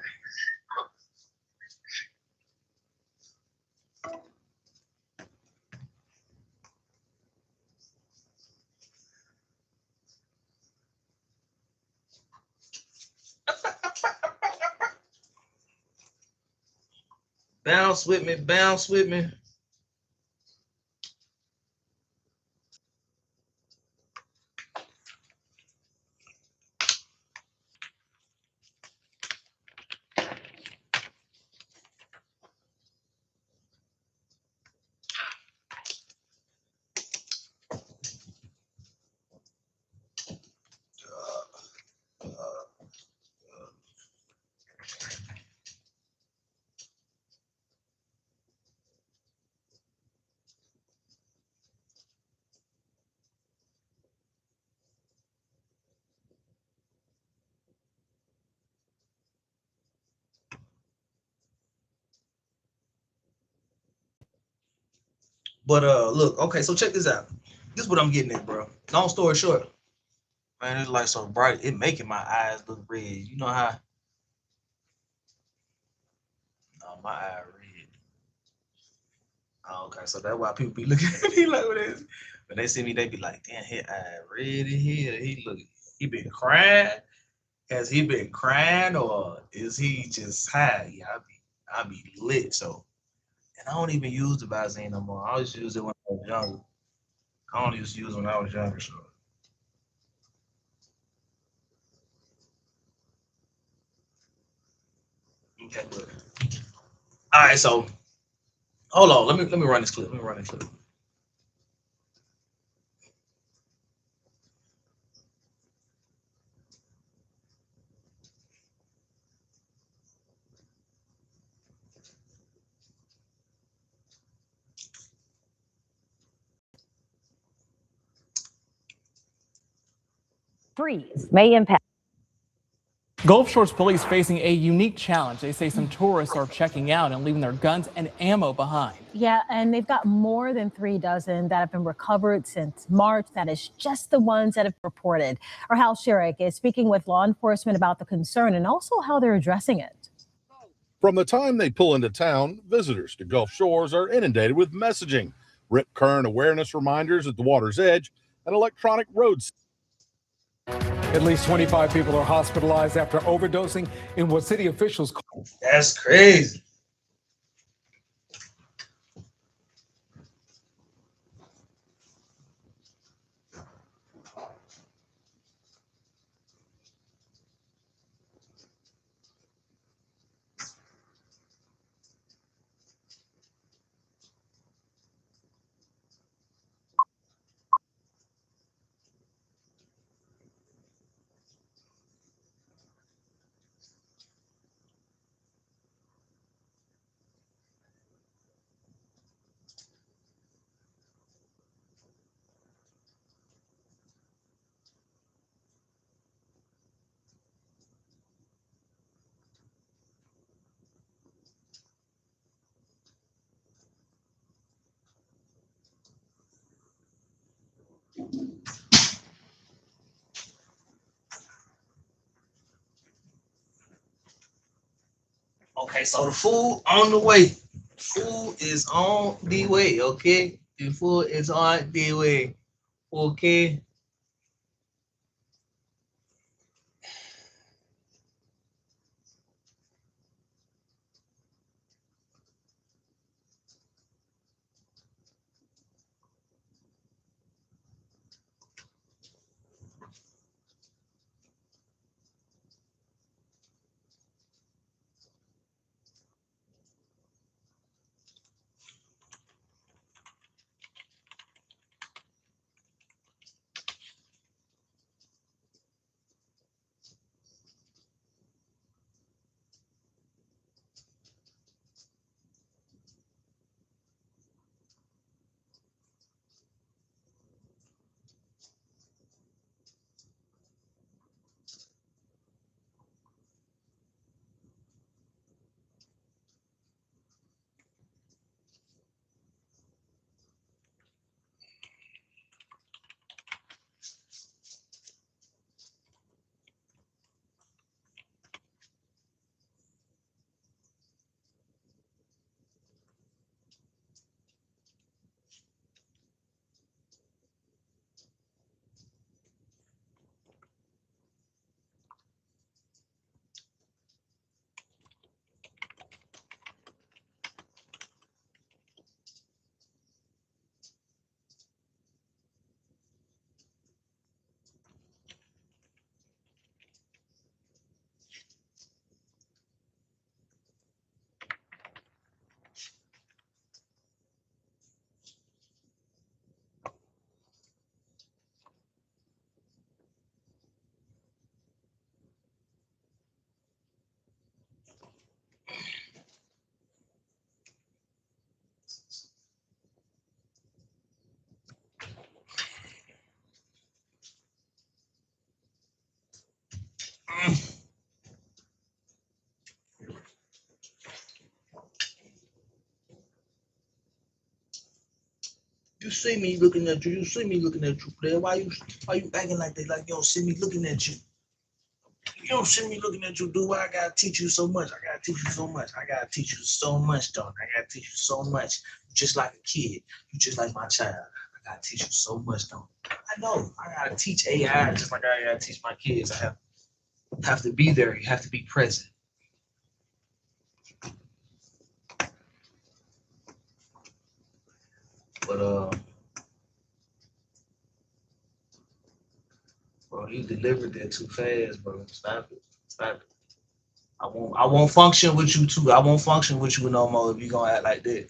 Speaker 1: Bounce with me, bounce with me. But look, okay, so check this out. This is what I'm getting at, bro. Long story short, man, it's like so bright, it making my eyes look red. You know how? No, my eye red. Oh, okay, so that's why people be looking at me like this. When they see me, they be like, "Damn, his eye red in here. He been crying. Has he been crying, or is he just high?" Yeah, I be lit. So, and I don't even use the Vaseline no more. I always use it when I was younger. I only used to use it when I was younger. So, okay, good. All right, so hold on. Let me run this clip. Let me run this clip.
Speaker 13: Freeze may impact.
Speaker 18: Gulf Shores police facing a unique challenge. They say some tourists are checking out and leaving their guns and ammo behind.
Speaker 19: Yeah, and they've got more than 3 dozen that have been recovered since March. That is just the ones that have been reported. Our Hal Sherrick is speaking with law enforcement about the concern and also how they're addressing it.
Speaker 20: From the time they pull into town, visitors to Gulf Shores are inundated with messaging, rip current awareness reminders at the water's edge, and electronic roads.
Speaker 21: At least 25 people are hospitalized after overdosing in what city officials call.
Speaker 1: That's crazy. Okay, so the food on the way. Food is on the way, okay? The food is on the way, okay? You see me looking at you. You see me looking at you, player. Why you acting like that? Like you don't see me looking at you. You don't see me looking at you, dude. Why I gotta teach you so much? I gotta teach you so much. I gotta teach you so much, dog. I gotta teach you so much. You just like a kid. You just like my child. I gotta teach you so much, dog. I know. I gotta teach AI just like I gotta teach my kids. I have to be there. You have to be present. But bro, you delivered that too fast, bro. Stop it. Stop it. I won't function with you too. I won't function with you no more if you gonna act like that.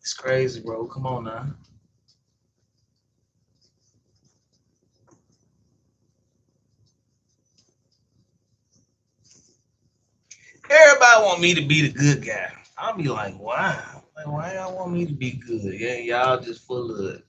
Speaker 1: It's crazy, bro. Come on now. Everybody want me to be the good guy. I'll be like, why? Like, why y'all want me to be good? Yeah, y'all just full of.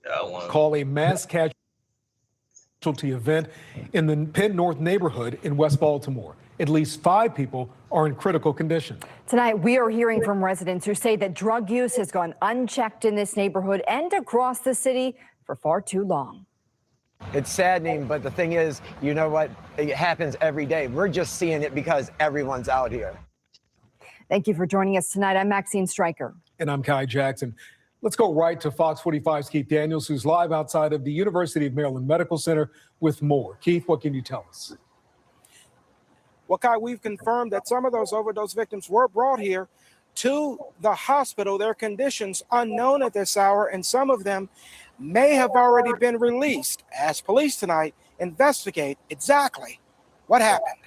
Speaker 1: Y'all want.
Speaker 21: Call a mass casualty event in the Penn North neighborhood in West Baltimore. At least 5 people are in critical condition.
Speaker 4: Tonight, we are hearing from residents who say that drug use has gone unchecked in this neighborhood and across the city for far too long.
Speaker 22: It's saddening, but the thing is, you know what? It happens every day. We're just seeing it because everyone's out here.
Speaker 4: Thank you for joining us tonight. I'm Maxine Stryker.
Speaker 21: And I'm Kai Jackson. Let's go right to Fox 45's Keith Daniels, who's live outside of the University of Maryland Medical Center with more. Keith, what can you tell us?
Speaker 23: Well, Kai, we've confirmed that some of those overdose victims were brought here to the hospital. Their conditions unknown at this hour, and some of them may have already been released as police tonight investigate exactly what happened.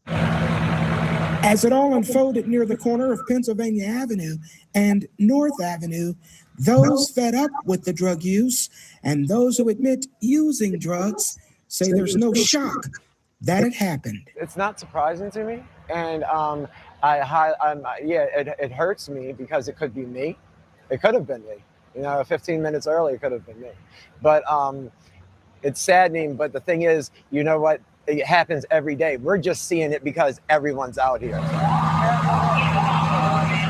Speaker 24: As it all unfolded near the corner of Pennsylvania Avenue and North Avenue, those fed up with the drug use and those who admit using drugs say there's no shock that it happened.
Speaker 22: It's not surprising to me, and it hurts me because it could be me. It could have been me. 15 minutes earlier, it could have been me. But it's saddening. But the thing is, you know what? It happens every day. We're just seeing it because everyone's out here.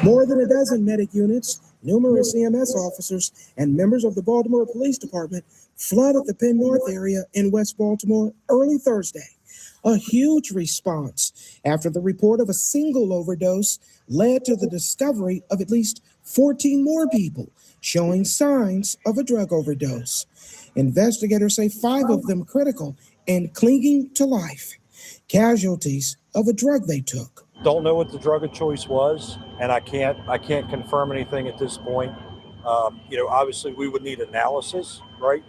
Speaker 24: More than a dozen medic units, numerous EMS officers, and members of the Baltimore Police Department flooded the Penn North area in West Baltimore early Thursday. A huge response after the report of a single overdose led to the discovery of at least 14 more people showing signs of a drug overdose. Investigators say 5 of them critical and clinging to life, casualties of a drug they took.
Speaker 25: Don't know what the drug of choice was, and I can't confirm anything at this point. Obviously we would need analysis, right?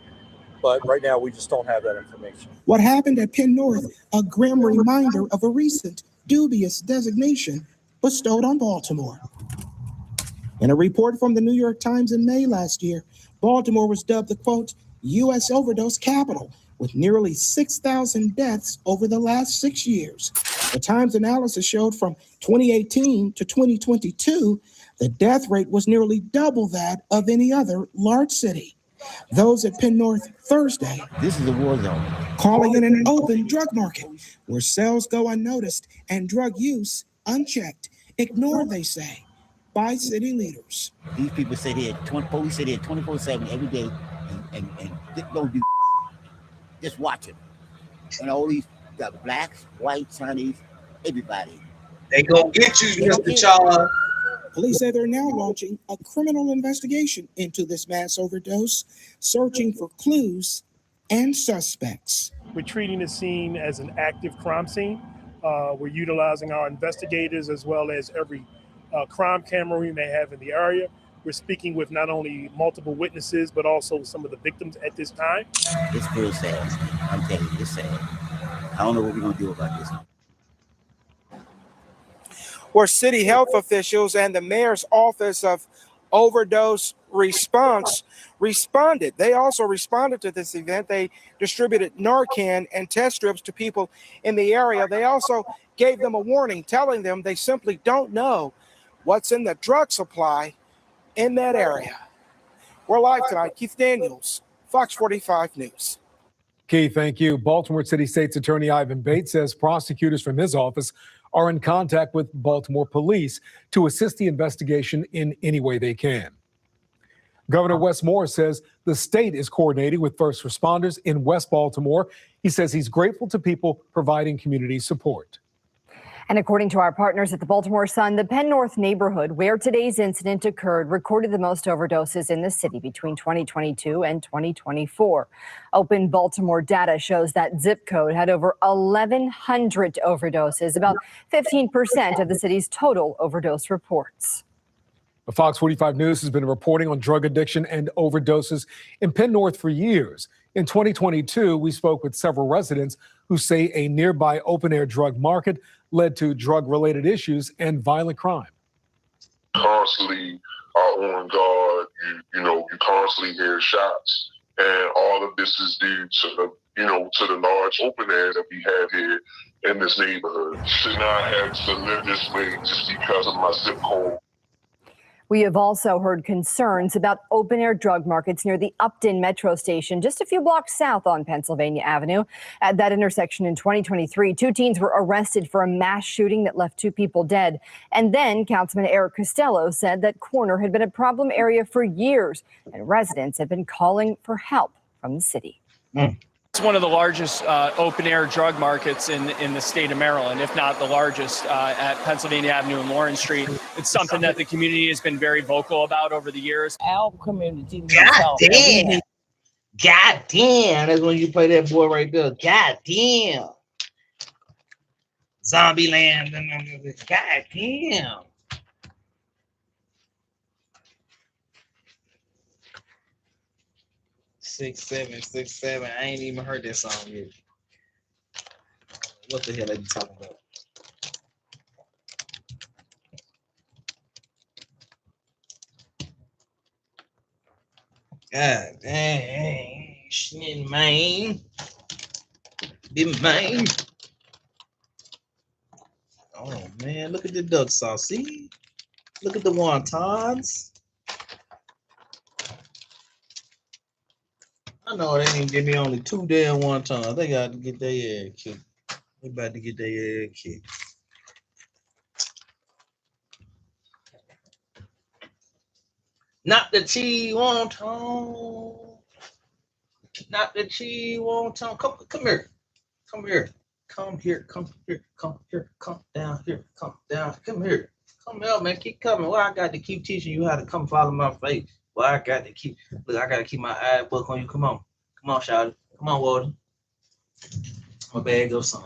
Speaker 25: But right now we just don't have that information.
Speaker 24: What happened at Penn North, a grim reminder of a recent dubious designation bestowed on Baltimore. In a report from the New York Times in May last year, Baltimore was dubbed the, quote, U.S. overdose capital, with nearly 6,000 deaths over the last 6 years. The Times analysis showed from 2018 to 2022, the death rate was nearly double that of any other large city. Those at Penn North Thursday,
Speaker 26: this is a war zone,
Speaker 24: calling it an open drug market where sales go unnoticed and drug use unchecked, ignored, they say, by city leaders.
Speaker 26: These people sit here, police sit here 24/7 every day and don't do. Just watch it. And all these got blacks, whites, Chinese, everybody.
Speaker 1: They gonna get you, Mr. Charles.
Speaker 24: Police say they're now launching a criminal investigation into this mass overdose, searching for clues and suspects.
Speaker 27: We're treating the scene as an active crime scene. We're utilizing our investigators as well as every crime camera we may have in the area. We're speaking with not only multiple witnesses, but also some of the victims at this time.
Speaker 26: It's real sad. I'm telling you, it's sad. I don't know what we're going to do about this.
Speaker 23: Where city health officials and the mayor's office of overdose response responded. They also responded to this event. They distributed Narcan and test strips to people in the area. They also gave them a warning, telling them they simply don't know what's in the drug supply in that area. We're live tonight. Keith Daniels, Fox 45 News.
Speaker 21: Keith, thank you. Baltimore City State's Attorney Ivan Bates says prosecutors from his office are in contact with Baltimore police to assist the investigation in any way they can. Governor Wes Moore says the state is coordinating with first responders in West Baltimore. He says he's grateful to people providing community support.
Speaker 4: And according to our partners at the Baltimore Sun, the Penn North neighborhood where today's incident occurred recorded the most overdoses in the city between 2022 and 2024. Open Baltimore data shows that zip code had over 1,100 overdoses, about 15% of the city's total overdose reports.
Speaker 21: Fox 45 News has been reporting on drug addiction and overdoses in Penn North for years. In 2022, we spoke with several residents who say a nearby open-air drug market led to drug-related issues and violent crime.
Speaker 2: Constantly are on guard. You constantly hear shots, and all of this is due to the large open air that we have here in this neighborhood. Should not have to live this way just because of my zip code.
Speaker 4: We have also heard concerns about open-air drug markets near the Upton Metro Station, just a few blocks south on Pennsylvania Avenue. At that intersection in 2023, 2 teens were arrested for a mass shooting that left 2 people dead. And then Councilman Eric Costello said that corner had been a problem area for years, and residents have been calling for help from the city.
Speaker 3: It's one of the largest open-air drug markets in the state of Maryland, if not the largest, at Pennsylvania Avenue and Lawrence Street. It's something that the community has been very vocal about over the years.
Speaker 5: Our community.
Speaker 1: God damn. God damn. That's when you play that boy right there. God damn. Zombie Land. God damn. Six, seven. I ain't even heard that song yet. What the hell are you talking about? God dang, shit, man. Be man. Oh man, look at the duck sauce. See? Look at the wontons. I know they didn't give me only 2 damn wontons. They got to get their ass kicked. They about to get their ass kicked. Not the cheese wonton. Not the cheese wonton. Come here. Come here. Come here. Come here. Come here. Come down here. Come down. Come here. Come here, man. Keep coming. Well, I got to keep teaching you how to come follow my face. Well, I got to keep. Look, I got to keep my eye book on you. Come on. Come on, Shawty. Come on, Walter. I'm a bag of some.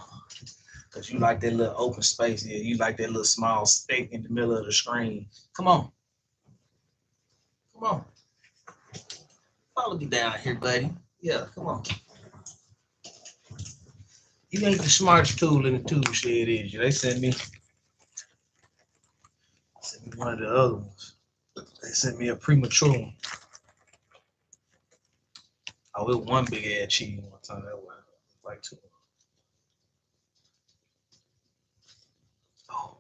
Speaker 1: Because you like that little open space here. You like that little small steak in the middle of the screen. Come on. Come on. Follow me down here, buddy. Yeah, come on. You ain't the smartest tool in the tool shed, is you? They sent me one of the other ones. They sent me a premature one. Oh, it was one big ass cheese one time. That was like 2. Oh.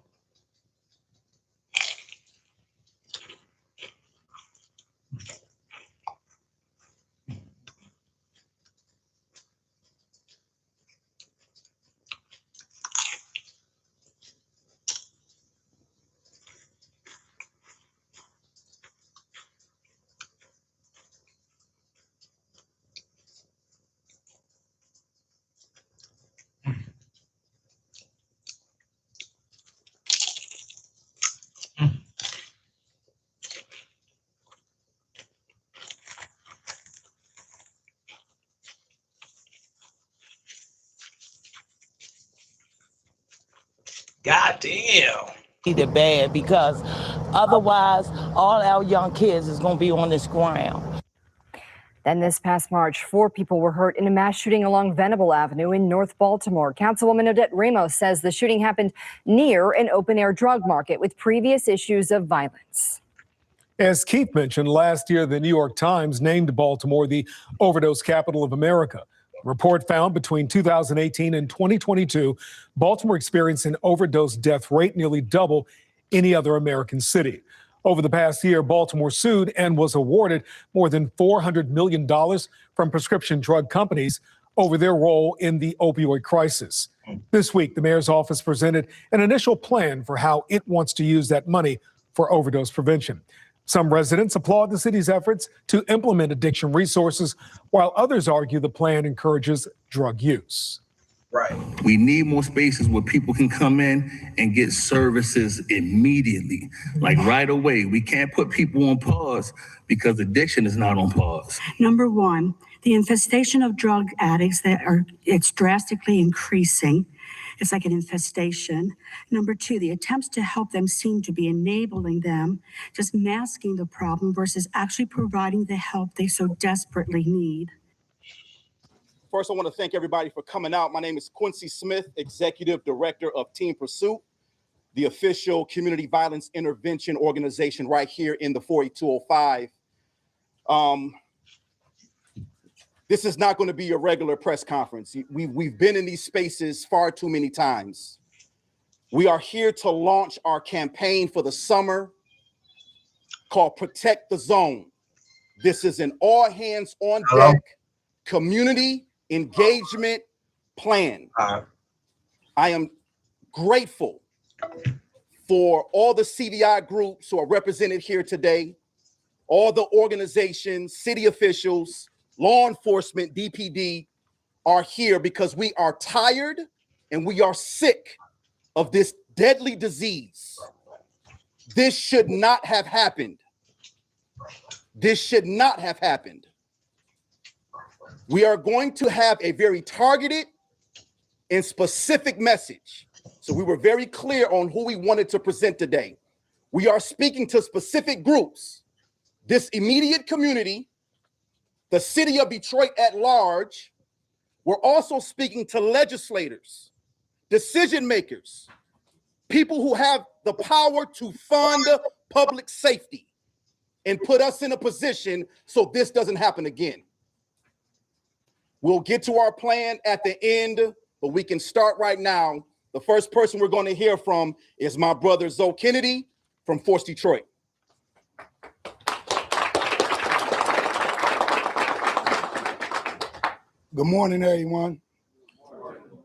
Speaker 1: God damn.
Speaker 5: Need it bad because otherwise all our young kids is going to be on this ground.
Speaker 4: Then this past March, 4 people were hurt in a mass shooting along Venable Avenue in North Baltimore. Councilwoman Odette Ramos says the shooting happened near an open-air drug market with previous issues of violence.
Speaker 21: As Keith mentioned, last year, the New York Times named Baltimore the overdose capital of America. A report found between 2018 and 2022, Baltimore experienced an overdose death rate nearly double any other American city. Over the past year, Baltimore sued and was awarded more than $400 million from prescription drug companies over their role in the opioid crisis. This week, the mayor's office presented an initial plan for how it wants to use that money for overdose prevention. Some residents applaud the city's efforts to implement addiction resources, while others argue the plan encourages drug use.
Speaker 1: Right.
Speaker 6: We need more spaces where people can come in and get services immediately, like right away. We can't put people on pause because addiction is not on pause.
Speaker 7: Number one, the infestation of drug addicts it's drastically increasing. It's like an infestation. Number two, the attempts to help them seem to be enabling them, just masking the problem versus actually providing the help they so desperately need.
Speaker 8: First, I want to thank everybody for coming out. My name is Quincy Smith, Executive Director of Team Pursuit, the official community violence intervention organization right here in the 48205. This is not going to be your regular press conference. We've been in these spaces far too many times. We are here to launch our campaign for the summer called Protect the Zone. This is an all hands on deck community engagement plan. I am grateful for all the CVI groups who are represented here today, all the organizations, city officials, law enforcement, DPD are here because we are tired and we are sick of this deadly disease. This should not have happened. This should not have happened. We are going to have a very targeted and specific message. So we were very clear on who we wanted to present today. We are speaking to specific groups, this immediate community, the city of Detroit at large. We're also speaking to legislators, decision makers, people who have the power to fund public safety and put us in a position so this doesn't happen again. We'll get to our plan at the end, but we can start right now. The first person we're going to hear from is my brother Zoe Kennedy from Porch, Detroit.
Speaker 9: Good morning, everyone.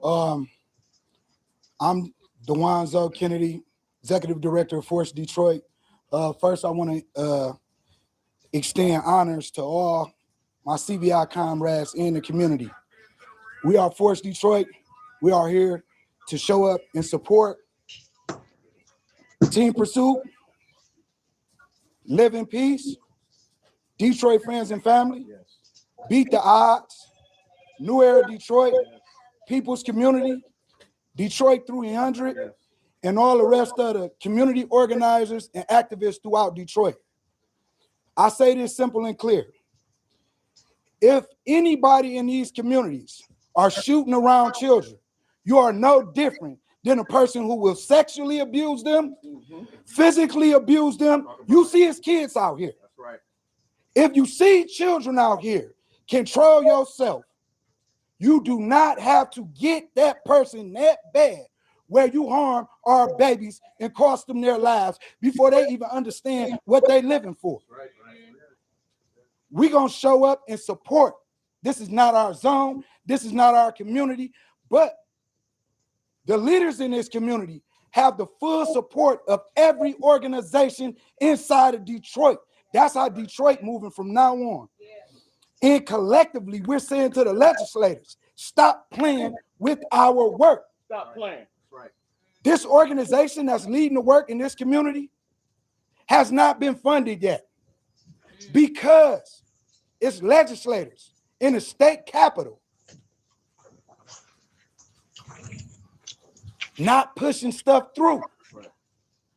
Speaker 9: I'm DeJuan Zoe Kennedy, Executive Director of Porch, Detroit. First, I want to extend honors to all my CVI comrades in the community. We are Porch, Detroit. We are here to show up and support Team Pursuit, Live in Peace, Detroit Friends and Family, Beat the Odds, New Era Detroit, People's Community, Detroit 300, and all the rest of the community organizers and activists throughout Detroit. I say this simple and clear. If anybody in these communities are shooting around children, you are no different than a person who will sexually abuse them, physically abuse them. You see his kids out here. That's right. If you see children out here, control yourself. You do not have to get that person that bad where you harm our babies and cost them their lives before they even understand what they're living for. Right. We're going to show up and support. This is not our zone. This is not our community. But the leaders in this community have the full support of every organization inside of Detroit. That's how Detroit moving from now on. And collectively, we're saying to the legislators, stop playing with our work.
Speaker 8: Stop playing. That's right.
Speaker 9: This organization that's leading the work in this community has not been funded yet because it's legislators in the state capitol not pushing stuff through.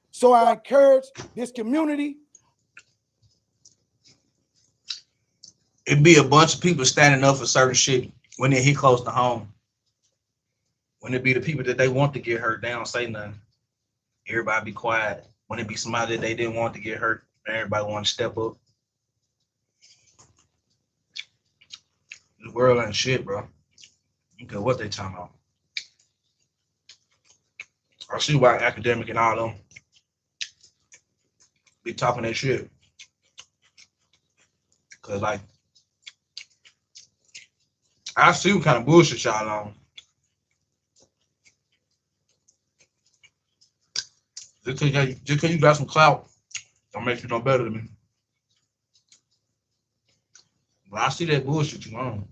Speaker 9: So I encourage this community.
Speaker 1: It'd be a bunch of people standing up for certain shit when they hit close to home. When it be the people that they want to get hurt, they don't say nothing. Everybody be quiet. When it be somebody that they didn't want to get hurt, everybody want to step up. The world ain't shit, bro. You care what they talking about. I see why academic and all them be talking that shit. Cause like I see what kind of bullshit y'all on. Just cause you got some clout, don't make you no better than me. But I see that bullshit you on.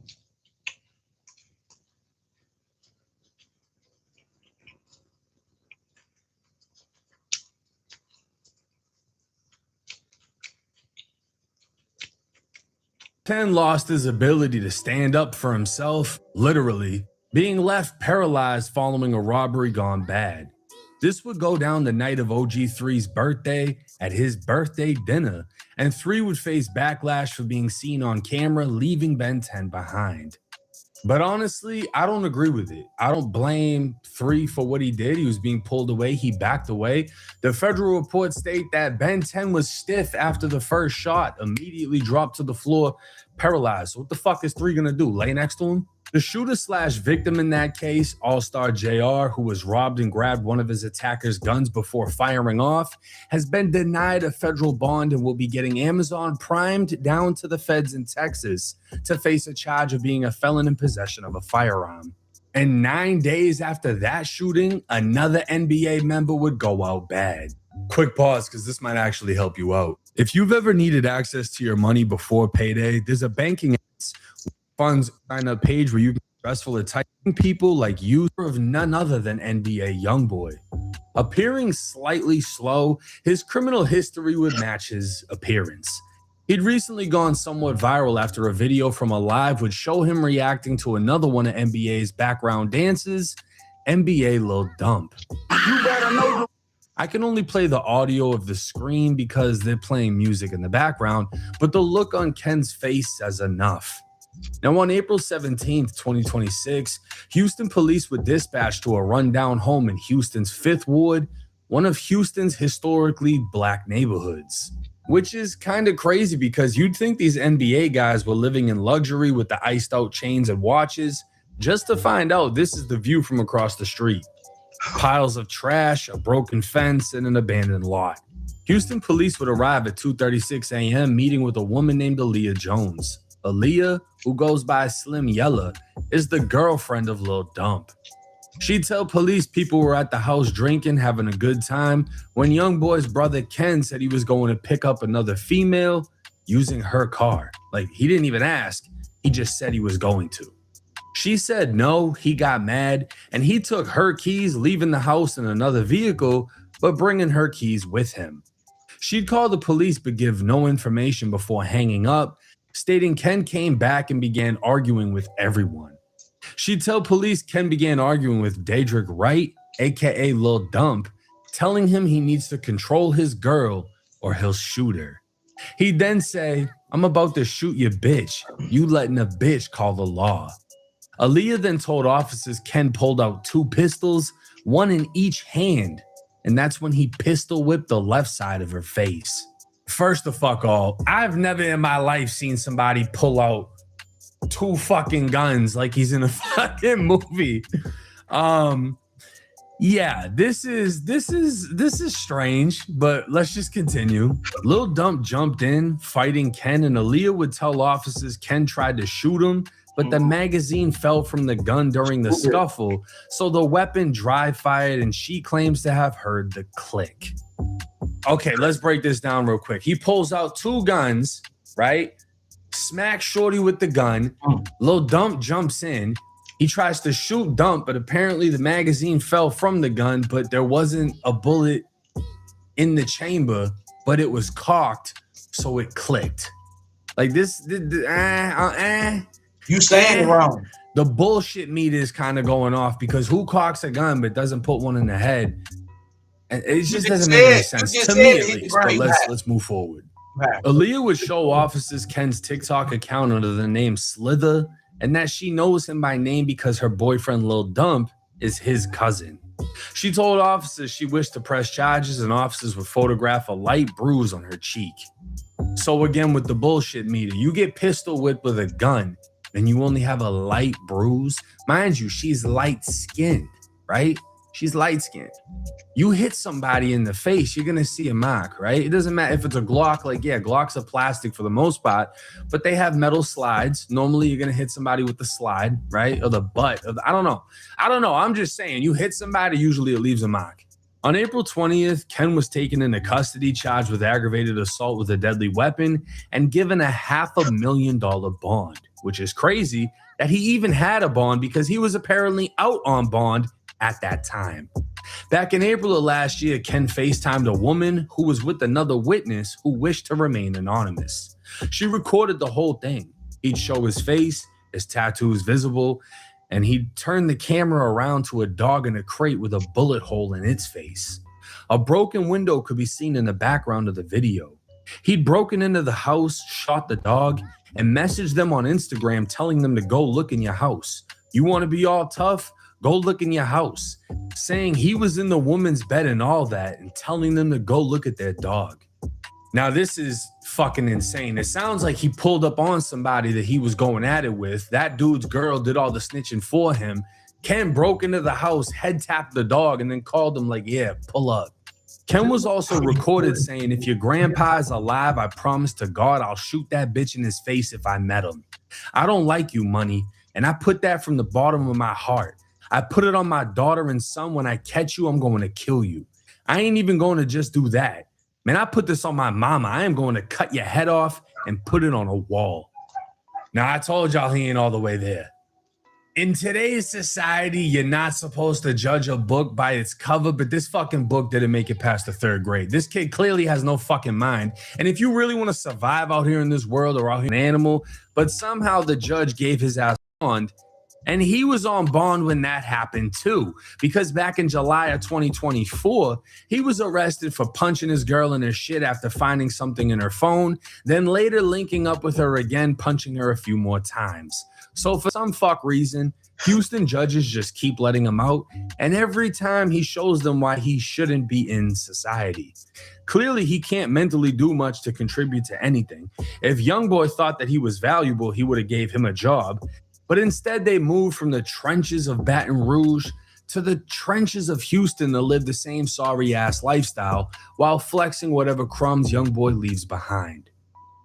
Speaker 10: Ken lost his ability to stand up for himself, literally, being left paralyzed following a robbery gone bad. This would go down the night of OG3's birthday at his birthday dinner, and 3 would face backlash for being seen on camera leaving Ben 10 behind. But honestly, I don't agree with it. I don't blame 3 for what he did. He was being pulled away. He backed away. The federal reports state that Ben 10 was stiff after the first shot, immediately dropped to the floor, paralyzed. So what the fuck is 3 gonna do? Lay next to him? The shooter/victim in that case, All-Star JR, who was robbed and grabbed one of his attacker's guns before firing off, has been denied a federal bond and will be getting Amazon primed down to the feds in Texas to face a charge of being a felon in possession of a firearm. And 9 days after that shooting, another NBA member would go out bad. Quick pause, because this might actually help you out. If you've ever needed access to your money before payday, there's a banking funds sign up page where you can stressful at typing people like you of none other than NBA Youngboy. Appearing slightly slow, his criminal history would match his appearance. He'd recently gone somewhat viral after a video from a live would show him reacting to another one of NBA's background dances, NBA Lil Dump. You better know. I can only play the audio of the screen because they're playing music in the background, but the look on Ken's face says enough. Now, on April 17th, 2026, Houston police were dispatched to a rundown home in Houston's 5th Ward, one of Houston's historically black neighborhoods. Which is kind of crazy because you'd think these NBA guys were living in luxury with the iced out chains and watches, just to find out this is the view from across the street. Piles of trash, a broken fence, and an abandoned lot. Houston police would arrive at 2:36 a.m. meeting with a woman named Aaliyah Jones. Aaliyah, who goes by Slim Yella, is the girlfriend of Lil Dump. She'd tell police people were at the house drinking, having a good time, when Youngboy's brother Ken said he was going to pick up another female using her car. Like, he didn't even ask, he just said he was going to. She said no, he got mad, and he took her keys, leaving the house in another vehicle, but bringing her keys with him. She'd call the police but give no information before hanging up, stating Ken came back and began arguing with everyone. She'd tell police Ken began arguing with Daedric Wright, aka Lil Dump, telling him he needs to control his girl or he'll shoot her. He'd then say, "I'm about to shoot your bitch. You letting a bitch call the law." Aaliyah then told officers Ken pulled out 2 pistols, one in each hand, and that's when he pistol whipped the left side of her face. First of all, I've never in my life seen somebody pull out 2 fucking guns like he's in a fucking movie. Yeah, this is strange, but let's just continue. Lil Dump jumped in, fighting Ken, and Aaliyah would tell officers Ken tried to shoot him, but the magazine fell from the gun during the scuffle, so the weapon dry fired, and she claims to have heard the click. Okay, let's break this down real quick. He pulls out 2 guns, right? Smacks Shorty with the gun. Lil Dump jumps in. He tries to shoot Dump, but apparently the magazine fell from the gun, but there wasn't a bullet in the chamber, but it was cocked, so it clicked. Like this,
Speaker 1: you saying it wrong.
Speaker 10: The bullshit meter is kind of going off because who cocks a gun but doesn't put one in the head? It just doesn't make any sense to me, at least. But let's move forward. Aaliyah would show officers Ken's TikTok account under the name Slither, and that she knows him by name because her boyfriend Lil Dump is his cousin. She told officers she wished to press charges, and officers would photograph a light bruise on her cheek. So again, with the bullshit meter, you get pistol whipped with a gun, and you only have a light bruise. Mind you, she's light-skinned, right? She's light-skinned. You hit somebody in the face, you're gonna see a mark, right? It doesn't matter if it's a Glock. Like, yeah, Glocks are plastic for the most part, but they have metal slides. Normally, you're gonna hit somebody with the slide, right? Or the butt. I don't know. I'm just saying, you hit somebody, usually it leaves a mark. On April 20th, Ken was taken into custody, charged with aggravated assault with a deadly weapon, and given a $500,000 bond, which is crazy that he even had a bond because he was apparently out on bond at that time. Back in April of last year, Ken FaceTimed a woman who was with another witness who wished to remain anonymous. She recorded the whole thing. He'd show his face, his tattoos visible, and he'd turn the camera around to a dog in a crate with a bullet hole in its face. A broken window could be seen in the background of the video. He'd broken into the house, shot the dog, and messaged them on Instagram telling them to go look in your house. You want to be all tough? Go look in your house. Saying he was in the woman's bed and all that, and telling them to go look at their dog. Now, this is fucking insane. It sounds like he pulled up on somebody that he was going at it with. That dude's girl did all the snitching for him. Ken broke into the house, head tapped the dog, and then called him like, yeah, pull up. Ken was also recorded saying, if your grandpa is alive, I promise to God, I'll shoot that bitch in his face if I met him. I don't like you, money, and I put that from the bottom of my heart. I put it on my daughter and son. When I catch you, I'm going to kill you. I ain't even going to just do that. Man, I put this on my mama. I am going to cut your head off and put it on a wall. Now, I told y'all he ain't all the way there. In today's society, you're not supposed to judge a book by its cover, but this fucking book didn't make it past the 3rd grade. This kid clearly has no fucking mind. And if you really want to survive out here in this world or out here an animal, but somehow the judge gave his ass bond, and he was on bond when that happened too, because back in July of 2024, he was arrested for punching his girl in her shit after finding something in her phone, then later linking up with her again, punching her a few more times. So for some fuck reason, Houston judges just keep letting him out, and every time he shows them why he shouldn't be in society. Clearly, he can't mentally do much to contribute to anything. If Youngboy thought that he was valuable, he would have gave him a job. But instead, they moved from the trenches of Baton Rouge to the trenches of Houston to live the same sorry-ass lifestyle while flexing whatever crumbs Youngboy leaves behind.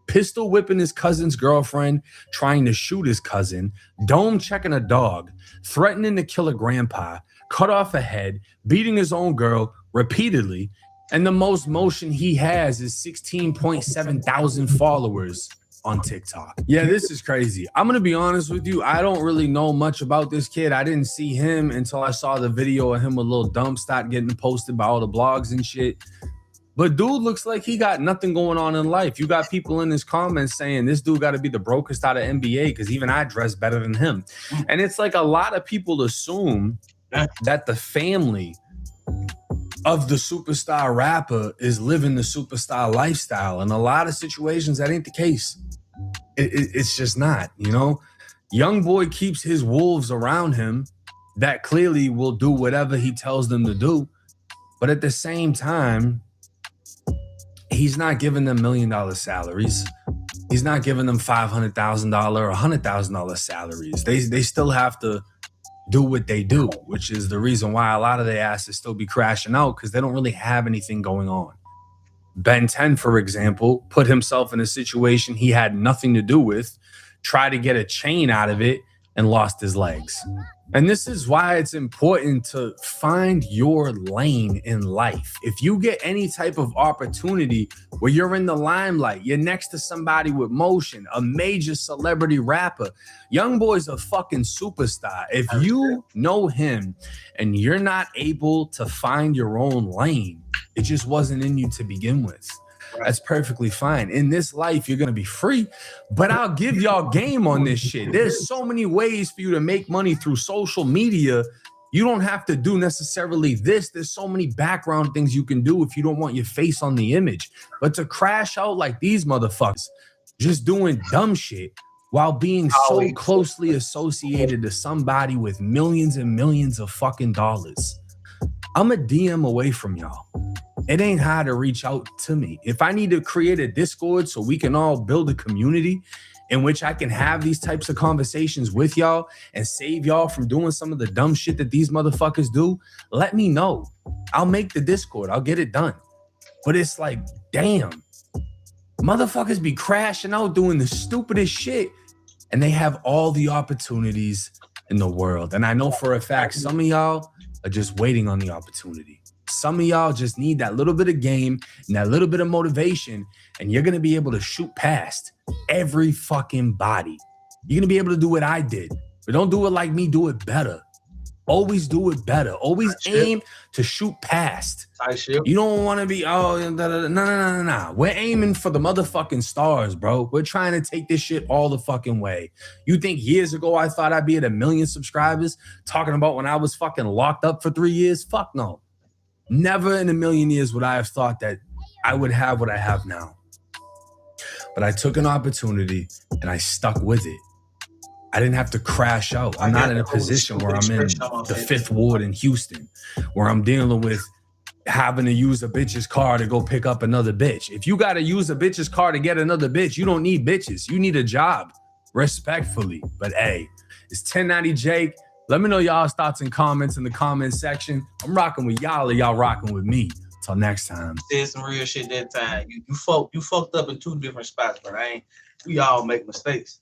Speaker 10: Pistol whipping his cousin's girlfriend, trying to shoot his cousin, dome checking a dog, threatening to kill a grandpa, cut off a head, beating his own girl repeatedly, and the most motion he has is 16.7 thousand followers on TikTok. Yeah, this is crazy. I'm gonna be honest with you. I don't really know much about this kid. I didn't see him until I saw the video of him with Lil Dump start getting posted by all the blogs and shit. But dude looks like he got nothing going on in life. You got people in his comments saying this dude got to be the brokest out of NBA because even I dress better than him. And it's like a lot of people assume that the family of the superstar rapper is living the superstar lifestyle. In a lot of situations, that ain't the case. It's just not, you know? Youngboy keeps his wolves around him that clearly will do whatever he tells them to do. But at the same time, he's not giving them $1 million salaries. He's not giving them $500,000 or $100,000 salaries. They still have to do what they do, which is the reason why a lot of their asses still be crashing out because they don't really have anything going on. Ben 10, for example, put himself in a situation he had nothing to do with, tried to get a chain out of it, and lost his legs. And this is why it's important to find your lane in life. If you get any type of opportunity where you're in the limelight, you're next to somebody with motion, a major celebrity rapper, Youngboy's a fucking superstar. If you know him and you're not able to find your own lane, it just wasn't in you to begin with. That's perfectly fine. In this life, you're going to be free, but I'll give y'all game on this shit. There's so many ways for you to make money through social media. You don't have to do necessarily this. There's so many background things you can do if you don't want your face on the image. But to crash out like these motherfuckers, just doing dumb shit while being so closely associated to somebody with millions and millions of fucking dollars. I'm a DM away from y'all. It ain't hard to reach out to me. If I need to create a Discord so we can all build a community in which I can have these types of conversations with y'all and save y'all from doing some of the dumb shit that these motherfuckers do, let me know. I'll make the Discord. I'll get it done. But it's like, damn, motherfuckers be crashing out doing the stupidest shit, and they have all the opportunities in the world. And I know for a fact, some of y'all are just waiting on the opportunity. Some of y'all just need that little bit of game and that little bit of motivation, and you're gonna be able to shoot past every fucking body. You're gonna be able to do what I did, but don't do it like me, do it better. Always do it better. Always aim to shoot past. You don't want to be, no. We're aiming for the motherfucking stars, bro. We're trying to take this shit all the fucking way. You think years ago I thought I'd be at 1 million subscribers talking about when I was fucking locked up for 3 years? Fuck no. Never in a million years would I have thought that I would have what I have now. But I took an opportunity and I stuck with it. I didn't have to crash out. I'm not in a position where I'm in the 5th Ward in Houston, where I'm dealing with having to use a bitch's car to go pick up another bitch. If you got to use a bitch's car to get another bitch, you don't need bitches. You need a job, respectfully. But hey, it's 1090 Jake. Let me know y'all's thoughts and comments in the comment section. I'm rocking with y'all, or y'all rocking with me. Till next time.
Speaker 1: Said some real shit that time. You fucked up in 2 different spots, but we all make mistakes.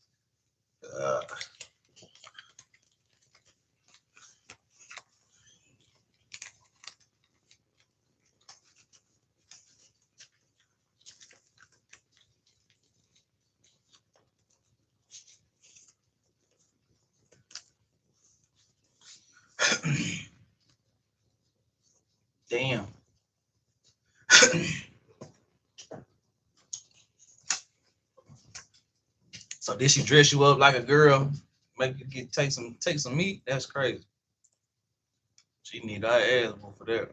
Speaker 1: Damn. So did she dress you up like a girl, make you take some meat? That's crazy. She need her ass for that.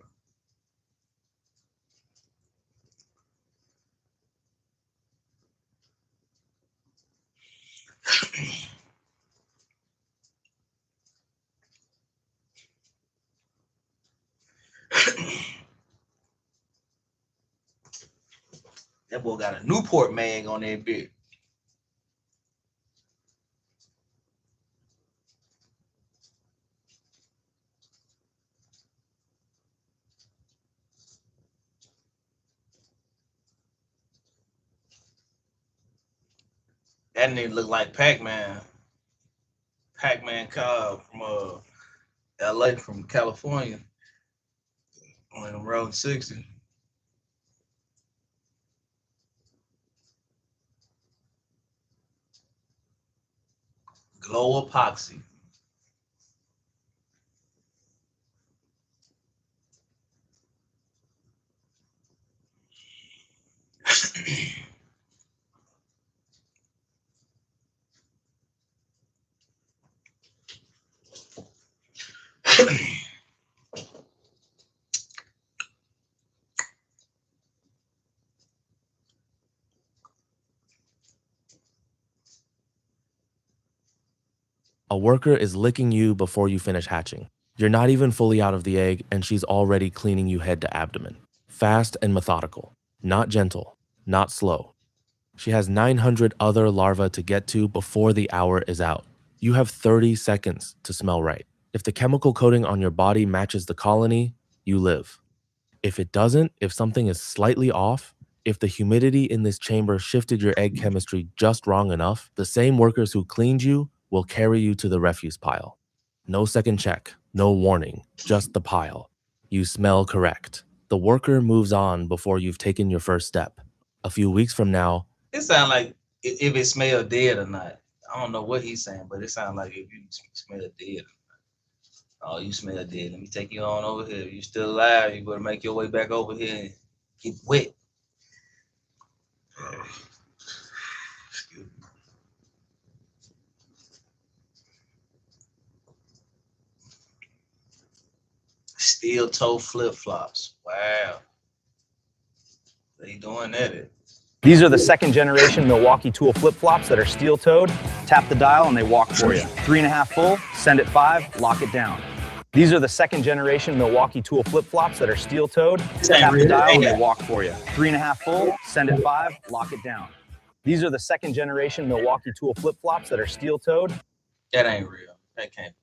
Speaker 1: That boy got a Newport mag on that bit. That nigga look like Pac-Man. Pac-Man car from LA, from California. On Road 60. Glow epoxy.
Speaker 11: A worker is licking you before you finish hatching. You're not even fully out of the egg, and she's already cleaning you head to abdomen. Fast and methodical. Not gentle. Not slow. She has 900 other larvae to get to before the hour is out. You have 30 seconds to smell right. If the chemical coating on your body matches the colony, you live. If it doesn't, if something is slightly off, if the humidity in this chamber shifted your egg chemistry just wrong enough, the same workers who cleaned you will carry you to the refuse pile. No second check, no warning, just the pile. You smell correct. The worker moves on before you've taken your first step. A few weeks from now,
Speaker 1: It sounds like if it smells dead or not. I don't know what he's saying, but it sounds like if you smell dead. Oh, you smell dead. Let me take you on over here. If you're still alive, you better make your way back over here and get wet. Steel toe flip-flops. Wow. They doing that.
Speaker 12: These are the 2nd generation Milwaukee tool flip-flops that are steel-toed. Tap the dial and they walk for you. 3.5 full, send it 5, lock it down. These are the 2nd generation Milwaukee tool flip-flops that are steel-toed. Tap the dial and they walk for you. 3.5 full, send it 5, lock it down. These are the second generation Milwaukee Tool flip-flops that are steel-toed.
Speaker 1: That ain't real. That can't.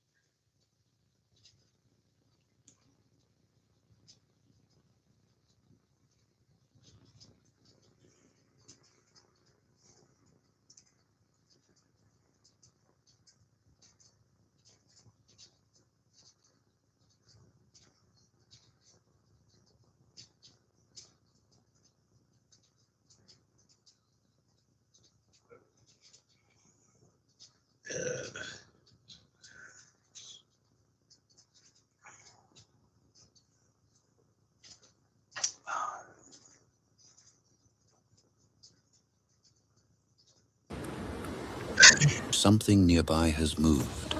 Speaker 13: Something nearby has moved.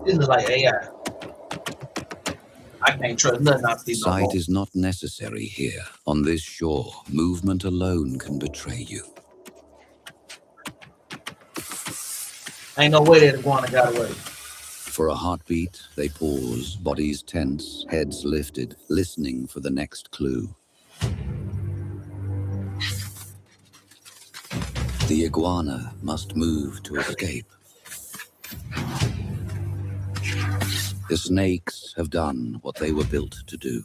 Speaker 1: This is like AI. I can't trust nothing I see no
Speaker 13: Sight
Speaker 1: more.
Speaker 13: is not necessary here. On this shore, movement alone can betray you.
Speaker 1: Ain't no way that iguana got away.
Speaker 13: For a heartbeat, they pause, bodies tense, heads lifted, listening for the next clue. The iguana must move to escape. The snakes have done what they were built to do.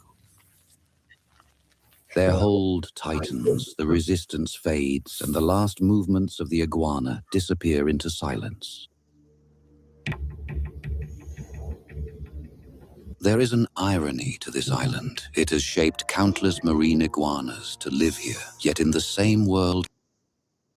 Speaker 13: Their hold tightens, the resistance fades, and the last movements of the iguana disappear into silence. There is an irony to this island. It has shaped countless marine iguanas to live here, yet in the same world,